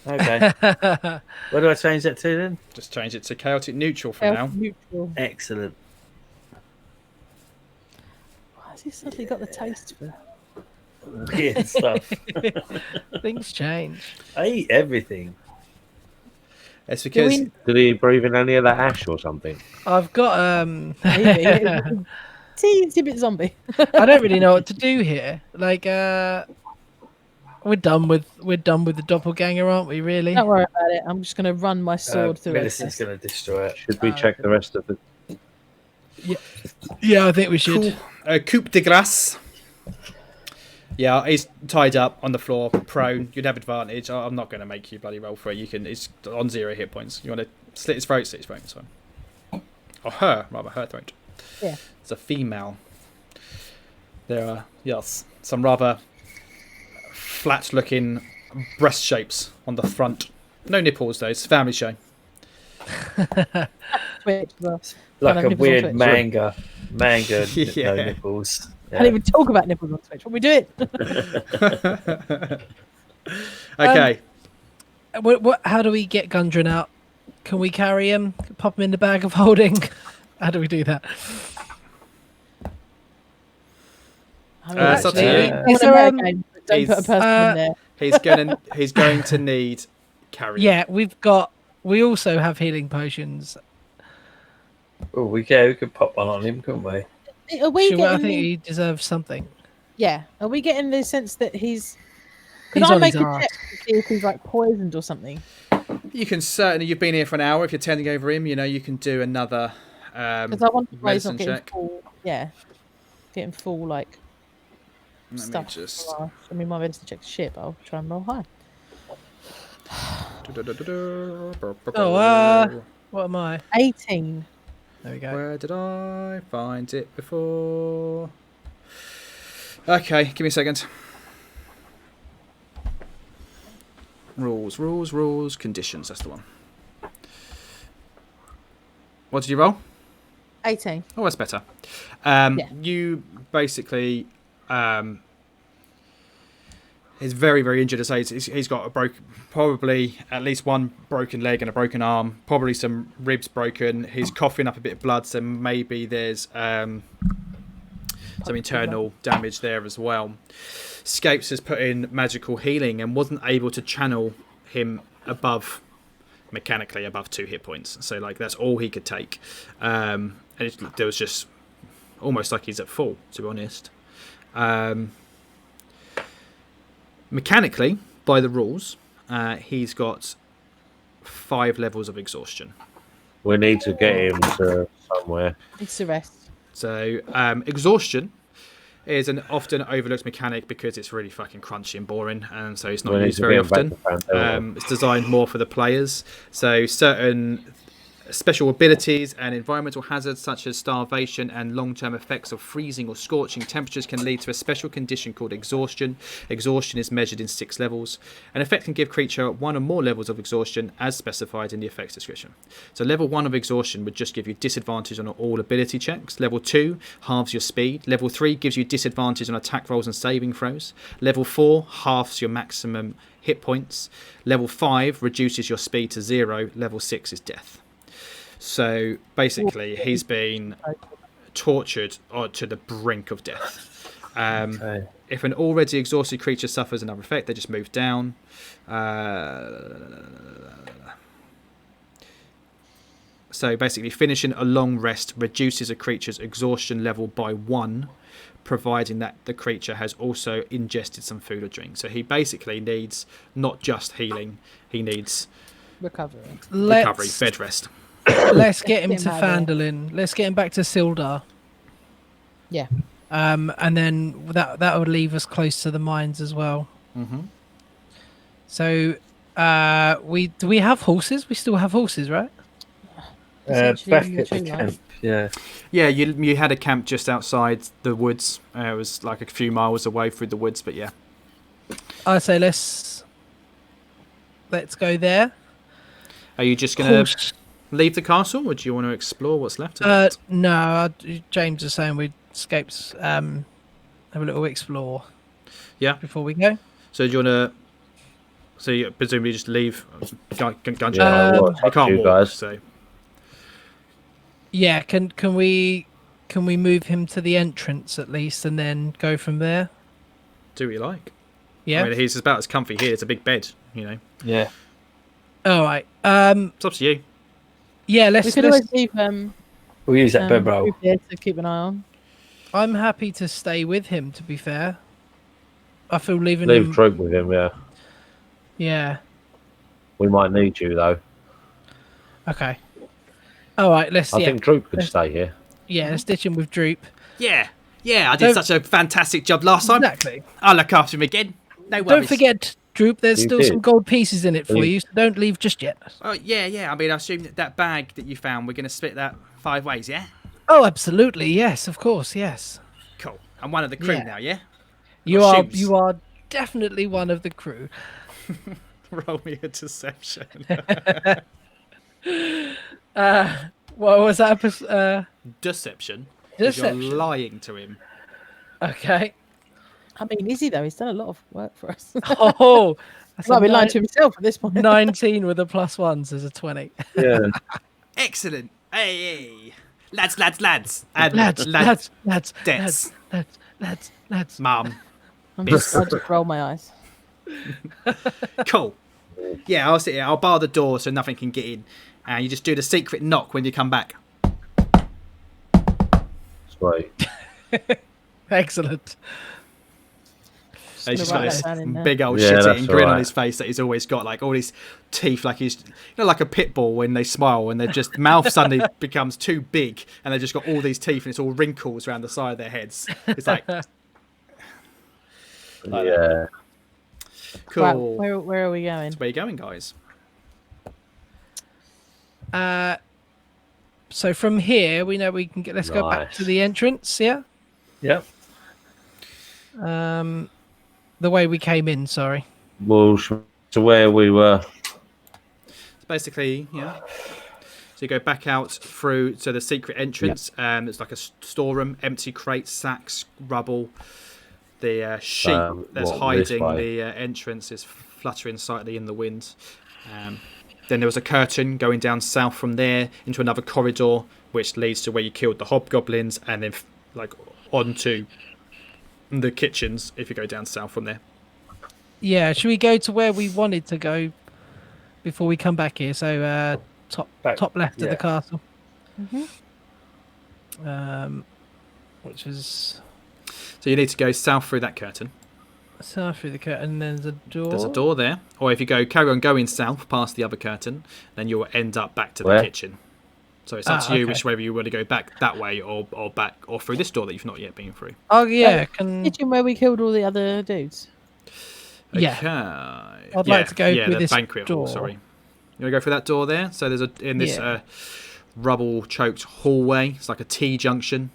Okay. Where do I change that to then? Just change it to chaotic neutral for now. Neutral. Excellent. Why has he suddenly got the taste for Weird stuff. Things change. I eat everything. It's because Did he breathe in any of that ash or something? I've got maybe? Teensy bit zombie. I don't really know what to do here. Like, we're done with the doppelganger, aren't we? Really? Don't worry about it. I'm just going to run my sword through Millicent's it. going to destroy it. Should we check the rest of the... Yeah, I think we should. Coupe de grace. Yeah, he's tied up on the floor, prone. You'd have advantage. I'm not going to make you bloody roll for it. You can. It's on 0 hit points. You want to slit his throat? Slit his throat. It's fine. Or her throat. Yeah. It's a female. There are some rather flat-looking breast shapes on the front. No nipples though. It's a family show. Twitch, well. Like have a nipples on weird Twitch. manga, Yeah. no nipples. I don't even talk about nipples on Twitch. What we do it? Okay. How do we get Gundren out? Can we carry him? Pop him in the bag of holding? How do we do that? I mean, It's up to actually, you. it's Is there, a game, but don't put a he's- person in there. He's going to need carry. Yeah, we also have healing potions. Oh, we could pop one on him, couldn't we? Are we I getting think he deserves something. Yeah. Are we getting the sense that he's? Can He's I on make his a arse. check to see if he's like poisoned or something? You can certainly. You've been here for an hour. If you're tending over him, you can do another Because I want to know he's medicine not getting check. full. Yeah. Getting full like Let me stuff. just. I mean, my medicine check's shit, but I'll try and roll high. What am I? 18. There we go. Where did I find it before? Okay, give me a second. Rules, conditions. That's the one. What did you roll? 18. Oh, that's better. Yeah. You basically, he's very, very injured. I say he's got probably at least one broken leg and a broken arm, probably some ribs broken. He's coughing up a bit of blood, so maybe there's some internal damage there as well. Scapes has put in magical healing and wasn't able to channel him mechanically above 2 hit points. So like that's all he could take. And there was just almost like he's at full, to be honest. Mechanically, by the rules, he's got 5 levels of exhaustion. We need to get him to somewhere. It's the rest. So exhaustion is an often overlooked mechanic because it's really fucking crunchy and boring, and so it's not used very often. It's designed more for the players. So certain special abilities and environmental hazards such as starvation and long-term effects of freezing or scorching temperatures can lead to a special condition called exhaustion. Exhaustion is measured in 6 levels. An effect can give creature 1 or more levels of exhaustion as specified in the effects description. So level 1 of exhaustion would just give you disadvantage on all ability checks. Level 2 halves your speed. Level 3 gives you disadvantage on attack rolls and saving throws. Level 4 halves your maximum hit points. Level 5 reduces your speed to 0. Level 6 is death. So basically, he's been tortured to the brink of death. If an already exhausted creature suffers another effect, they just move down. So basically, finishing a long rest reduces a creature's exhaustion level by 1, providing that the creature has also ingested some food or drink. So he basically needs not just healing, he needs Recovery, bed rest. Let's get him Get to him out of Phandalin. Let's get him back to Sildar. Yeah. And then that would leave us close to the mines as well. Mm-hmm. So, do we have horses? We still have horses, right? Back Essentially, at the camp, yeah. Yeah, you had a camp just outside the woods. It was like a few miles away through the woods, but yeah. I say let's go there. Are you just going to leave the castle, or do you want to explore what's left of it? No, James is saying we'd escapes. Have a little explore. Yeah. Before we go. So do you want to? So you presumably just leave Gundren. Yeah, you can't you walk, guys. so. Yeah, can we move him to the entrance at least, and then go from there? Do what you like. Yeah. I mean, he's about as comfy here. It's a big bed, you know. Yeah. All right. It's up to you. Yeah, We let's. could always leave We'll use that bed roll. here to keep an eye on. I'm happy to stay with him. To be fair, I feel leaving Leave him. Droop with him, yeah. Yeah. We might need you, though. Okay. All right. Let's. I think Droop could stay here. Yeah, let's ditch him with Droop. Yeah, I did such a fantastic job last time. Exactly. I'll look after him again. No worries. Don't forget, Droop. There's You still did. some gold pieces in it for You- you, so don't leave just yet. Oh yeah. I mean, I assume that bag that you found, we're going to split that 5 ways, yeah? Oh, absolutely. Yes, of course. Yes. Cool. I'm one of the crew Yeah. now, yeah? You Got are. shoes. You are definitely one of the crew. Roll me a deception. What was that? Deception. 'Cause Deception. You're lying to him. Okay. I mean, is he though? He's done a lot of work for us. Oh, that's Well, a be lying to himself at this point. 19 with a +1s is a 20. Yeah. Excellent. Hey. Lads. And Lads. Debts. Lads. Mum. I just roll my eyes. Cool. Yeah, I'll sit here. I'll bar the door so nothing can get in. And you just do the secret knock when you come back. Sweet. Excellent. He's just gonna got write this that down in there. big old Yeah, shit-eating that's grin on alright. his face that he's always got, like all his teeth, like he's, like a pit bull when they smile and their just mouth suddenly becomes too big and they've just got all these teeth and it's all wrinkles around the side of their heads. It's like, Yeah. cool. Right, where are we going? Where are you going, guys? So from here, we know we can get. Let's go back to Nice. the entrance. Yeah. Yep. The way we came in. Sorry. Well, to where we were. It's basically, yeah. So you go back out through to the secret entrance. It's like a storeroom, empty crates, sacks, rubble. The sheep that's hiding the entrance is fluttering slightly in the wind. Then there was a curtain going down south from there into another corridor, which leads to where you killed the hobgoblins, and then like onto the kitchens if you go down south from there. Yeah. Should we go to where we wanted to go before we come back here? So top left of the castle. Which is. So you need to go south through that curtain. South through the curtain, and there's a door. There's a door there. Or if you carry on going south past the other curtain, then you'll end up back to the kitchen. So it's up to you which way you want to go, back that way or back or through this door that you've not yet been through. Oh yeah, kitchen where we killed all the other dudes. Yeah. Okay. I'd like to go through the this banquet hall, door. sorry. You want to go through that door there? So there's this rubble-choked hallway. It's like a T-junction.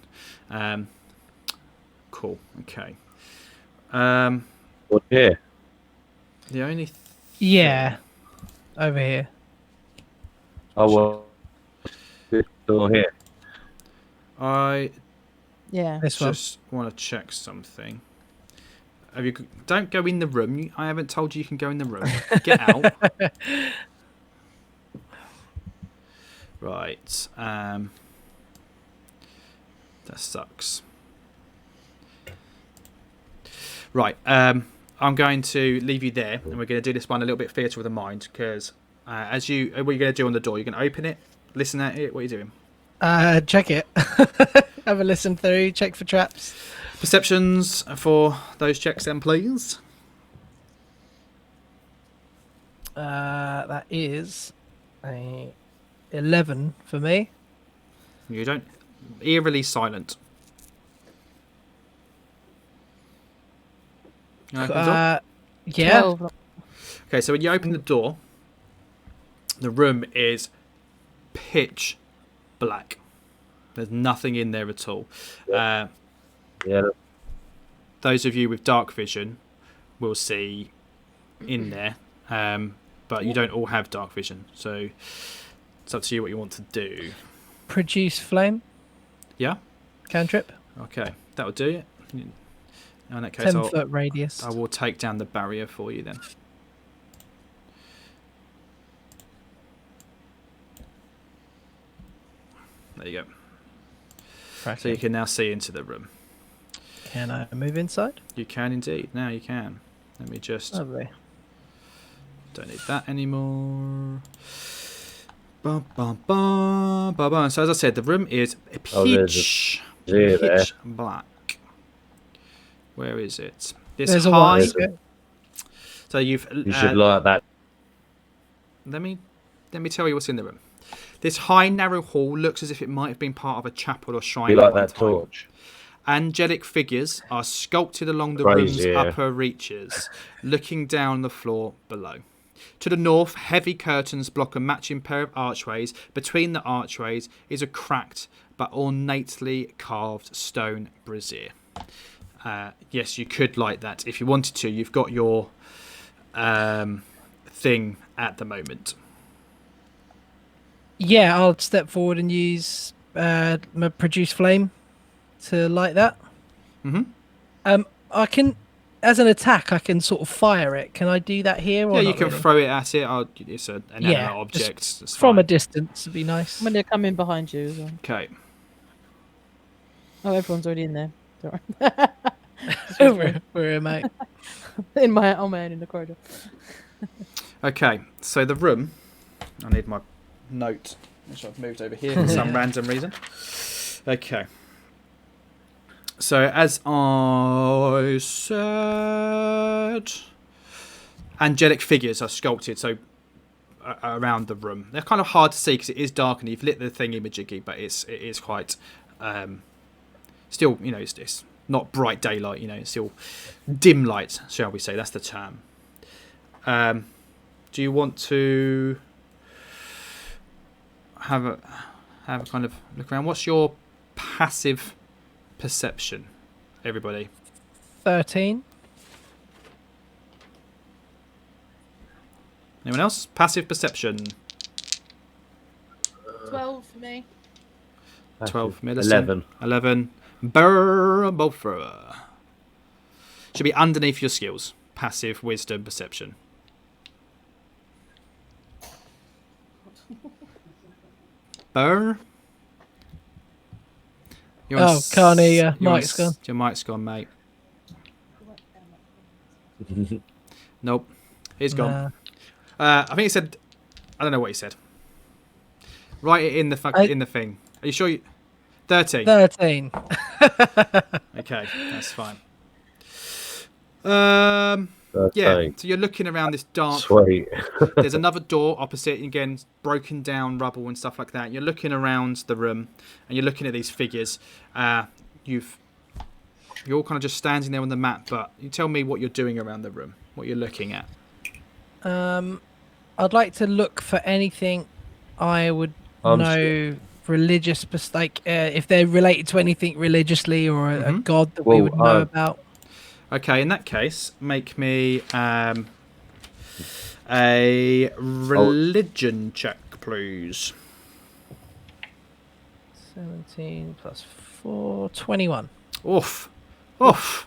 Cool. Okay. What's here? The only over here. Oh, well. This door here. I This one. just want to check something. Don't go in the room. I haven't told you can go in the room. Get out. Right. That sucks. Right. I'm going to leave you there, and we're going to do this one a little bit theatre of the mind, because what are you going to do on the door? You're going to open it, listen at it. What are you doing? Check it. Have a listen through. Check for traps. Perceptions for those checks, then, please. That is a 11 for me. You don't. Eerily silent. You open the door? Yeah. 12. Okay, so when you open the door, the room is pitch black. There's nothing in there at all. Yeah. Those of you with dark vision will see in there, but you don't all have dark vision, so it's up to you what you want to do. Produce flame. Yeah? Cantrip. Okay, that'll do it. In that case, 10-foot radius. I will take down the barrier for you then. There you go. Cracking. So you can now see into the room. Can I move inside? You can indeed. Now you can. Let me just... Lovely. Don't need that anymore. Bum, bum, bum, bum, bum. So as I said, the room is pitch black. Where is it? There's a high. So you should like that. Let me tell you what's in the room. This high, narrow hall looks as if it might have been part of a chapel or shrine. You like at one that time. torch? Angelic figures are sculpted along the Brazier. room's upper reaches, looking down the floor below. To the north, heavy curtains block a matching pair of archways. Between the archways is a cracked but ornately carved stone brazier. Yes, you could light that if you wanted to. You've got your thing at the moment. Yeah, I'll step forward and use my produce flame to light that. Mm-hmm. I can, as an attack, I can sort of fire it. Can I do that here? Or Yeah, you not can really? throw it at it. It's an inanimate Yeah, object. It's from fine. a distance would be nice. I'm going to come in behind you as well. Okay. Oh, everyone's already in there. Don't worry. We're mate. on my own in the corridor. Okay, so the room. I need my note, which I've moved over here for some random reason. Okay. So as I said, angelic figures are sculpted around the room. They're kind of hard to see because it is dark and you've lit the thing imagey, but it is quite still, it's not bright daylight. It's still dim light, shall we say? That's the term. Do you want to? have a kind of look around. What's your passive perception, everybody? 13. Anyone else? Passive perception. 12 for me. 12 Millicent. 11. Both thrower. Should be underneath your skills. Passive, wisdom, perception. Burr. Carney, mic's gone. Your mic's gone, mate. Nope. He's gone. I think he said... I don't know what he said. Write it in the in the thing. Are you sure? 13. 13. Okay, that's fine. Yeah, so you're looking around this dark. Sweet. There's another door opposite, again, broken down rubble and stuff like that. You're looking around the room, and you're looking at these figures. You're all kind of just standing there on the map, but you tell me what you're doing around the room, what you're looking at. I'd like to look for anything I would know religious, like if they're related to anything religiously or a god that we would know about. Okay, in that case, make me a religion check, please. 17 plus 4, 21. Oof. Oh.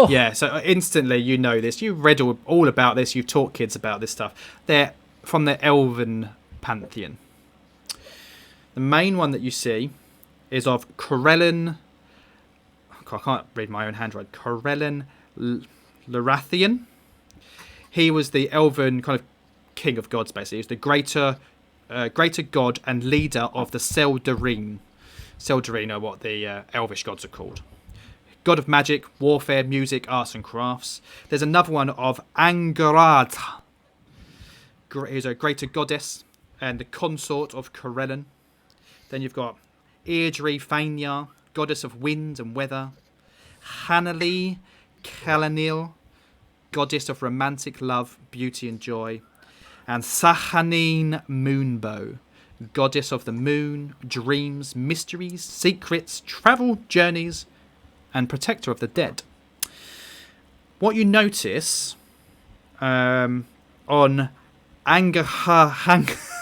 Yeah, so instantly you know this. You read all about this. You've taught kids about this stuff. They're from the Elven pantheon. The main one that you see is of Corellin. I can't read my own handwriting. Corellin Larathian. He was the Elven kind of king of gods, basically. He was the greater god and leader of the Seldarine. Seldarine are what the Elvish gods are called. God of magic, warfare, music, arts and crafts. There's another one of Angarata. He's a greater goddess and the consort of Corellin. Then you've got Eardri Fania, goddess of wind and weather. Hanali Kalanil, goddess of romantic love, beauty and joy. And Sahanine Moonbow, goddess of the moon, dreams, mysteries, secrets, travel, journeys, and protector of the dead. What you notice on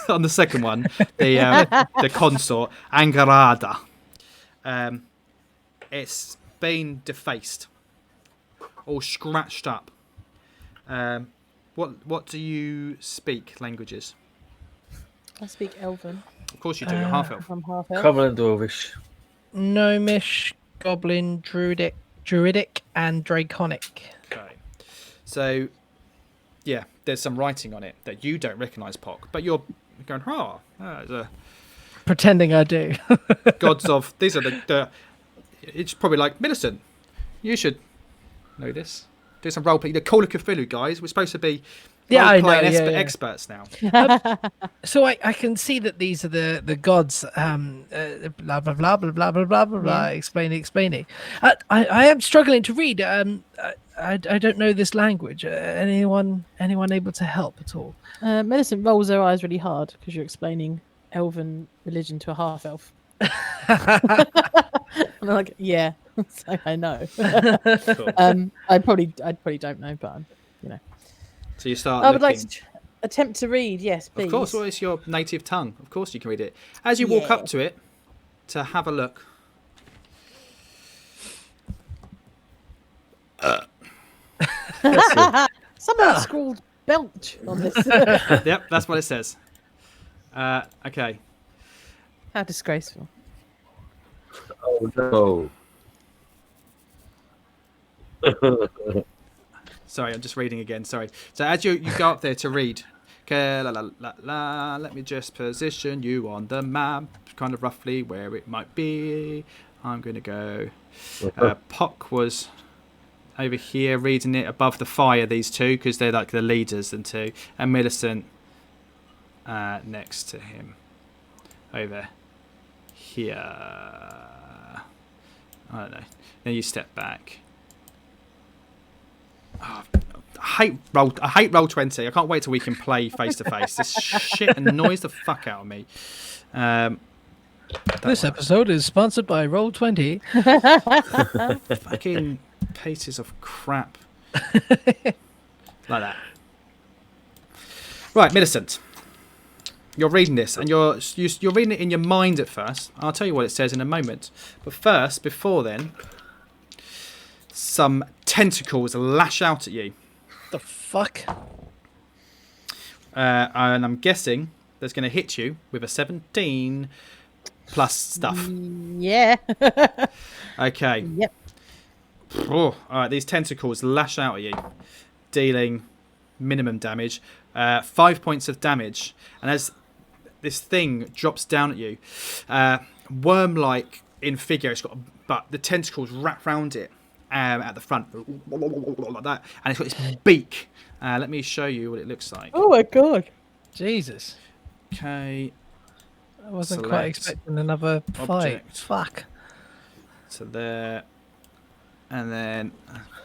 on the second one, the consort, Angarada, it's been defaced, all scratched up. What do you speak languages? I speak Elven. Of course you do. You're half elf. I'm half elf. Common and Dwarvish. Gnomish, Goblin, Druidic, and Draconic. Okay. So, yeah, there's some writing on it that you don't recognise, Pock, but you're going, Pretending I do. gods of... These are the... It's probably like, Millicent, you should know this. Do some role play. The Call of Cthulhu guys, we're supposed to be role-playing experts now. So I can see that these are the gods. Blah blah blah blah blah blah blah blah. Explaining. I am struggling to read. I don't know this language. Anyone able to help at all? Millicent rolls her eyes really hard because you're explaining Elven religion to a half elf. I'm like, yeah, so I know. Cool. I probably don't know, but you know. So you start. I would like to attempt to read. Yes, please. Of course, well, it's your native tongue. Of course, you can read it. As you walk up to it to have a look. Someone scrawled belch on this. Yep, that's what it says. Okay. How disgraceful. Oh no. Sorry, I'm just reading again. Sorry. So as you go up there to read, okay, let me just position you on the map, kind of roughly where it might be. I'm going to go. Pock was over here reading it above the fire, these two, because they're like the leaders and two. And Millicent next to him. Over here. I don't know. Then you step back. Oh, I hate roll 20. I can't wait till we can play face to face. This shit annoys the fuck out of me. This episode is sponsored by Roll20. Fucking pieces of crap. Like that. Right, Millicent. You're reading this, and you're reading it in your mind at first. I'll tell you what it says in a moment. But first, before then, some tentacles lash out at you. The fuck? And I'm guessing that's going to hit you with a 17 plus stuff. Yeah. Okay. Yep. Oh, all right, these tentacles lash out at you, dealing minimum damage, 5 points of damage. And as this thing drops down at you, worm-like in figure, but the tentacles wrap around it at the front, like that, and it's got this beak. Let me show you what it looks like. Oh my god. Jesus. Okay. I wasn't Select quite expecting another fight. object. Fuck. So there, and then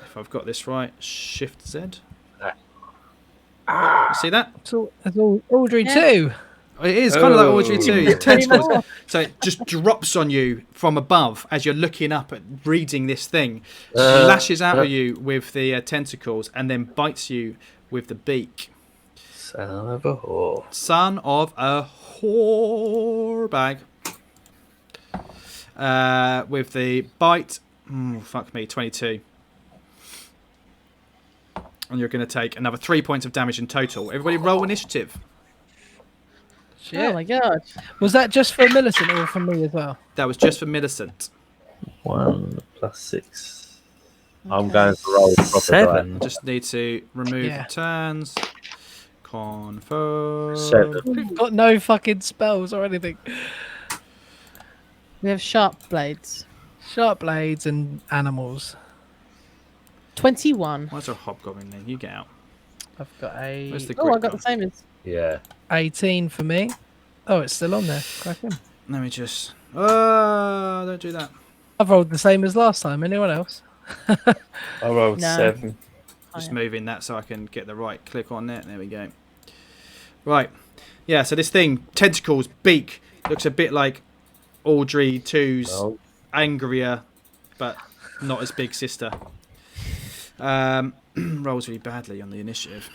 if I've got this right, Shift Z. You see that? It's all Audrey too. It is kind of like Audrey Oh. 2. Tentacles. So it just drops on you from above as you're looking up at reading this thing. Lashes out at you with the tentacles and then bites you with the beak. Son of a whore. Son of a whore bag. With the bite. Fuck me, 22. And you're going to take another 3 points of damage in total. Everybody roll initiative. Shit. Oh my god. Was that just for Millicent or for me as well? That was just for Millicent. 1 + 6. I'm going to roll proper 7. Just need to remove Yeah. turns. Confirm. 7. We've got no fucking spells or anything. We have sharp blades. Sharp blades and animals. 21. Where's our hobgoblin then? You get out. I've got a Where's the Oh, I grit got the gone? same as. Yeah. 18 for me. Oh, it's still on there. Cracking. Let me just. Oh, don't do that. I've rolled the same as last time. Anyone else? I rolled No. 7. Just yeah. moving that so I can get the right click on it. There we go. Right. Yeah, so this thing, tentacles, beak, looks a bit like Audrey 2's Oh. angrier, but not as big sister. Rolls really badly on the initiative.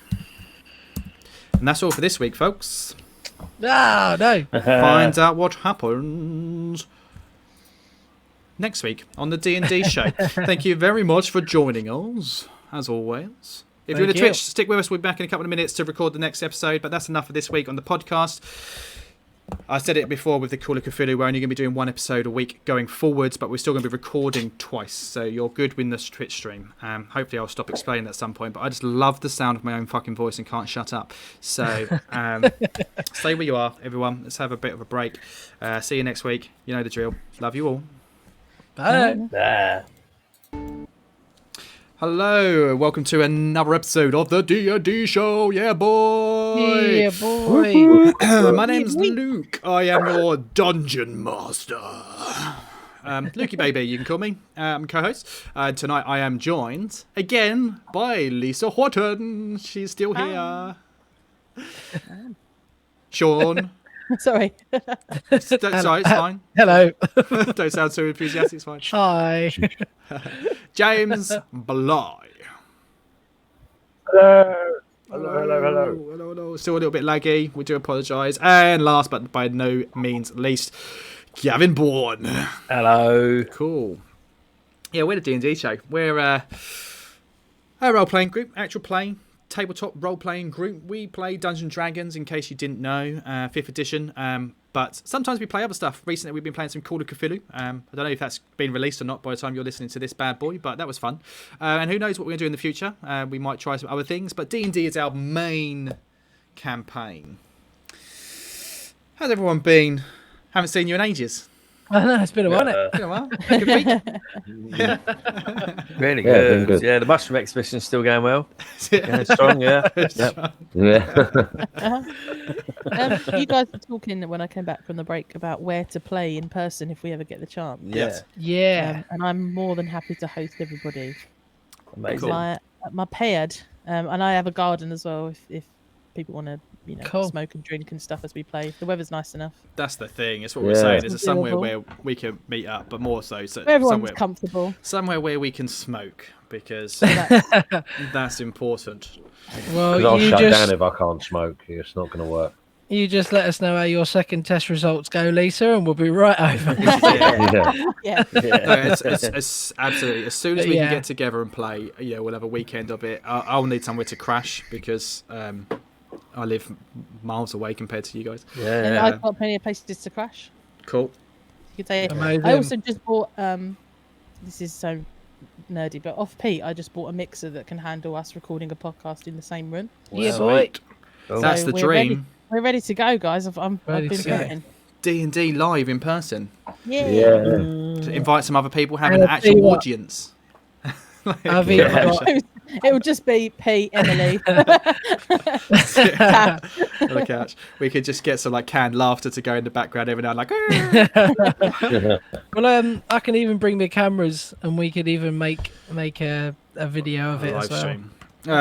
And that's all for this week, folks. Ah, no. Find out what happens next week on the D&D show. Thank you very much for joining us, as always. If you're on Thank the you. Twitch, stick with us. We'll be back in a couple of minutes to record the next episode, but that's enough for this week on the podcast. I said it before with the Call of Cthulhu, we're only going to be doing one episode a week going forwards, but we're still going to be recording twice, so you're good with the Twitch stream. Hopefully I'll stop explaining at some point, but I just love the sound of my own fucking voice and can't shut up. So stay where you are, everyone. Let's have a bit of a break. See you next week. You know the drill. Love you all. Bye. Nah. Hello, welcome to another episode of the D&D show. Yeah, boy. Yeah, boy. My name's Luke. I am your dungeon master. Lukey baby, you can call me. I'm co-host. Tonight I am joined again by Lisa Horton. She's still here. Sean. Sorry. Sorry, it's fine. Hello. Don't sound so enthusiastic. It's fine. Hi. James Bly. Hello. Hello. Hello. Still a little bit laggy. We do apologise. And last but by no means least, Gavin Bourne. Hello. Cool. Yeah, we're the D&D show. We're a role-playing group, actual play, tabletop role-playing group. We play Dungeons & Dragons, in case you didn't know, 5th edition. But sometimes we play other stuff. Recently, we've been playing some Call of Cthulhu. I don't know if that's been released or not by the time you're listening to this bad boy, but that was fun. And who knows what we're going to do in the future. We might try some other things, but D&D is our main campaign. How's everyone been? Haven't seen you in ages. I know, it's been a while. Been a while. Good week. Really Yeah, been good. good. Yeah, the mushroom exhibition's still going well. Yeah, strong, yeah. Yep. Yeah. You guys were talking when I came back from the break about where to play in person if we ever get the chance. Yeah. Yeah. And I'm more than happy to host everybody. Amazing. Cool. My pad, and I have a garden as well. If people want to Cool. smoke and drink and stuff as we play. The weather's nice enough. That's the thing. It's what we're saying. There's It's somewhere doable. where we can meet up, but more so Where everyone's somewhere, comfortable. somewhere where we can smoke, because that's important. Well, Because I'll you shut just down if I can't smoke. It's not going to work. you just let us know how your second test results go, Lisa, and we'll be right over. Yeah. Yeah. No, it's absolutely. As soon as we Yeah. can get together and play, we'll have a weekend of it. I'll need somewhere to crash because I live miles away compared to you guys. And I've got plenty of places to crash. Cool. You could say. Amazing. I also just bought. This is so nerdy, but off Pete, I just bought a mixer that can handle us recording a podcast in the same room. Yeah, boy. That's So the we're ready. dream. We're ready to go, guys. I've been Ready to go. prepping. D&D live in person. Yeah. To invite some other people, have an And I'll tell actual you what. audience. I've even got It will just be Pete, Emily. On the couch. We could just get some like canned laughter to go in the background every now and like. Well, I can even bring the cameras, and we could even make a video of it live as well. stream.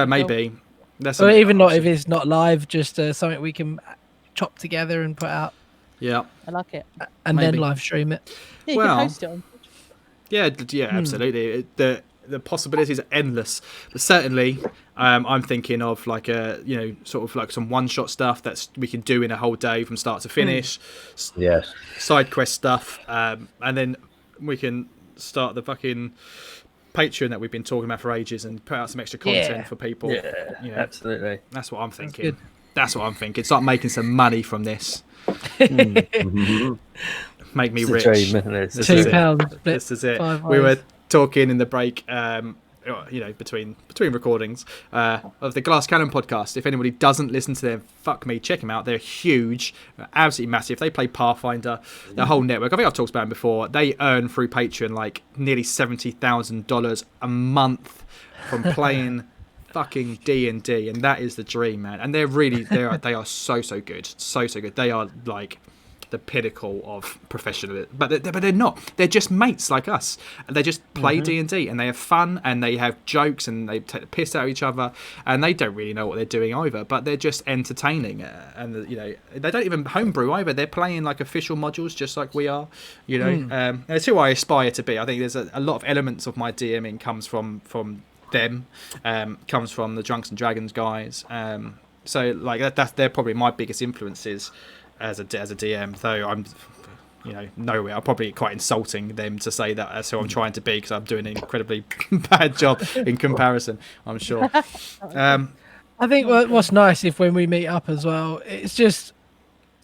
Maybe. That's Or something even not else. if it's not live, just something we can chop together and put out, Yeah. I like it. and Maybe. then live stream it. Yeah, you Well, can post it on. Yeah, absolutely. The possibilities are endless. But certainly, I'm thinking of like sort of like some one-shot stuff that's we can do in a whole day from start to finish. Yes. Side quest stuff, and then we can start the fucking Patreon that we've been talking about for ages and put out some extra content for people. Yeah, absolutely. That's what I'm thinking. good. That's what I'm thinking. Start making some money from this. Make me It's the rich. dream, isn't it? It's the This is dream. £2 split. This is it. 5 We ways. were talking in the break, between recordings of the Glass Cannon podcast. If anybody doesn't listen to them, fuck me, check them out. They're huge, absolutely massive. They play Pathfinder, the whole network. I think I've talked about them before. They earn through Patreon like nearly $70,000 a month from playing fucking D&D, and that is the dream, man. And they are so good, so good. They are like the pinnacle of professional, but they're not. They're just mates like us, and they just play D&D, and they have fun, and they have jokes, and they take the piss out of each other, and they don't really know what they're doing either, but they're just entertaining, and they don't even homebrew either. They're playing like official modules just like we are, and it's who I aspire to be. I think there's a lot of elements of my DMing comes from them, comes from the Drunks and Dragons guys, so like they're probably my biggest influences as a DM, though I'm nowhere. I'm probably quite insulting them to say that that's who I'm trying to be, because I'm doing an incredibly bad job in comparison, I'm sure. I think what's nice if when we meet up as well, it's just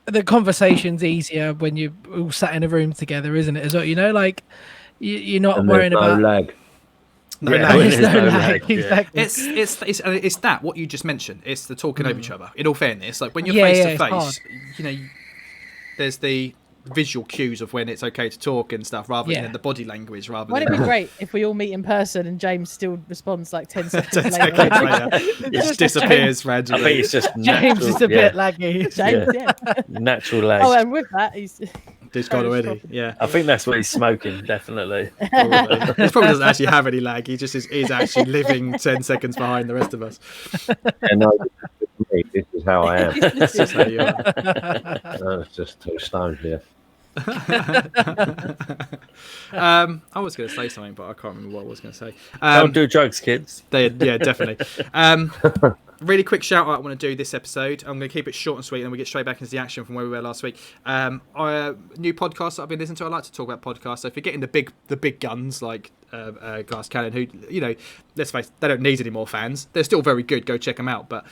the conversation's easier when you're all sat in a room together, isn't it? As well, like you're not And worrying there's no about. lag. No, Yeah, no, when There's there's no no lag, lag, yeah. exactly. it's that what you just mentioned. It's the talking over each other. In all fairness, like when you're Yeah, face yeah, to it's face, there's the visual cues of when it's okay to talk and stuff, rather Yeah. than the body language. Rather Wouldn't it than be great if we all meet in person and James still responds like 10 seconds 10 later? seconds later, it just disappears I randomly. think it's just James is a bit laggy. James, yeah. natural lag. Oh, and with that, he's It's gone Very already. strong. Yeah. I think that's what he's smoking, definitely. He probably doesn't actually have any lag. He just is actually living 10 seconds behind the rest of us. And no, this is how I am. That's just how you are. It's just 2 stones here. I was going to say something, but I can't remember what I was going to say. Don't do drugs, kids. Yeah, definitely. Really quick shout out I want to do this episode. I'm going to keep it short and sweet, and then we get straight back into the action from where we were last week. New podcast that I've been listening to. I like to talk about podcasts. So if you're getting the big guns like Glass Cannon, who let's face it, they don't need any more fans. They're still very good. Go check them out. But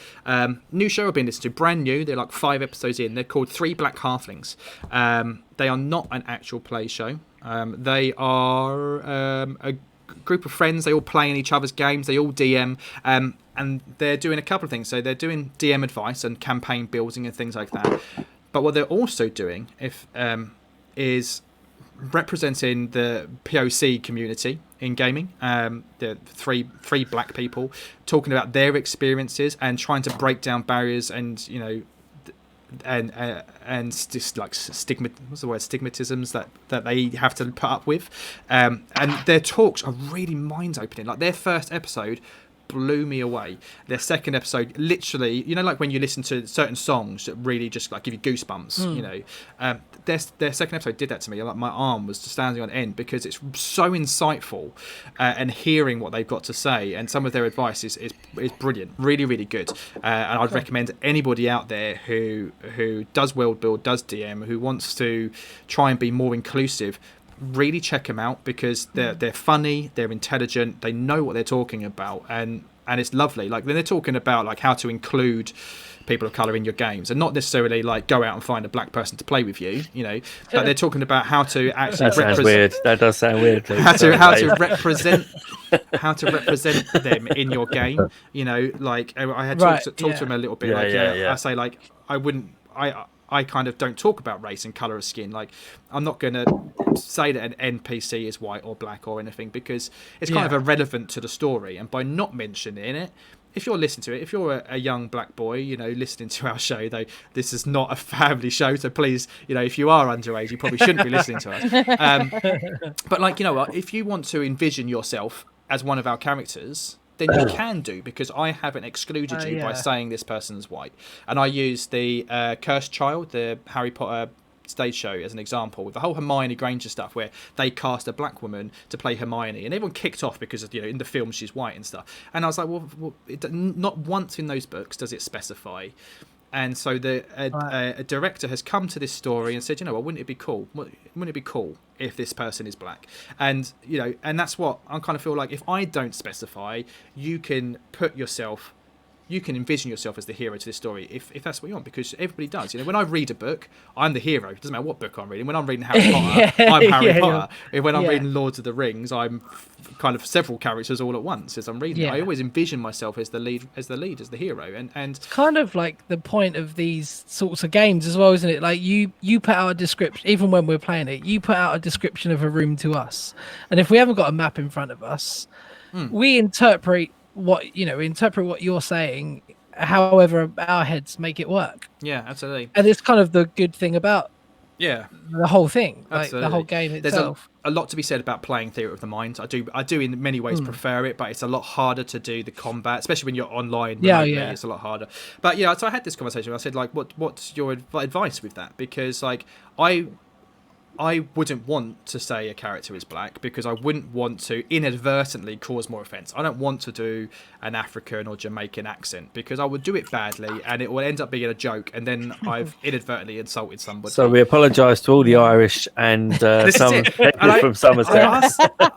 new show I've been listening to, brand new. They're like 5 episodes in. They're called 3 Black Halflings. They are not an actual play show. They are a group of friends. They all play in each other's games. They all DM. And they're doing a couple of things. So they're doing DM advice and campaign building and things like that. But what they're also doing is representing the POC community in gaming. The three black people talking about their experiences and trying to break down barriers and just like stigmatisms that they have to put up with. And their talks are really mind opening. Like their first episode blew me away. Their second episode, literally, you know, like when you listen to certain songs that really just like give you goosebumps, you know, their second episode did that to me. Like my arm was standing on end because it's so insightful, and hearing what they've got to say and some of their advice is brilliant, really, really good. And I'd recommend anybody out there who does world build, does DM, who wants to try and be more inclusive, really check them out, because they're funny, they're intelligent, they know what they're talking about, and it's lovely. Like, they're talking about like how to include people of colour in your games, and not necessarily like go out and find a black person to play with you, you know, but they're talking about how to actually That sounds weird. That does sound weird. how to represent them in your game, you know. Like, I had talked to him a little bit, I say, like, I kind of don't talk about race and colour of skin. Like, I'm not going to say that an NPC is white or black or anything, because it's kind of irrelevant to the story. And by not mentioning it, if you're listening to it, if you're a young black boy, you know, listening to our show, though this is not a family show, so please, you know, if you are underage, you probably shouldn't be listening to us. But, like, you know what, if you want to envision yourself as one of our characters, then you can do, because I haven't excluded you by saying this person's white. And I used the Cursed Child, the Harry Potter stage show, as an example, with the whole Hermione Granger stuff, where they cast a black woman to play Hermione, and everyone kicked off because, you know, in the film she's white and stuff. And I was like, well not once in those books does it specify. And so a director has come to this story and said, you know what, wouldn't it be cool? Wouldn't it be cool if this person is black? And, you know, and that's what I kind of feel like, if I don't specify, you can envision yourself as the hero to this story, if that's what you want, because everybody does. You know, when I read a book, I'm the hero. It doesn't matter what book I'm reading. When I'm reading Harry Potter, I'm Harry Potter. When I'm reading Lord of the Rings, I'm kind of several characters all at once as I'm reading it. I always envision myself as the lead, as the hero. And it's kind of like the point of these sorts of games as well, isn't it? Like, you put out a description, even when we're playing it, you put out a description of a room to us, and if we haven't got a map in front of us, we interpret what you're saying, however our heads make it work. Yeah, absolutely. And it's kind of the good thing about the whole thing, like absolutely. the whole game itself. There's a lot to be said about playing Theatre of the Mind. I do in many ways prefer it, but it's a lot harder to do the combat, especially when you're online remotely. It's a lot harder. But so I had this conversation. I said, like, what's your advice with that? Because, like, I wouldn't want to say a character is black, because I wouldn't want to inadvertently cause more offence. I don't want to do an African or Jamaican accent, because I would do it badly and it will end up being a joke, and then I've inadvertently insulted somebody. So we apologise to all the Irish and some people from Somerset.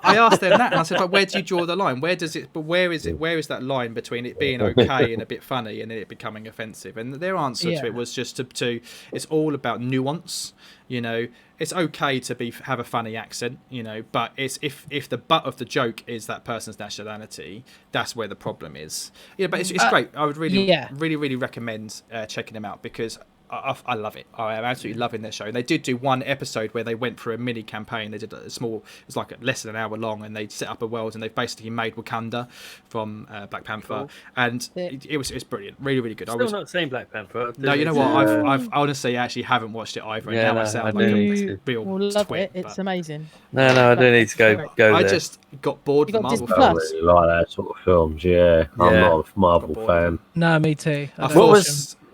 I asked them that, and I said, like, where do you draw the line? Where is that line between it being okay and a bit funny and it becoming offensive? And their answer to it was just to it's all about nuance. You know, it's okay to have a funny accent, you know, but it's if the butt of the joke is that person's nationality, that's where the problem is. Yeah, but it's great. I would really recommend checking them out, because I love it. I am absolutely loving their show. And they did do one episode where they went through a mini campaign. They did a small, it was like less than an hour long, and they set up a world, and they basically made Wakanda from Black Panther. Cool. And it was brilliant, really, really good. Still not seen Black Panther. No, you know what? I've honestly actually haven't watched it either. And now I sound like a real twit. It's amazing. No, I do need to go there. I just got bored with the Marvel films. I really like that sort of films. Yeah, I'm not a Marvel fan. No, me too.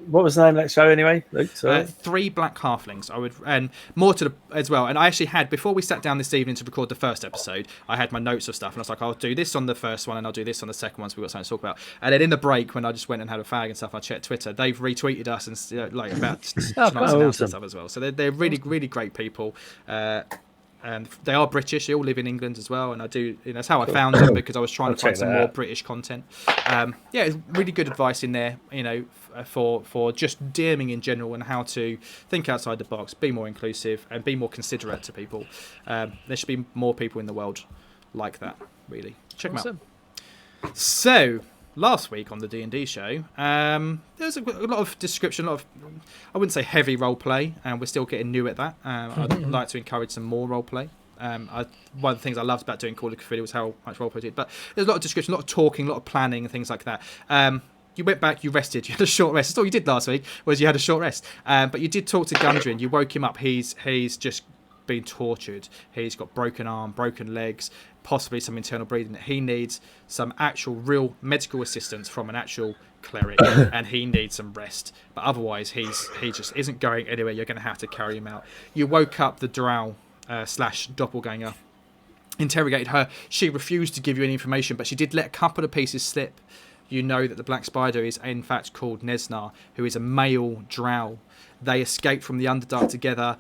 What was the name of that show anyway, Luke? 3 Black Halflings. And more to the as well. And I actually had, before we sat down this evening to record the first episode, I had my notes of stuff, and I was like, I'll do this on the first one, and I'll do this on the second one, so we've got something to talk about. And then in the break, when I just went and had a fag and stuff, I checked Twitter. They've retweeted us and like about tonight's announcement and stuff as well. So they're really, really great people. And they are British. They all live in England as well. And I do. That's how I found them, because I was trying to find some more British content. It's really good advice in there. You know, for just DMing in general, and how to think outside the box, be more inclusive, and be more considerate to people. There should be more people in the world like that. Really, check them out. So, last week on the D&D show, there was a lot of description, I wouldn't say heavy role play, and we're still getting new at that. I'd like to encourage some more role play. One of the things I loved about doing Call of Cthulhu was how much role play did, but there's a lot of description, a lot of talking, a lot of planning and things like that. You went back, you rested, you had a short rest. That's all you did last week, was you had a short rest. But you did talk to Gundren, you woke him up, he's just been tortured. He's got broken arm, broken legs, possibly some internal bleeding. He needs some actual real medical assistance from an actual cleric, and he needs some rest. But otherwise, he just isn't going anywhere. You're going to have to carry him out. You woke up the drow slash doppelganger, interrogated her. She refused to give you any information, but she did let a couple of pieces slip. You know that the Black Spider is in fact called Nesnar, who is a male drow. They escaped from the Underdark together.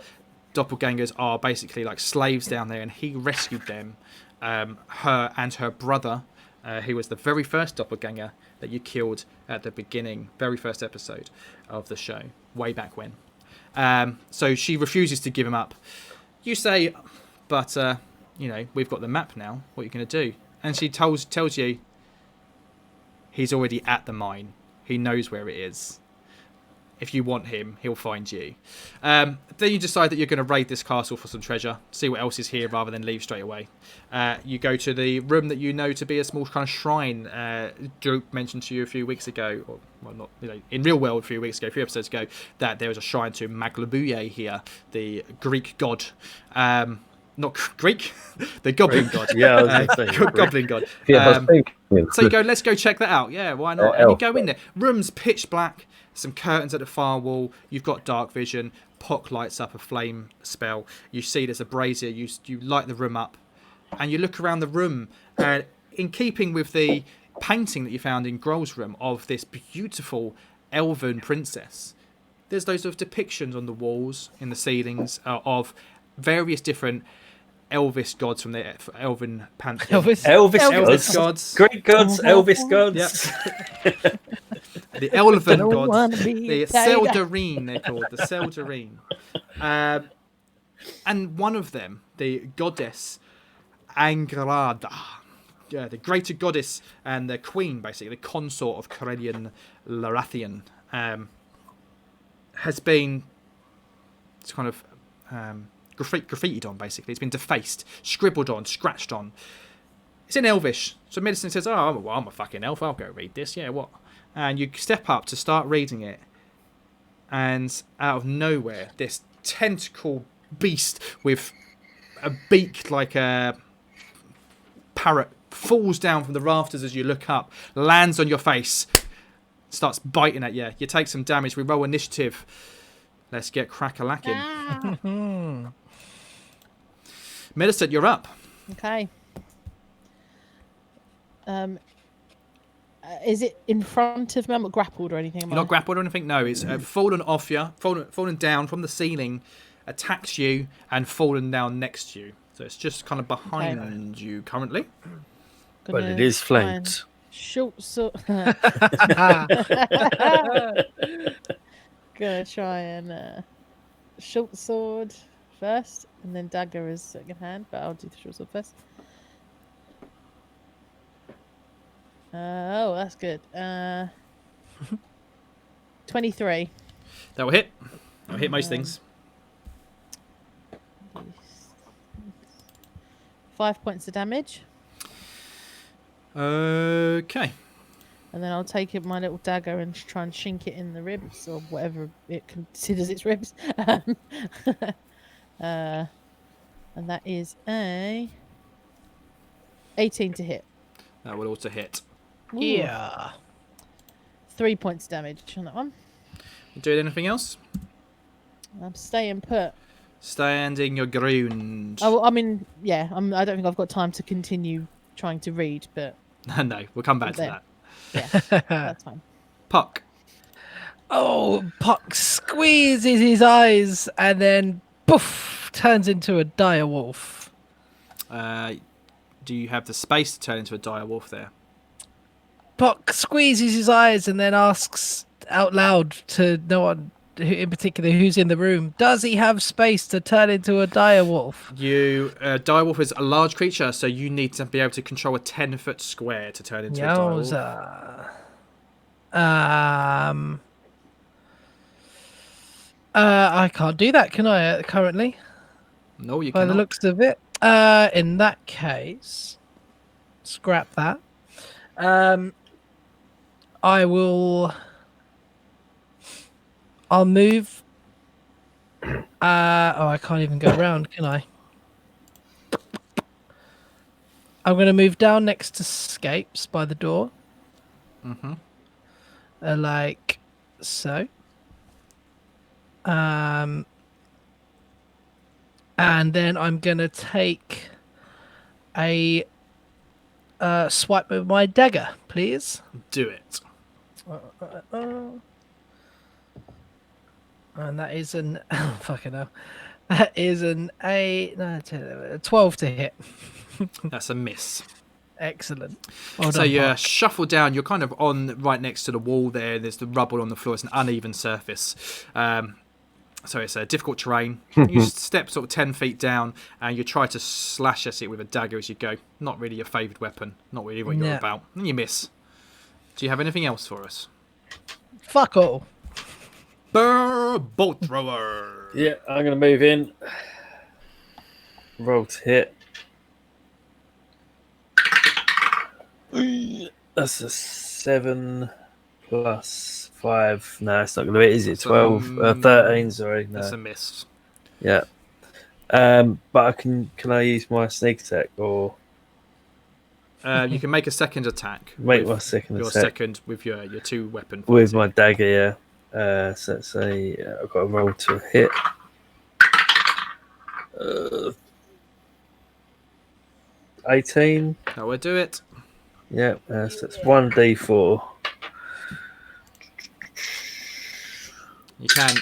Doppelgangers are basically like slaves down there, and he rescued them. Her and her brother, who was the very first doppelganger that you killed at the beginning, very first episode of the show, way back when. So she refuses to give him up. You say, but we've got the map now. What are you going to do? And she tells you he's already at the mine. He knows where it is. If you want him, he'll find you. Then you decide that you're going to raid this castle for some treasure, see what else is here rather than leave straight away. You go to the room that you know to be a small kind of shrine. Drew mentioned to you a few weeks ago, or well, not in real world a few episodes ago, that there was a shrine to Maglabuye here, the Greek god. Not Greek, the Goblin God. Yeah, I was going to say Goblin God. Yeah, I was thinking. So you go, let's go check that out. Yeah, why not? And you go in there. Room's pitch black, some curtains at the far wall. You've got dark vision. Pock lights up a flame spell. You see there's a brazier. You light the room up, and you look around the room. In keeping with the painting that you found in Grohl's room of this beautiful elven princess, there's those sort of depictions on the walls, in the ceilings, of various different Elvis gods from the elven pantheon. Elvis gods. Greek gods, Elvis gods. Yep. The elven gods. The Seldarine, they're called. The Seldarine. And one of them, the goddess Angrada, the greater goddess and the queen, basically, the consort of Corellian Larathian, has been kind of graffitied on, basically. It's been defaced, scribbled on, scratched on. It's in Elvish. So Millicent says, I'm a fucking elf, I'll go read this, yeah, what? And you step up to start reading it, and out of nowhere, this tentacle beast with a beak like a parrot falls down from the rafters as you look up, lands on your face, starts biting at you. You take some damage. We roll initiative. Let's get crack-a-lacking. Millicent, you're up. Okay. Is it in front of me? I'm not grappled or anything. You're not grappled or anything? No, it's fallen off you, fallen down from the ceiling, attacks you, and fallen down next to you. So it's just kind of behind you currently. But it is flanked. Short sword. Gonna try and short sword first, and then dagger as second hand. But I'll do the short sword first. Oh, that's good. 23. That will hit. That'll hit most things. 5 points of damage. Okay. And then I'll take it my little dagger and try and shink it in the ribs or whatever it considers its ribs. And that is a 18 to hit. That will also hit. Ooh. Yeah. 3 points damage on that one. You doing anything else? I'm staying put. Standing your ground. Oh, I mean, yeah. I don't think I've got time to continue trying to read, but No, we'll come back to that. yeah, that's fine. Puck. Oh, Puck squeezes his eyes and then poof turns into a dire wolf. Do you have the space to turn into a dire wolf there? Puck squeezes his eyes and then asks out loud to no one in particular who's in the room, does he have space to turn into a dire wolf? Dire wolf is a large creature, so you need to be able to control a 10-foot square to turn into a dire wolf. I can't do that, can I, currently? No, you By cannot. the looks of it. In that case, scrap that. I'll move. I can't even go around, can I? I'm going to move down next to Scapes by the door. Mm-hmm. Like so. And then I'm going to take a swipe with my dagger, please. Do it. And that is an fucking hell. That is an 12 to hit. That's a miss. Excellent. Well So done, you Mark. shuffle down. You're kind of on right next to the wall there. There's the rubble on the floor. It's an uneven surface. So it's a difficult terrain. You step sort of 10 feet down and you try to slash at it with a dagger as you go. Not really your favoured weapon. Not really what you're No. about. And you miss. Do you have anything else for us? Fuck all. Bolt thrower. Yeah, I'm going to move in. Roll to hit. That's a 7 plus 5. No, it's not going to be. Is it 12? 13. Sorry, no. That's a miss. Yeah. But can I use my sneak attack or You can make a second attack. make with my second your attack second with your two weapon. with fighting. my dagger? Yeah. So let's say I've got a roll to hit. 18. That will do it. Yeah, so it's 1d4. You can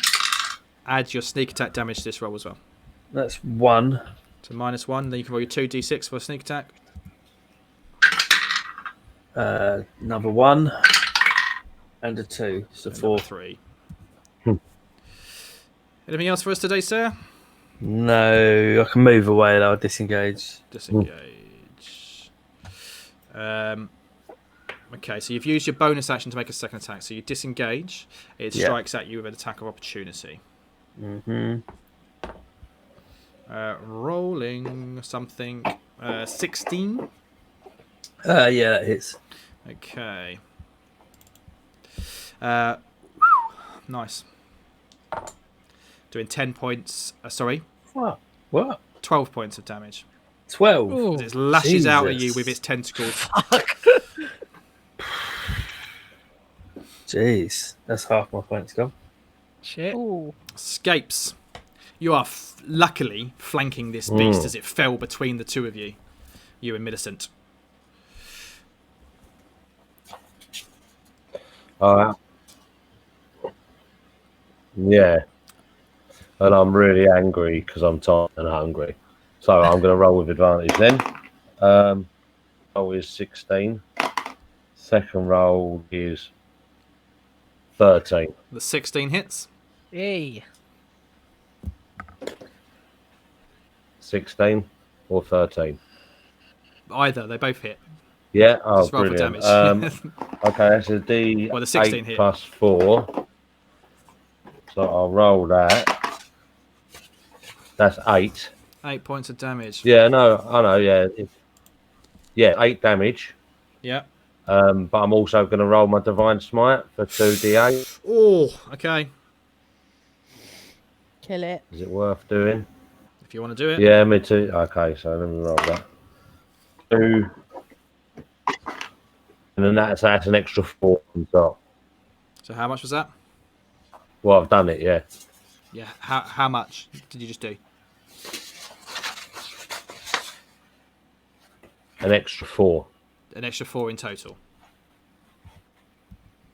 add your sneak attack damage to this roll as well. That's 1. So -1. Then you can roll your 2d6 for a sneak attack. Another 1 and a 2, so And 4. 3. Anything else for us today, sir? No, I can move away and I'll disengage. Disengage. Okay, so you've used your bonus action to make a second attack. So you disengage. It Yeah. strikes at you with an attack of opportunity. Mm-hmm. Rolling something. 16. Yeah, that hits. Okay. Nice. Doing 10 points. Sorry, What? What? 12 points of damage. 12. Ooh. It lashes out at you Jesus. with its tentacles. Jeez, that's half my points gone. Shit. Ooh. Scapes. You are luckily flanking this beast as it fell between the two of you. You and Millicent. Yeah. And I'm really angry because I'm tired and hungry. So I'm going to roll with advantage then. Roll is 16. Second roll is 13. The 16 hits. Hey. 16 or 13. Either. They both hit. Yeah. Oh, Just roll for brilliant. damage. Okay, that's a D8 Well, the 16 hit. plus 4. So I'll roll that. That's 8. 8 points of damage. Yeah, no, I know, yeah. Yeah, 8 damage. Yeah. But I'm also going to roll my Divine Smite for 2d8. Oh, okay. Kill it. Is it worth doing? If you want to do it. Yeah, me too. Okay, so let me roll that. 2. And then that's an extra 4 on top. So how much was that? Well, I've done it, yeah. Yeah. How much did you just do? An extra 4. An extra 4 in total.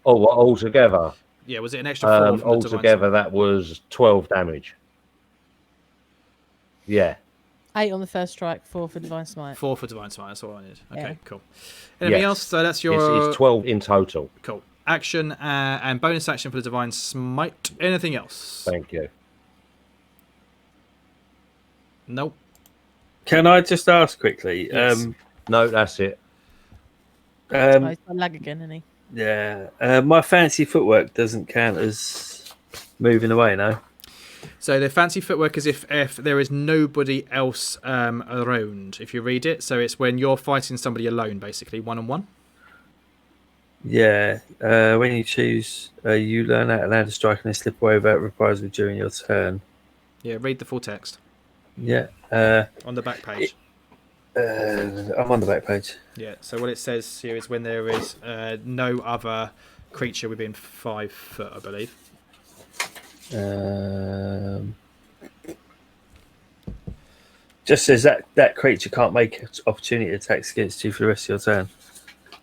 Oh, what, altogether? Yeah, was it an extra 4 from the Divine Altogether, Smite? that was 12 damage. Yeah. 8 on the first strike, 4 for Divine Smite. 4 for Divine Smite, that's all I need. Okay, Yeah. cool. Anything Yes. else? So that's your It's 12 in total. cool action and bonus action for the Divine Smite. Anything else? Thank you. Nope. Can I just ask quickly? Yes. No, that's it. Oh, he's got lag again, isn't he? Yeah. My fancy footwork doesn't count as moving away, no? So the fancy footwork is if there is nobody else around. If you read it, so it's when you're fighting somebody alone, basically 1-on-1. Yeah. When you choose, you learn how to land a strike and then slip away without reprisal during your turn. Yeah, read the full text Yeah. on the back page. I'm on the back page. Yeah. So what it says here is when there is no other creature within 5 foot, I believe. Just says that creature can't make opportunity attacks against you for the rest of your turn.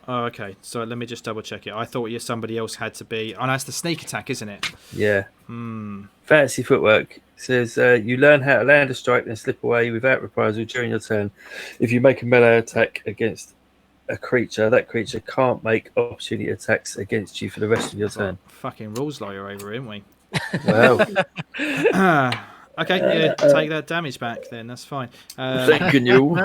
Oh, okay. So let me just double check it. I thought somebody else had to be. Oh, that's the sneak attack, isn't it? Yeah. Hmm. Fancy footwork. It says you learn how to land a strike and slip away without reprisal during your turn. If you make a melee attack against a creature, that creature can't make opportunity attacks against you for the rest of your turn. Fucking rules lawyer over, aren't we? Wow. Okay, yeah, take that damage back then. That's fine. Thank you.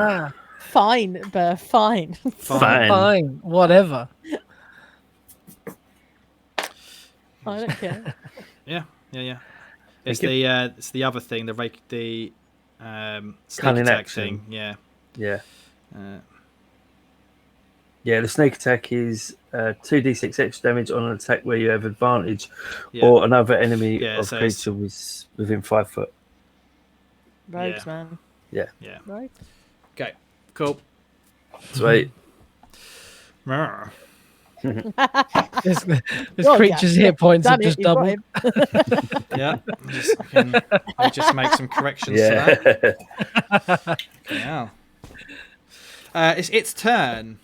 Fine, but fine. Fine, whatever. I don't care. Yeah. It's the other thing, the sneak Cunning attack action. thing. Yeah. Yeah. Yeah, the snake attack is 2d6 extra damage on an attack where you have advantage, or another enemy of creature was within 5 foot. Rogues, man. Yeah. Right. Okay. Cool. Sweet. This Well, creature's yeah. hit points have Damn it, just you've got doubled. him. Yeah. I'll just make some corrections to that. Yeah. It's its turn.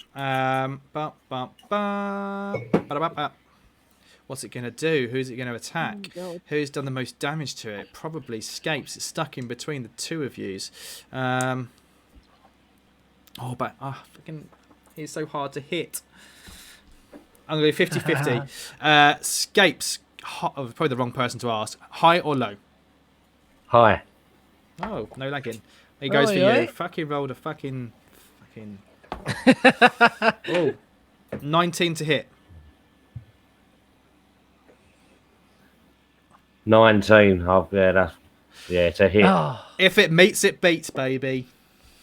What's it going to do? Who's it going to attack? Oh, God. Who's done the most damage to it? Probably Scapes. It's stuck in between the two of yous. He's so hard to hit. I'm going to be 50-50. Scapes, probably the wrong person to ask. High or low? Hi. Oh, no lagging. He goes for yeah. you. Fucking rolled a fucking... Oh, 19 to hit. 19. Oh, it's a hit. Oh, If it meets, it beats, baby.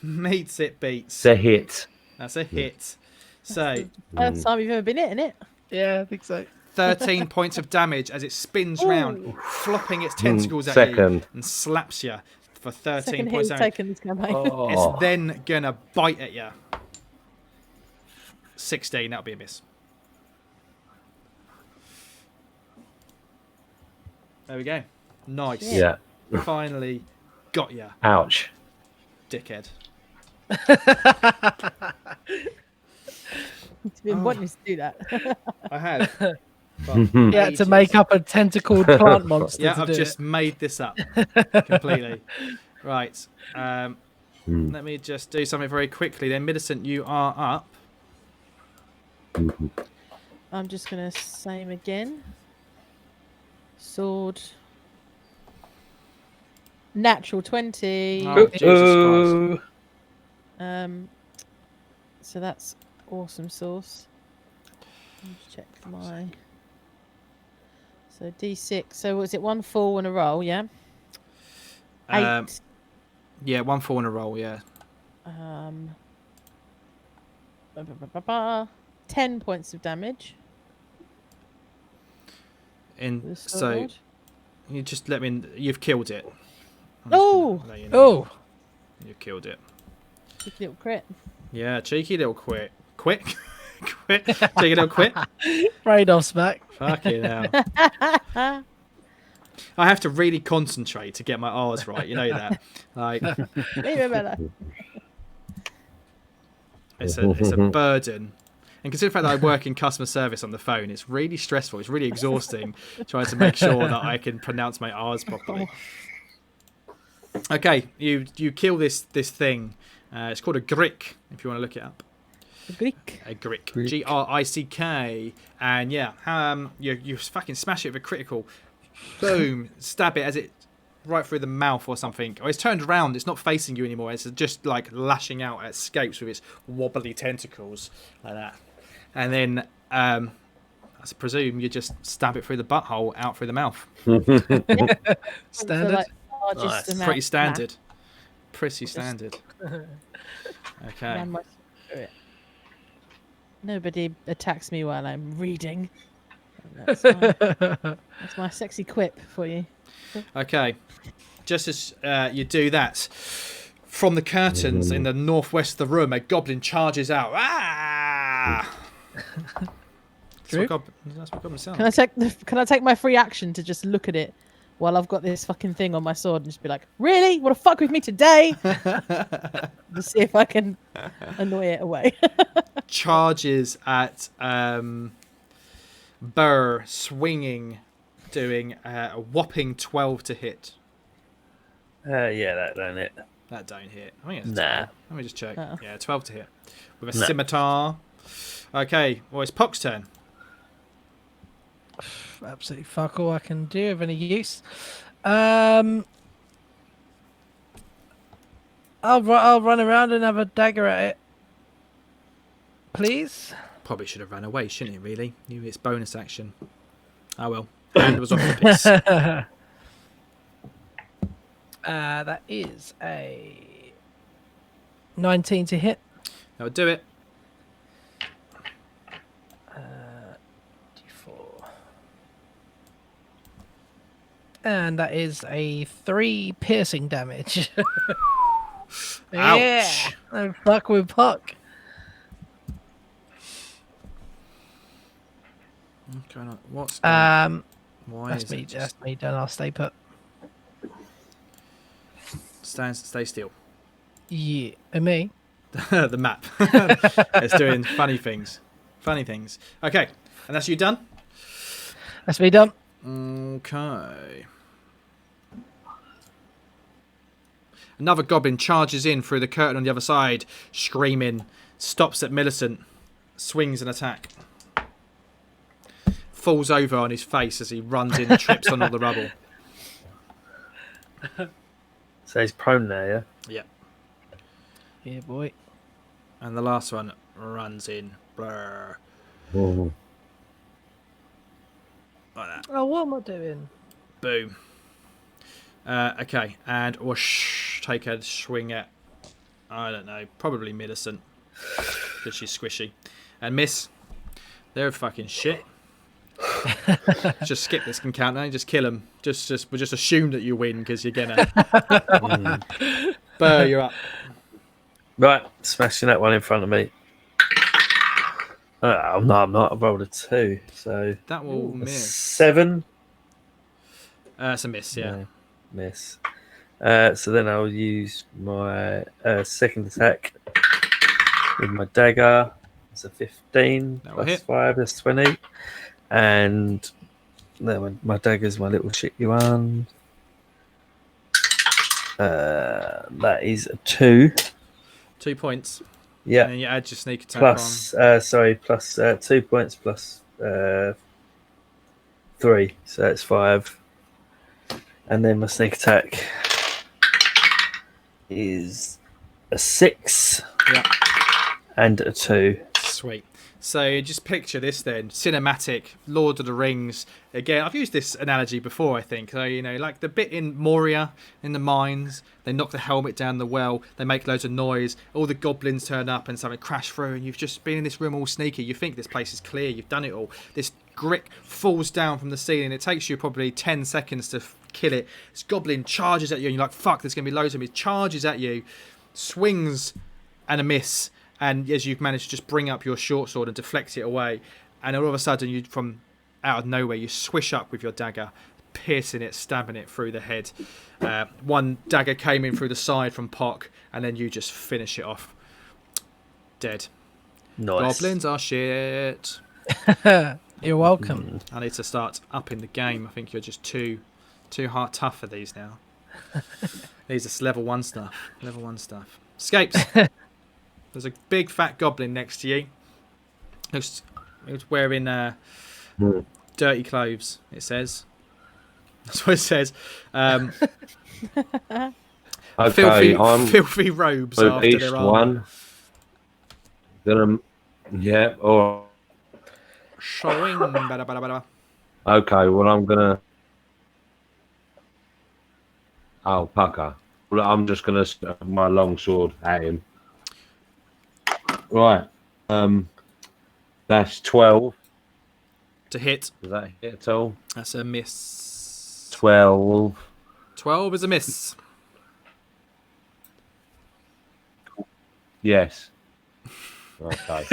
Meets, it beats. It's a hit. That's a hit. So, First time you've ever been hitting it. yeah, I think so. 13 points of damage as it spins round, flopping its tentacles at Second. you and slaps you for 13 Second hit points was damage. taken this campaign. Oh. It's then gonna bite at you. 16, that'll be a miss. There we go. Nice. Yeah. Finally got ya, Ouch. dickhead. You've been wanting to do that. I had. Yeah, to make up a tentacled plant monster. Yeah, to I've do just it. made this up completely. Right. Let me just do something very quickly then. Millicent, you are up. I'm just going to same again. Sword. Natural 20. Oh, Jesus Christ. So that's awesome sauce. Let me check my... So D6. So was it 1 fall and a roll, yeah? 8. Yeah, 1 4 in a roll, yeah. 10 points of damage. In with the so sword. you just let me. You've killed it. Oh! You you've killed it. Cheeky little crit. Yeah, cheeky little quit. Cheeky little quit. Radolph's back. Fucking hell. I have to really concentrate to get my R's right. You know that. Like, Leave it better. it's a burden. And consider the fact that I work in customer service on the phone, it's really stressful. It's really exhausting trying to make sure that I can pronounce my R's properly. Okay, you kill this thing. It's called a grick, if you want to look it up. The Greek. A grick. Grick. And yeah, you fucking smash it with a critical. Boom. Stab it as it right through the mouth or something. Or it's turned around. It's not facing you anymore. It's just like lashing out at Scapes with its wobbly tentacles like that. And then I presume you just stab it through the butthole out through the mouth. Standard. Nice. Pretty standard. Pretty standard. Okay. Nobody attacks me while I'm reading. That's my sexy quip for you. Okay. Just as you do that, From the curtains in the northwest of the room, a goblin charges out. Ah! True. That's what goblins sound. Can I take my free action to just look at it while I've got this fucking thing on my sword and just be like, really? Want to fuck with me today? To see if I can annoy it away. Charges at Burr, swinging, doing a whopping 12 to hit. Yeah, that don't it. That don't hit. I think it's Nah. 12. Let me just check. Oh. Yeah, 12 to hit. With a No. scimitar. Okay, well, it's Pock's turn. Absolutely fuck all I can do of any use. I'll run around and have a dagger at it. Please. Probably should have run away, shouldn't it, really? It's bonus action. Oh, well. Hand was off the piece. That is a 19 to hit. That would do it. D4. And that is a 3 piercing damage. Yeah. Ouch. Oh, fuck with Puck. What's going on? What's going on? Why That's is me. it That's just me. Done. I'll stay put. stay still? Yeah, and me. The map. It's doing funny things. Funny things. Okay, and that's you done? That's me done. Okay. Another goblin charges in through the curtain on the other side, screaming, stops at Millicent, swings an attack. Falls over on his face as he runs in and trips on all the rubble. So he's prone there, Yeah. Yeah, boy. And the last one runs in. Brr. Mhm. Like that. Oh, what am I doing? Boom. Okay, and whoosh, take a swing at, I don't know, probably Millicent, because she's squishy. And miss. They're fucking shit. Just skip this encounter, just kill them. We'll just assume that you win because you're gonna. Burr, you're up. Right, smashing that one in front of me. I'm not. I've rolled a 2, so That will a miss. 7. It's a miss, yeah. No, miss. So then I'll use my second attack with my dagger. It's a 15 That will plus hit. 5. That's 20. And then my dagger's my little shitty one. That is a 2. 2 points. Yeah. And then you add your sneak attack Plus 2 points plus 3, so that's 5. And then my sneak attack is a 6 on. Yeah. and a 2. Sweet. So just picture this then, cinematic, Lord of the Rings. Again, I've used this analogy before, I think. So, like the bit in Moria, in the mines, they knock the helmet down the well, they make loads of noise, all the goblins turn up and something crash through, and you've just been in this room all sneaky. You think this place is clear, you've done it all. This brick falls down from the ceiling. It takes you probably 10 seconds to kill it. This goblin charges at you, and you're like, fuck, there's going to be loads of them. He charges at you, swings and a miss. And as you've managed to just bring up your short sword and deflect it away, and all of a sudden, you from out of nowhere, you swish up with your dagger, piercing it, stabbing it through the head. One dagger came in through the side from Pock, and then you just finish it off. Dead. Nice. Goblins are shit. You're welcome. I need to start upping the game. I think you're just too hard tough for these now. These are level 1 stuff. Level 1 stuff. Escapes. There's a big fat goblin next to you. He's wearing dirty clothes, it says. That's what it says. Okay, I'm filthy robes the after their east armor. one. Yeah, all Showing. Bada, bada, bada. right. Okay, well, I'm gonna. Oh, pucker. Well, I'm just gonna stab my long sword at him. Right. That's 12. To hit. Does that hit at all? That's a miss. 12. 12 is a miss. Yes. Okay.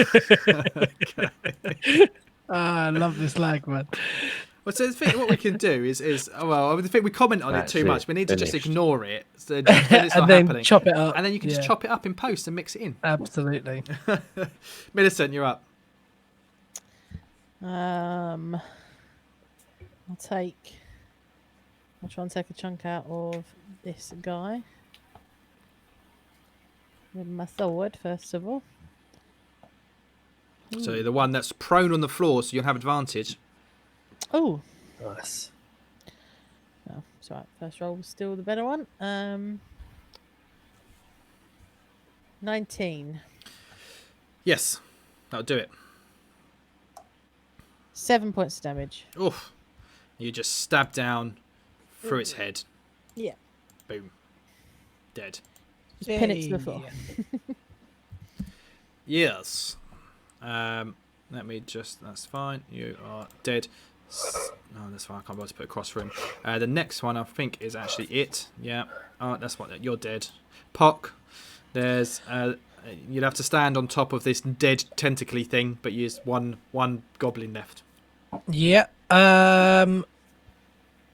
I love this lag, man. Well, so the thing, what we can do is well, I think we comment on it That's too much. it. We need to just Finished. ignore it, so then it's not And then happening. chop it up. And then you can just Yeah. chop it up in post and mix it in. Absolutely. Millicent, you're up. I'll try and take a chunk out of this guy with my sword first of all. So the one that's prone on the floor, so you'll have advantage. Oh, Nice. no, it's all right. First roll was still the better one. 19. Yes, that'll do it. 7 points of damage. Oof. You just stab down through its head. Yeah. Boom. Dead. Just pin it to the floor. Yes. Let me just... That's fine. You are dead. Oh, that's fine. I can't bother to put a cross for him. The next one, I think, is actually it. Yeah. Oh, that's what... You're dead. Pock. There's... you'd have to stand on top of this dead tentacly thing, but use one goblin left. Yeah. It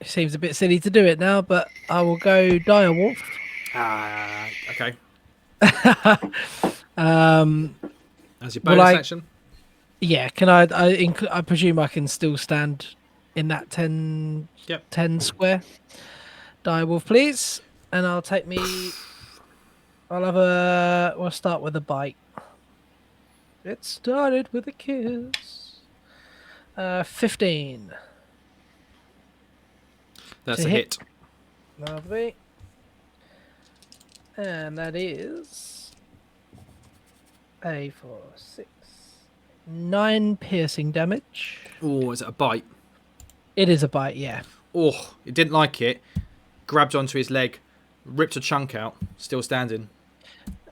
seems a bit silly to do it now, but I will go direwolf. Okay. As your bonus Well, action? Yeah, can I presume I can still stand in that 10 square. Direwolf, please. And I'll take me... We'll start with a bite. It started with a kiss. 15. That's To a hit. Lovely. And that is... 4, 6, 9 piercing damage. Oh, is it a bite? It is a bite, yeah. Oh, he didn't like it. Grabbed onto his leg, ripped a chunk out, still standing.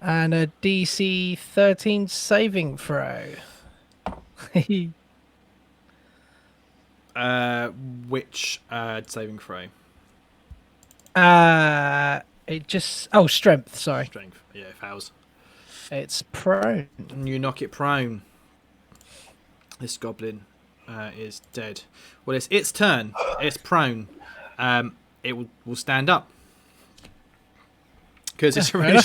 And a DC 13 saving throw. Which saving throw? It just... Oh, strength, sorry. Strength. Yeah, it fails. It's prone. And you knock it prone. This goblin is dead. Well, it's its turn. It's prone. It will stand up. Because it's a really...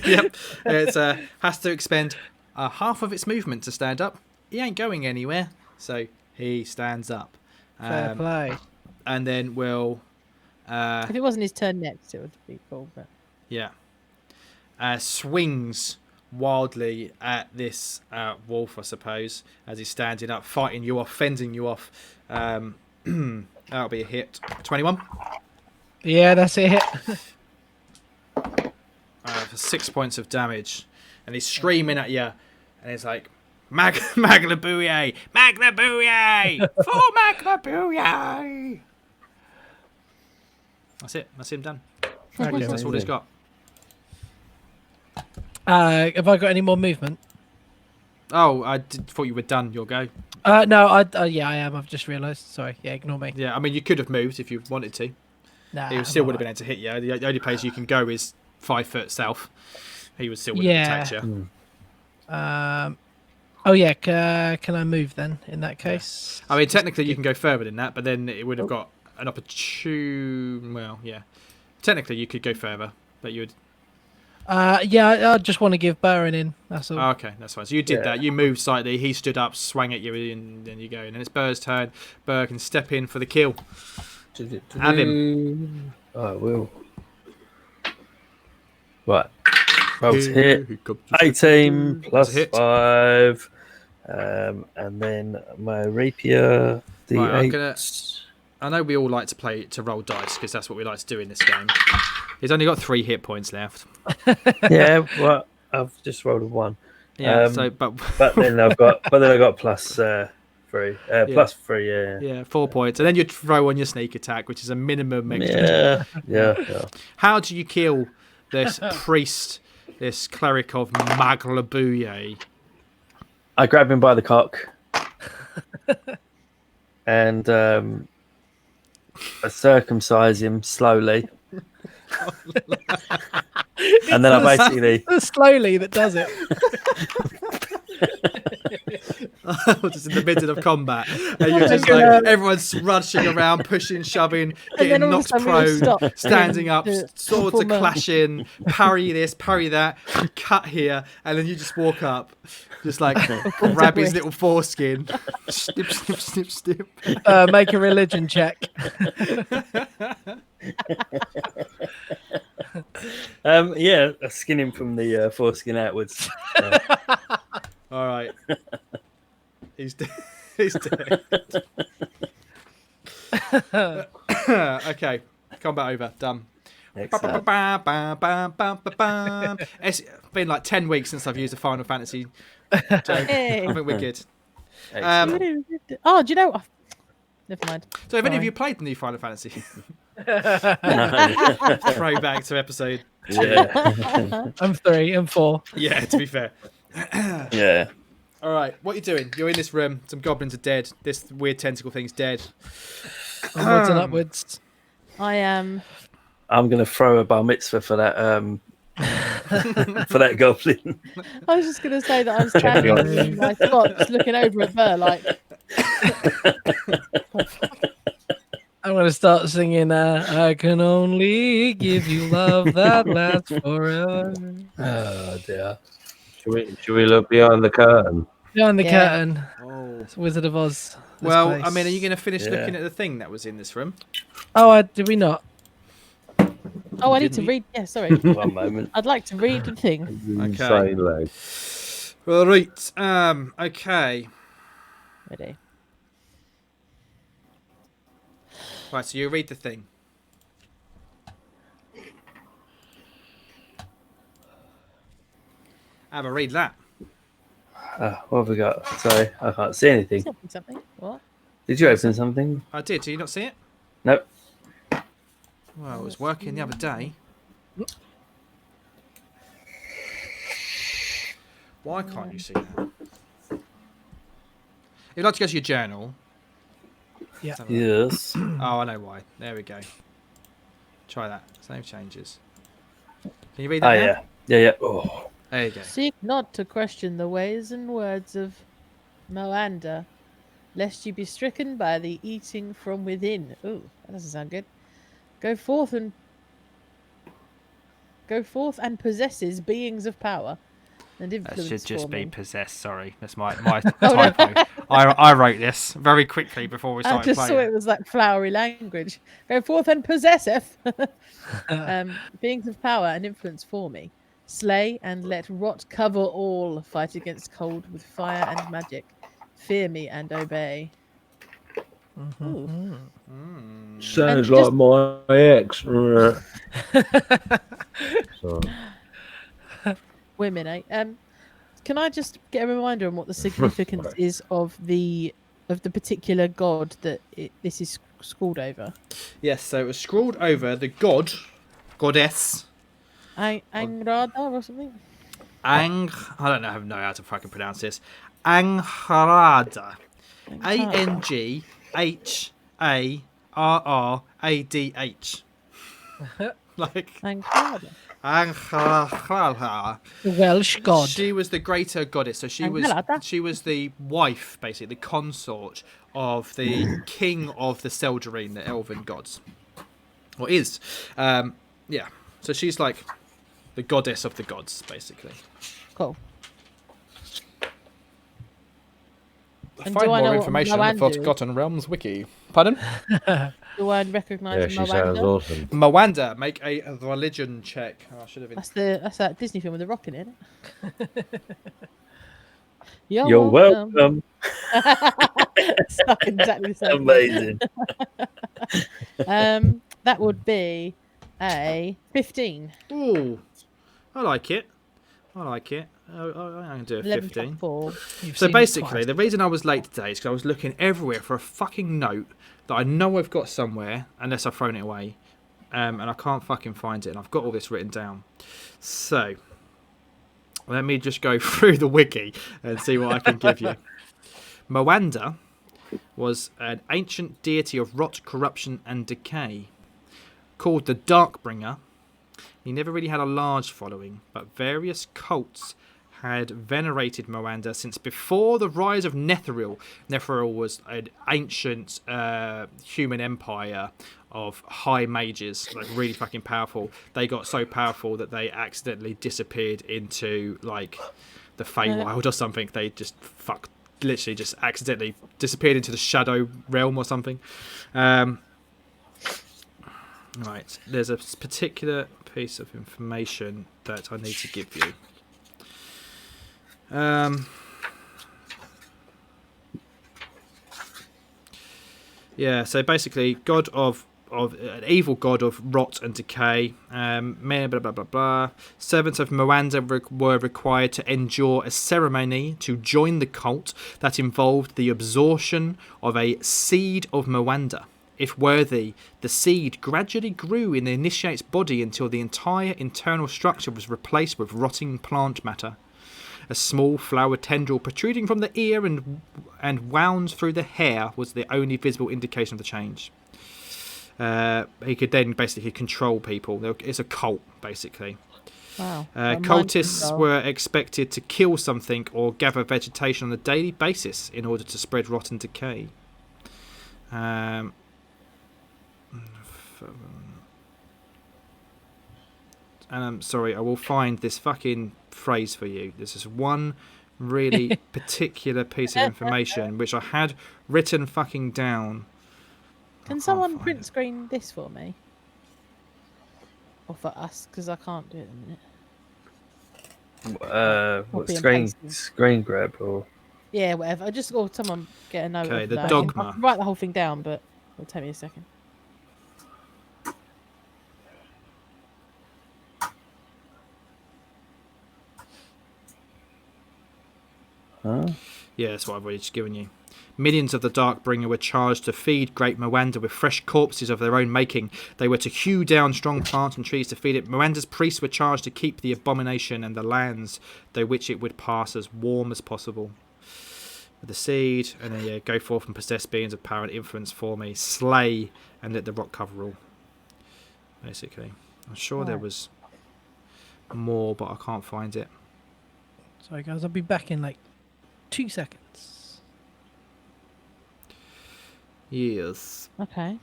Yep. It has to expend half of its movement to stand up. He ain't going anywhere. So he stands up. Fair play. And then we'll... If it wasn't his turn next, it would be cool. But yeah. Swings wildly at this wolf, I suppose, as he's standing up, fighting you off, fending you off. That'll be a hit. 21. Yeah, that's a hit. For 6 points of damage. And he's screaming at you. And he's like, Maglabuye! Maglabuye! For Maglabuye! That's it. That's him done. Okay. That's all he's got. Have I got any more movement? Oh, I thought you were done. Your go. No, yeah, I am. I've just realised. Sorry. Yeah, ignore me. Yeah, I mean, you could have moved if you wanted to. Nah, He still would have been able to hit you. The only place you can go is 5 foot south. He would still would have attacked you. Oh yeah, can I move then? In that case, I mean, technically you can go further than that, but then it would have got an opportunity. Well, yeah, technically you could go further, but you would. Yeah, I just want to give Baron in. That's all. Oh, okay, that's fine. So you did that. You moved slightly. He stood up, swung at you, and then you go. And then it's Burr's turn. Burr can step in for the kill. Have him. I will. Right. Roll to hit. 18 plus hit. 5. And then my rapier, the Right, 8. I know we all like to roll dice because that's what we like to do in this game. He's only got 3 hit points left. Yeah, well, I've just rolled a 1. Yeah, but then I got plus 3. Plus 3, yeah. Yeah, 4 points, and then you throw on your sneak attack, which is a minimum extra. Yeah. How do you kill this priest, this cleric of Maglabuye? I grab him by the cock, and I circumcise him slowly, And then I basically slowly that does it. Just in the middle of combat, and you're just like everyone's rushing around, pushing, shoving, getting then all of a knocked sudden we all prone, stop standing up, to swords are perform a- clashing, parry this, parry that, you cut here, and then you just walk up, just like grab his little foreskin, snip, snip, snip, snip. Make a religion check. yeah, I skin him from the foreskin outwards. All right, he's dead. He's dead. Okay, combat over. Done. Excellent. It's been like 10 weeks since I've used a Final Fantasy joke. Hey. I think we're good. Oh, do you know? Never mind. So, have any of Sorry. you played the new Final Fantasy? No. Throwback to episode. Yeah. I'm 3 and 4. Yeah, to be fair. Yeah. All right, what are you doing? You're in this room. Some goblins are dead. This weird tentacle thing's dead. Onwards and upwards. I am. I'm gonna throw a bar mitzvah for that for that goblin. I was just going to say that I'm standing in my spot, just looking over at Burr, like, I'm going to start singing I can only give you love that lasts forever. Oh dear. Should we look behind the curtain? Behind the Yeah. curtain. Oh. It's Wizard of Oz. this Well, place. I mean, are you going to finish Yeah. looking at the thing that was in this room? Oh, did we not? oh, I need to Didn't read. Yeah, sorry. One moment. I'd like to read the thing. Insane leg. All right. Okay. Ready. Right, so you read the thing. Have a read that. What have we got? Sorry, I can't see anything. Something. What? Did you open something? I did. Did you not see it? Nope. Well, it was working the other day. Why can't you see that? If you'd like to go to your journal. Yeah. Let's have a look. Yes. Oh, I know why. There we go. Try that. Save changes. Can you read Oh that? now? yeah. Yeah, yeah. Oh. There you go. Seek not to question the ways and words of Moanda, lest you be stricken by the eating from within. Ooh, that doesn't sound good. Go forth and possesses beings of power and That influence. should just be forming. possessed. Sorry, that's my typo. I wrote this very quickly before we I started just saw playing. it was like flowery language. Go forth and possesseth beings of power and influence for me. Slay and let rot cover all. Fight against cold with fire and magic. Fear me and obey. Ooh. Sounds And just- like my ex. So, Women, eh? Can I just get a reminder on what the significance is of the particular god that this is scrawled over? Yes, so it was scrawled over the goddess, Angrada or something? I don't know how to fucking pronounce this. Angharada. Angharradh. Like Angrada. Angharada. The Welsh god. She was the greater goddess, so she was the wife, basically, the consort of the king of the Seldarine, the elven gods, or is, yeah. So she's like the goddess of the gods, basically. Cool. And Find do I know more what information on the Moanda is? Forgotten Realms wiki. Pardon? Do I recognise yeah, she sounds Moanda? awesome. Moanda, make a religion check. Oh, I should have been. That's that Disney film with the rock in it. You're welcome. Stuck exactly the same. Amazing. That would be a 15. Ooh, I like it. I'm gonna do a 11 15. 4. You've So seen it basically, twice. the reason I was late today is because I was looking everywhere for a fucking note that I know I've got somewhere, unless I've thrown it away, and I can't fucking find it. And I've got all this written down. So let me just go through the wiki and see what I can give you. Moanda was an ancient deity of rot, corruption, and decay, called the Darkbringer, He never really had a large following, but various cults had venerated Moanda since before the rise of Netheril. Netheril was an ancient human empire of high mages, like really fucking powerful. They got so powerful that they accidentally disappeared into like the Feywild or something. They just literally just accidentally disappeared into the Shadow Realm or something. Right, there's a particular piece of information that I need to give you. Yeah, so basically, god of an evil god of rot and decay. Blah blah blah blah. Servants of Moanda were required to endure a ceremony to join the cult that involved the absorption of a seed of Moanda. If worthy, the seed gradually grew in the initiate's body until the entire internal structure was replaced with rotting plant matter. A small flower tendril protruding from the ear and wound through the hair was the only visible indication of the change. He could then basically control people. It's a cult, basically. Wow. Cultists were expected to kill something or gather vegetation on a daily basis in order to spread rot and decay. And I'm sorry, I will find this fucking phrase for you. This is one really particular piece of information which I had written fucking down. Can someone print screen this for me? Or for us, because I can't do it in a minute. What Copy and screen grab or? Yeah, whatever. Or someone get a note. Okay, of the that. dogma. I can write the whole thing down, but it'll take me a second. Huh? Yeah, that's what I've already just given you. Millions of the Darkbringer were charged to feed Great Moanda with fresh corpses of their own making. They were to hew down strong plants and trees to feed it. Moanda's priests were charged to keep the abomination and the lands through which it would pass as warm as possible. With the seed, and then go forth and possess beings of power and influence for me. Slay and let the rot cover all. Basically. I'm sure there was more, but I can't find it. Sorry, guys, I'll be back in like 2 seconds. Yes. Okay.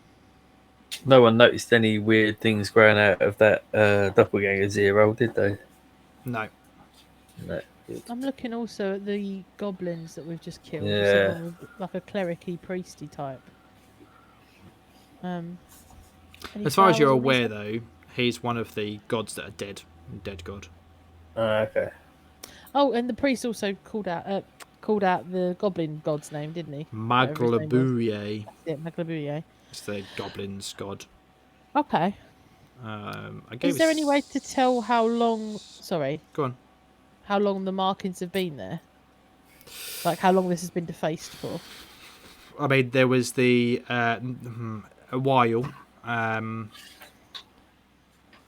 No one noticed any weird things growing out of that Doppleganger 0, did they? No. No. I'm looking also at the goblins that we've just killed. You Yeah. said one with, like a clericy, priesty type. Any As far as you're flowers on aware, these? though, he's one of the gods that are dead. Dead god. Okay. Oh, and the priest also called out the goblin god's name, didn't he? Maglabuye. Yeah, Maglabuye. It's the goblin's god. Okay. I gave Is there us- any way to tell how long? Sorry, Go on. how long the markings have been there? Like how long this has been defaced for? I mean, there was a while.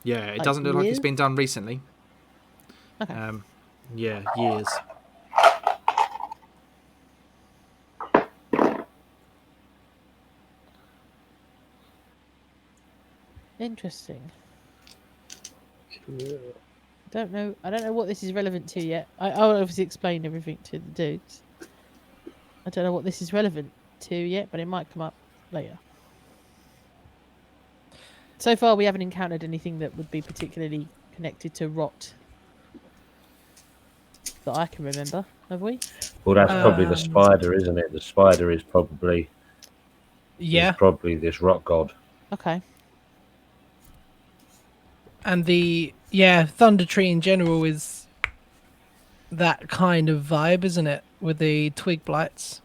Yeah, it Like doesn't look like it's years? been done recently. Okay. Yeah, years. Interesting. I don't know what this is relevant to yet. I'll obviously explain everything to the dudes. I don't know what this is relevant to yet, but it might come up later. So far, we haven't encountered anything that would be particularly connected to rot that I can remember. Have we? Well, that's probably the spider, isn't it? The spider is probably this rock god. Okay. And the Thunder Tree in general is that kind of vibe, isn't it? With the twig blights.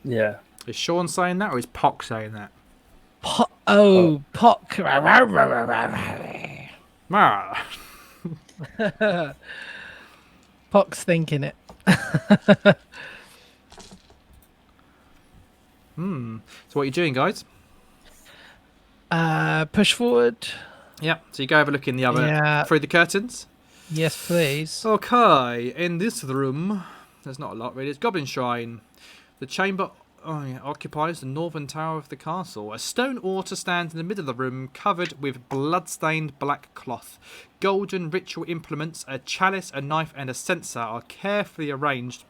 Yeah. Is Sean saying that, or is Pock saying that? Pock. Ah. Pock's thinking it. So what are you doing, guys? Push forward. Yeah. So you go have a look in the other through the curtains. Yes, please. Okay, in this room, there's not a lot really. It's Goblin Shrine. The chamber occupies the northern tower of the castle. A stone altar stands in the middle of the room, covered with blood-stained black cloth. Golden ritual implements, a chalice, a knife, and a censer are carefully arranged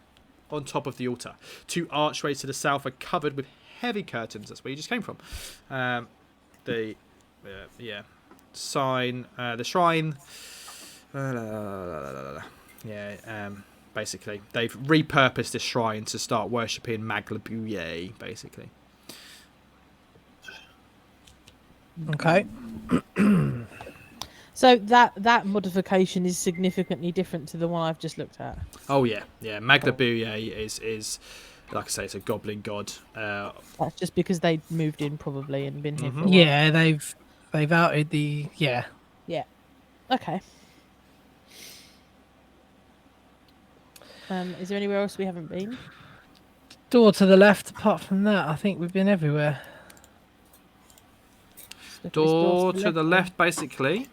on top of the altar. 2 archways to the south are covered with heavy curtains. That's where you just came from. The shrine. Basically, they've repurposed the shrine to start worshipping Maglabuye, basically. Okay. So that modification is significantly different to the one I've just looked at. Oh yeah. Maglabuye is like I say, it's a goblin god. That's just because they moved in probably and been here for a while. Yeah, they've outed the Yeah. Okay. Is there anywhere else we haven't been? door to the left. Apart from that, I think we've been everywhere. Door to the left, basically.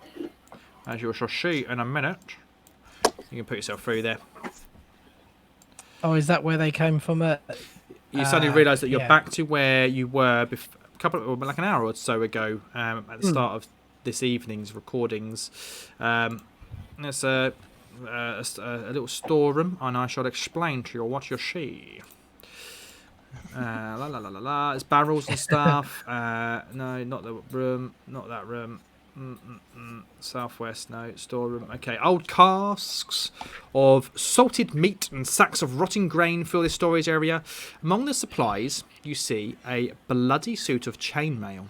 As you shall see in a minute. You can put yourself through there. Oh, is that where they came from? You suddenly realise that you're yeah. back to where you were like an hour or so ago at the start of this evening's recordings. There's a little storeroom, and I shall explain to you what you see. There's barrels and stuff. No, not the room. Not that room. Southwest, no. Storeroom. Okay, old casks of salted meat and sacks of rotting grain fill this storage area. Among the supplies, you see a bloody suit of chainmail,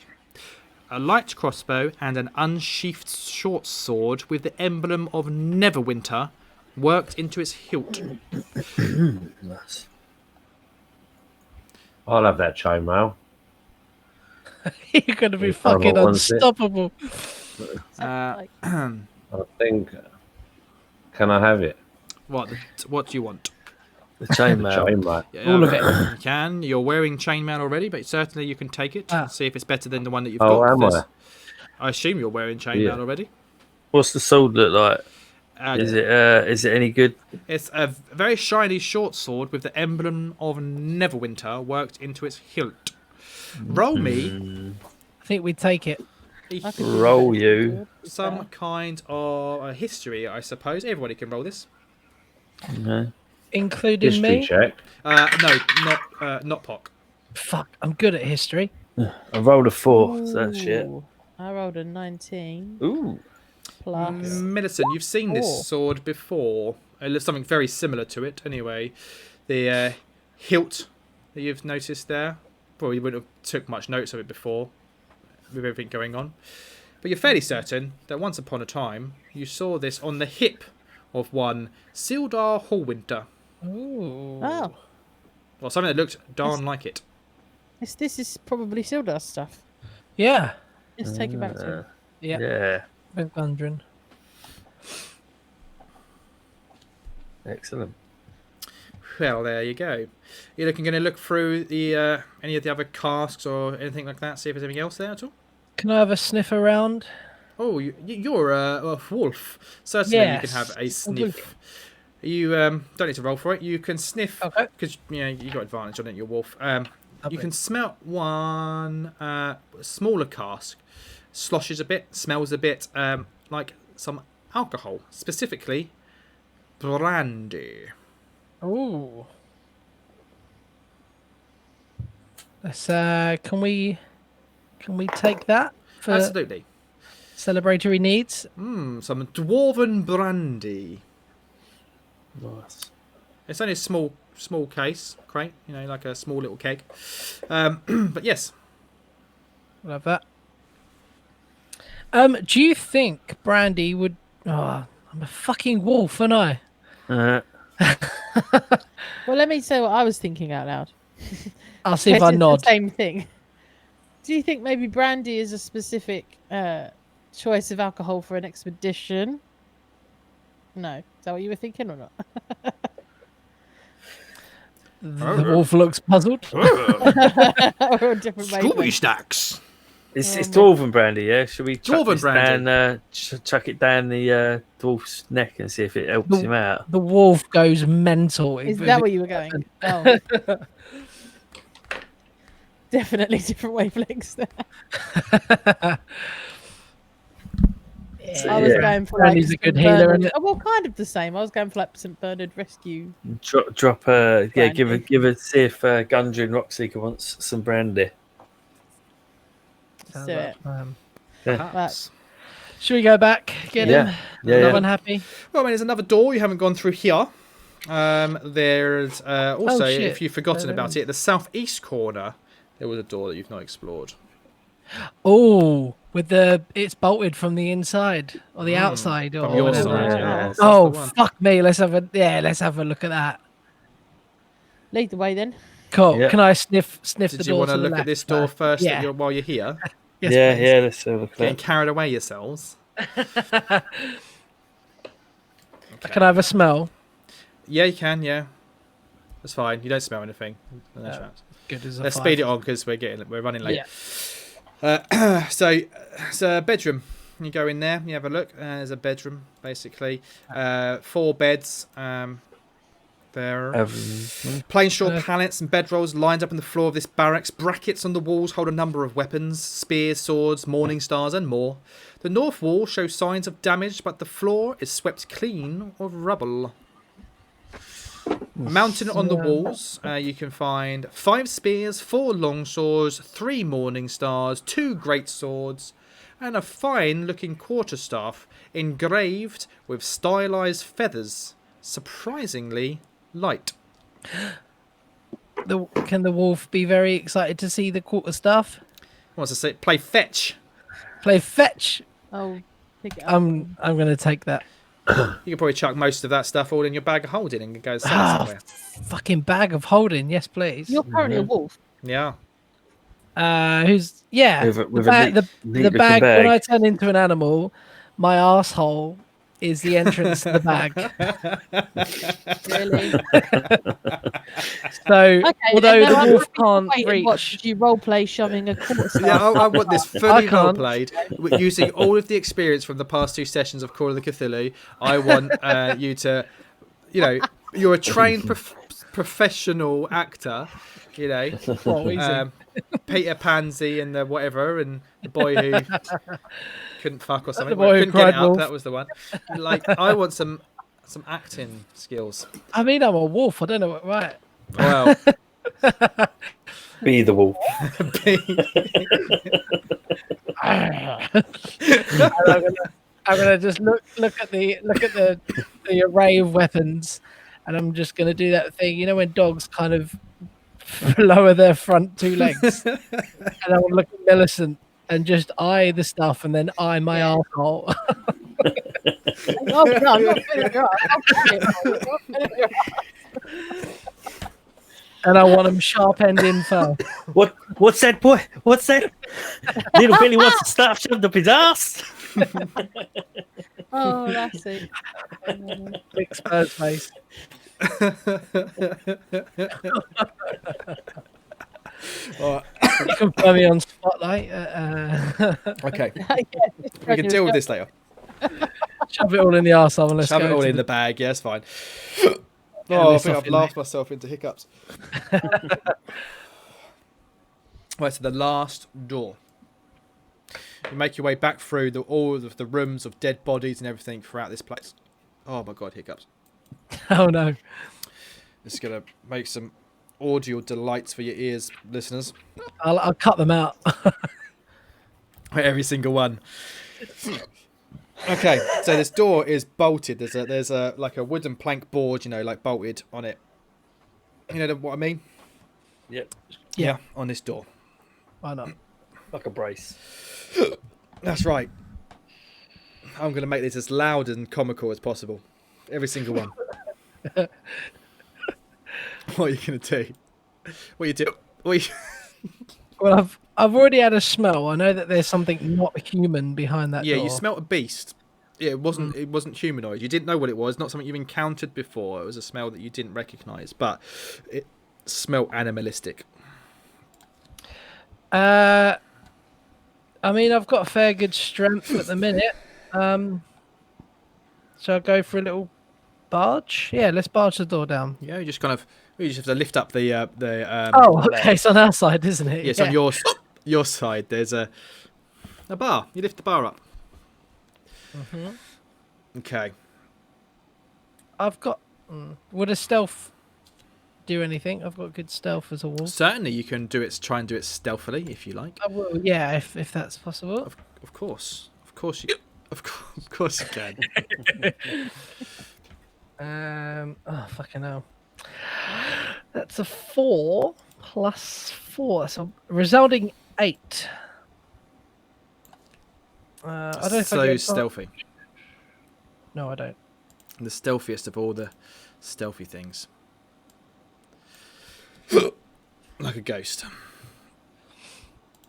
a light crossbow, and an unsheathed short sword with the emblem of Neverwinter worked into its hilt. Nice. I'll have that chainmail. You're going to be If I fucking want it. unstoppable. I think. Can I have it? What do you want? The chainmail. Chainmail. Yeah, All of it. You can. You're wearing chainmail already, but certainly you can take it and see if it's better than the one that you've Oh, got. am I? I assume you're wearing chainmail Yeah. already. What's the sword look like? Is it any good? It's a very shiny short sword with the emblem of Neverwinter worked into its hilt. Roll me I think we'd take it. Roll you. some kind of history, I suppose. Everybody can roll this. No. Including History me. check. No, not Pock. Fuck, I'm good at history. I rolled a 4, so that's shit. Ooh, I rolled a 19 Ooh. plus. Millicent, you've seen Four. this sword before. It looks something very similar to it, anyway. The hilt that you've noticed there. Probably wouldn't have took much notice of it before, with everything going on. But you're fairly certain that once upon a time, you saw this on the hip of one Sildar Hallwinter. Ooh. Oh, Or something that looked darn like it. this is probably Sildar stuff. Yeah. Let's take it back to him. Yeah. Yeah. With Gundren. Excellent. Well, there you go. You're going to look through the any of the other casks or anything like that, see if there's anything else there at all? Can I have a sniff around? Oh, you're a wolf. Certainly you can have a sniff. You don't need to roll for it. You can sniff Okay. because you got advantage on it. You're a wolf. You Lovely. can smell one smaller cask. Sloshes a bit, smells a bit like some alcohol, specifically brandy. Ooh. Let's can we take that for Absolutely. celebratory needs? Some dwarven brandy. Nice. It's only a small case, crate, like a small little keg. But yes. We'll have that. Do you think Brandy would? Oh, I'm a fucking wolf, aren't I? Well, let me say what I was thinking out loud. I'll see if This I is nod. The same thing. Do you think maybe brandy is a specific choice of alcohol for an expedition? No. Is that what you were thinking or not? The wolf looks puzzled. Or a different way. Scooby snacks. It's dwarven brandy, yeah? Should we chuck Dwarven this brandy. down, chuck it down the dwarf's neck and see if it helps him out? The wolf goes mental. Is that where you were going? Oh. Definitely different wavelengths there. I was going for like Brandy's a good St. healer, Bernard. isn't it? Oh, well, kind of the same. I was going for like St. Bernard Rescue. Drop give it. See if Gundren Rockseeker wants some brandy. Let's do it. Perhaps. Should we go back? Get him. Yeah. One happy. Well, I mean, there's another door you haven't gone through here. There's also, shit. if you've forgotten about it, the southeast corner, there was a door that you've not explored. Oh, it's bolted from the inside or the outside or From your whatever. side, yeah. That's Oh, the one. fuck me. Let's have a look at that. Lead the way then. Cool. Yeah. Can I sniff the Did door? you want to to the look at left this door first Yeah. while you're here? Yes, yeah, please. let's have a look Getting at that. carried away yourselves. Can I have a smell? Yeah, you can, yeah. That's fine. You don't smell anything. No traps. Good as a Let's five. speed it on because we're running late. Yeah. So it's a bedroom. You go in there, you have a look. There's a bedroom, basically. 4 beds. There. Plain straw pallets and bedrolls lined up on the floor of this barracks. Brackets on the walls hold a number of weapons, spears, swords, morning stars, and more. The north wall shows signs of damage, but the floor is swept clean of rubble. Mounted on the walls, you can find 5 spears, 4 long swords, 3 morning stars, 2 great swords, and a fine-looking quarterstaff engraved with stylized feathers. Surprisingly light. Can the wolf be very excited to see the quarterstaff? Wants to say play fetch. Play fetch. Oh, pick it up. I'm gonna take that. You could probably chuck most of that stuff all in your bag of holding and go sell it somewhere. Fucking bag of holding, yes please. You're currently a wolf. Yeah. Who's With a neat the looking bag, bag. when I turn into an animal, my asshole is the entrance to the bag. Really? So although then the wolf can't wait and watch reach, you roleplay shoving a quarter Yeah, I want this fully can't. role-played using all of the experience from the past 2 sessions of Call of the Cthulhu. I want you to, you're a trained professional actor, Peter Pansy and the whatever, and the boy who couldn't fuck or something. The boy who couldn't get cried it up, wolf. that was the one. I want some acting skills. I mean, I'm a wolf. I don't know what. Right. Well, Be the wolf. I'm gonna just look at the array of weapons, and I'm just gonna do that thing. When dogs kind of lower their front 2 legs, and I will look at Millicent and just eye the stuff, and then eye my arsehole. Oh, no, I'm not filling your eye. I'm not filling your eye. And I want them sharp end in first. What's that, boy? What's that? Little Billy wants to start shoved up his ass. Oh, that's it. Big Spurs face. You can find me on Spotlight. okay. Yeah, We can deal with this later. Shove it all in the arsehole and let's Shove go. it all to in the bag. Yeah, it's fine. Get I this think off I've in laughed myself into hiccups. Right, so the last door. You make your way back through all of the rooms of dead bodies and everything throughout this place. Oh my god, hiccups. Oh no. This is going to make some audio delights for your ears, listeners. I'll cut them out. Every single one. Okay, so this door is bolted. There's a like a wooden plank board, like bolted on it. You know what I mean? Yep. Yeah. On this door. Why not? Like a brace. That's right. I'm going to make this as loud and comical as possible. Every single one. What are you going to do? What are you do? Well, I've already had a smell. I know that there's something not human behind that Yeah, door. you smelt a beast. Yeah, it wasn't humanoid. You didn't know what it was. Not something you've encountered before. It was a smell that you didn't recognise, but it smelt animalistic. I mean, I've got a fair good strength at the minute. So I'll go for a little barge. Yeah, let's barge the door down. Yeah, you just kind of You just have to lift up the. Oh, okay. It's on our side, isn't it? Yes, on your side. There's a bar. You lift the bar up. Okay. I've got. Would a stealth do anything? I've got good stealth as a wolf. Certainly, you can do it. Try and do it stealthily if you like. I will. Yeah, if that's possible. Of course you. Of course you can. Oh fucking hell. That's a 4 plus 4, so resulting 8. I don't know if I so get stealthy. No, I don't. The stealthiest of all the stealthy things. Like a ghost.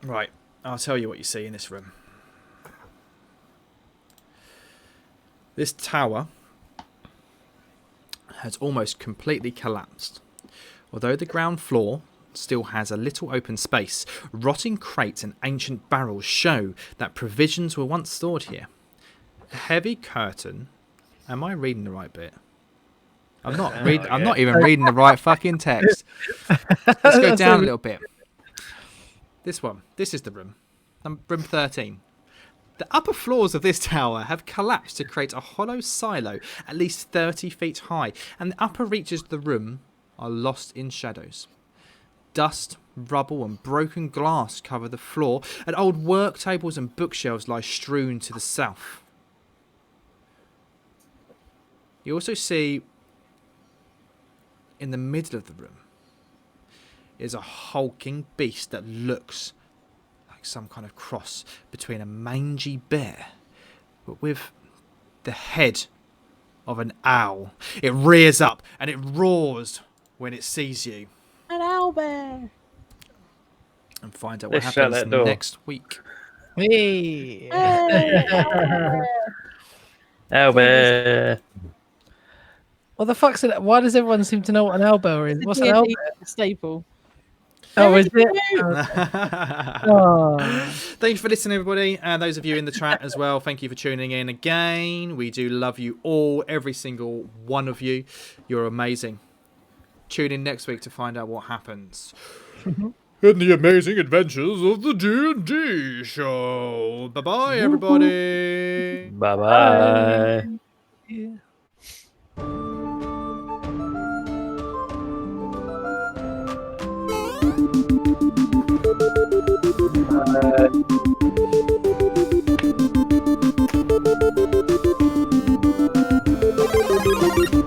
Right, I'll tell you what you see in this room. This tower has almost completely collapsed. Although the ground floor still has a little open space, rotting crates and ancient barrels show that provisions were once stored here. A heavy curtain. Am I reading the right bit? I'm not. I'm not even reading the right fucking text. Let's go down a little bit. This one. This is the room. Room 13. The upper floors of this tower have collapsed to create a hollow silo at least 30 feet high, and the upper reaches of the room are lost in shadows. Dust, rubble and broken glass cover the floor, and old work tables and bookshelves lie strewn to the south. You also see in the middle of the room is a hulking beast that looks like some kind of cross between a mangy bear, but with the head of an owl. It rears up and it roars when it sees you. An owl bear. And find out what Let's shut happens that door. next week. Hey. Albert. What the fuck's it? Why does everyone seem to know what an elbow is? What's an elbow? Staple. Oh, is it? Oh. Thank you for listening, everybody. Those of you in the chat as well, thank you for tuning in again. We do love you all, every single one of you. You're amazing. Tune in next week to find out what happens in the amazing adventures of the D&D show. Bye-bye, everybody. Bye-bye. Yeah. Bye.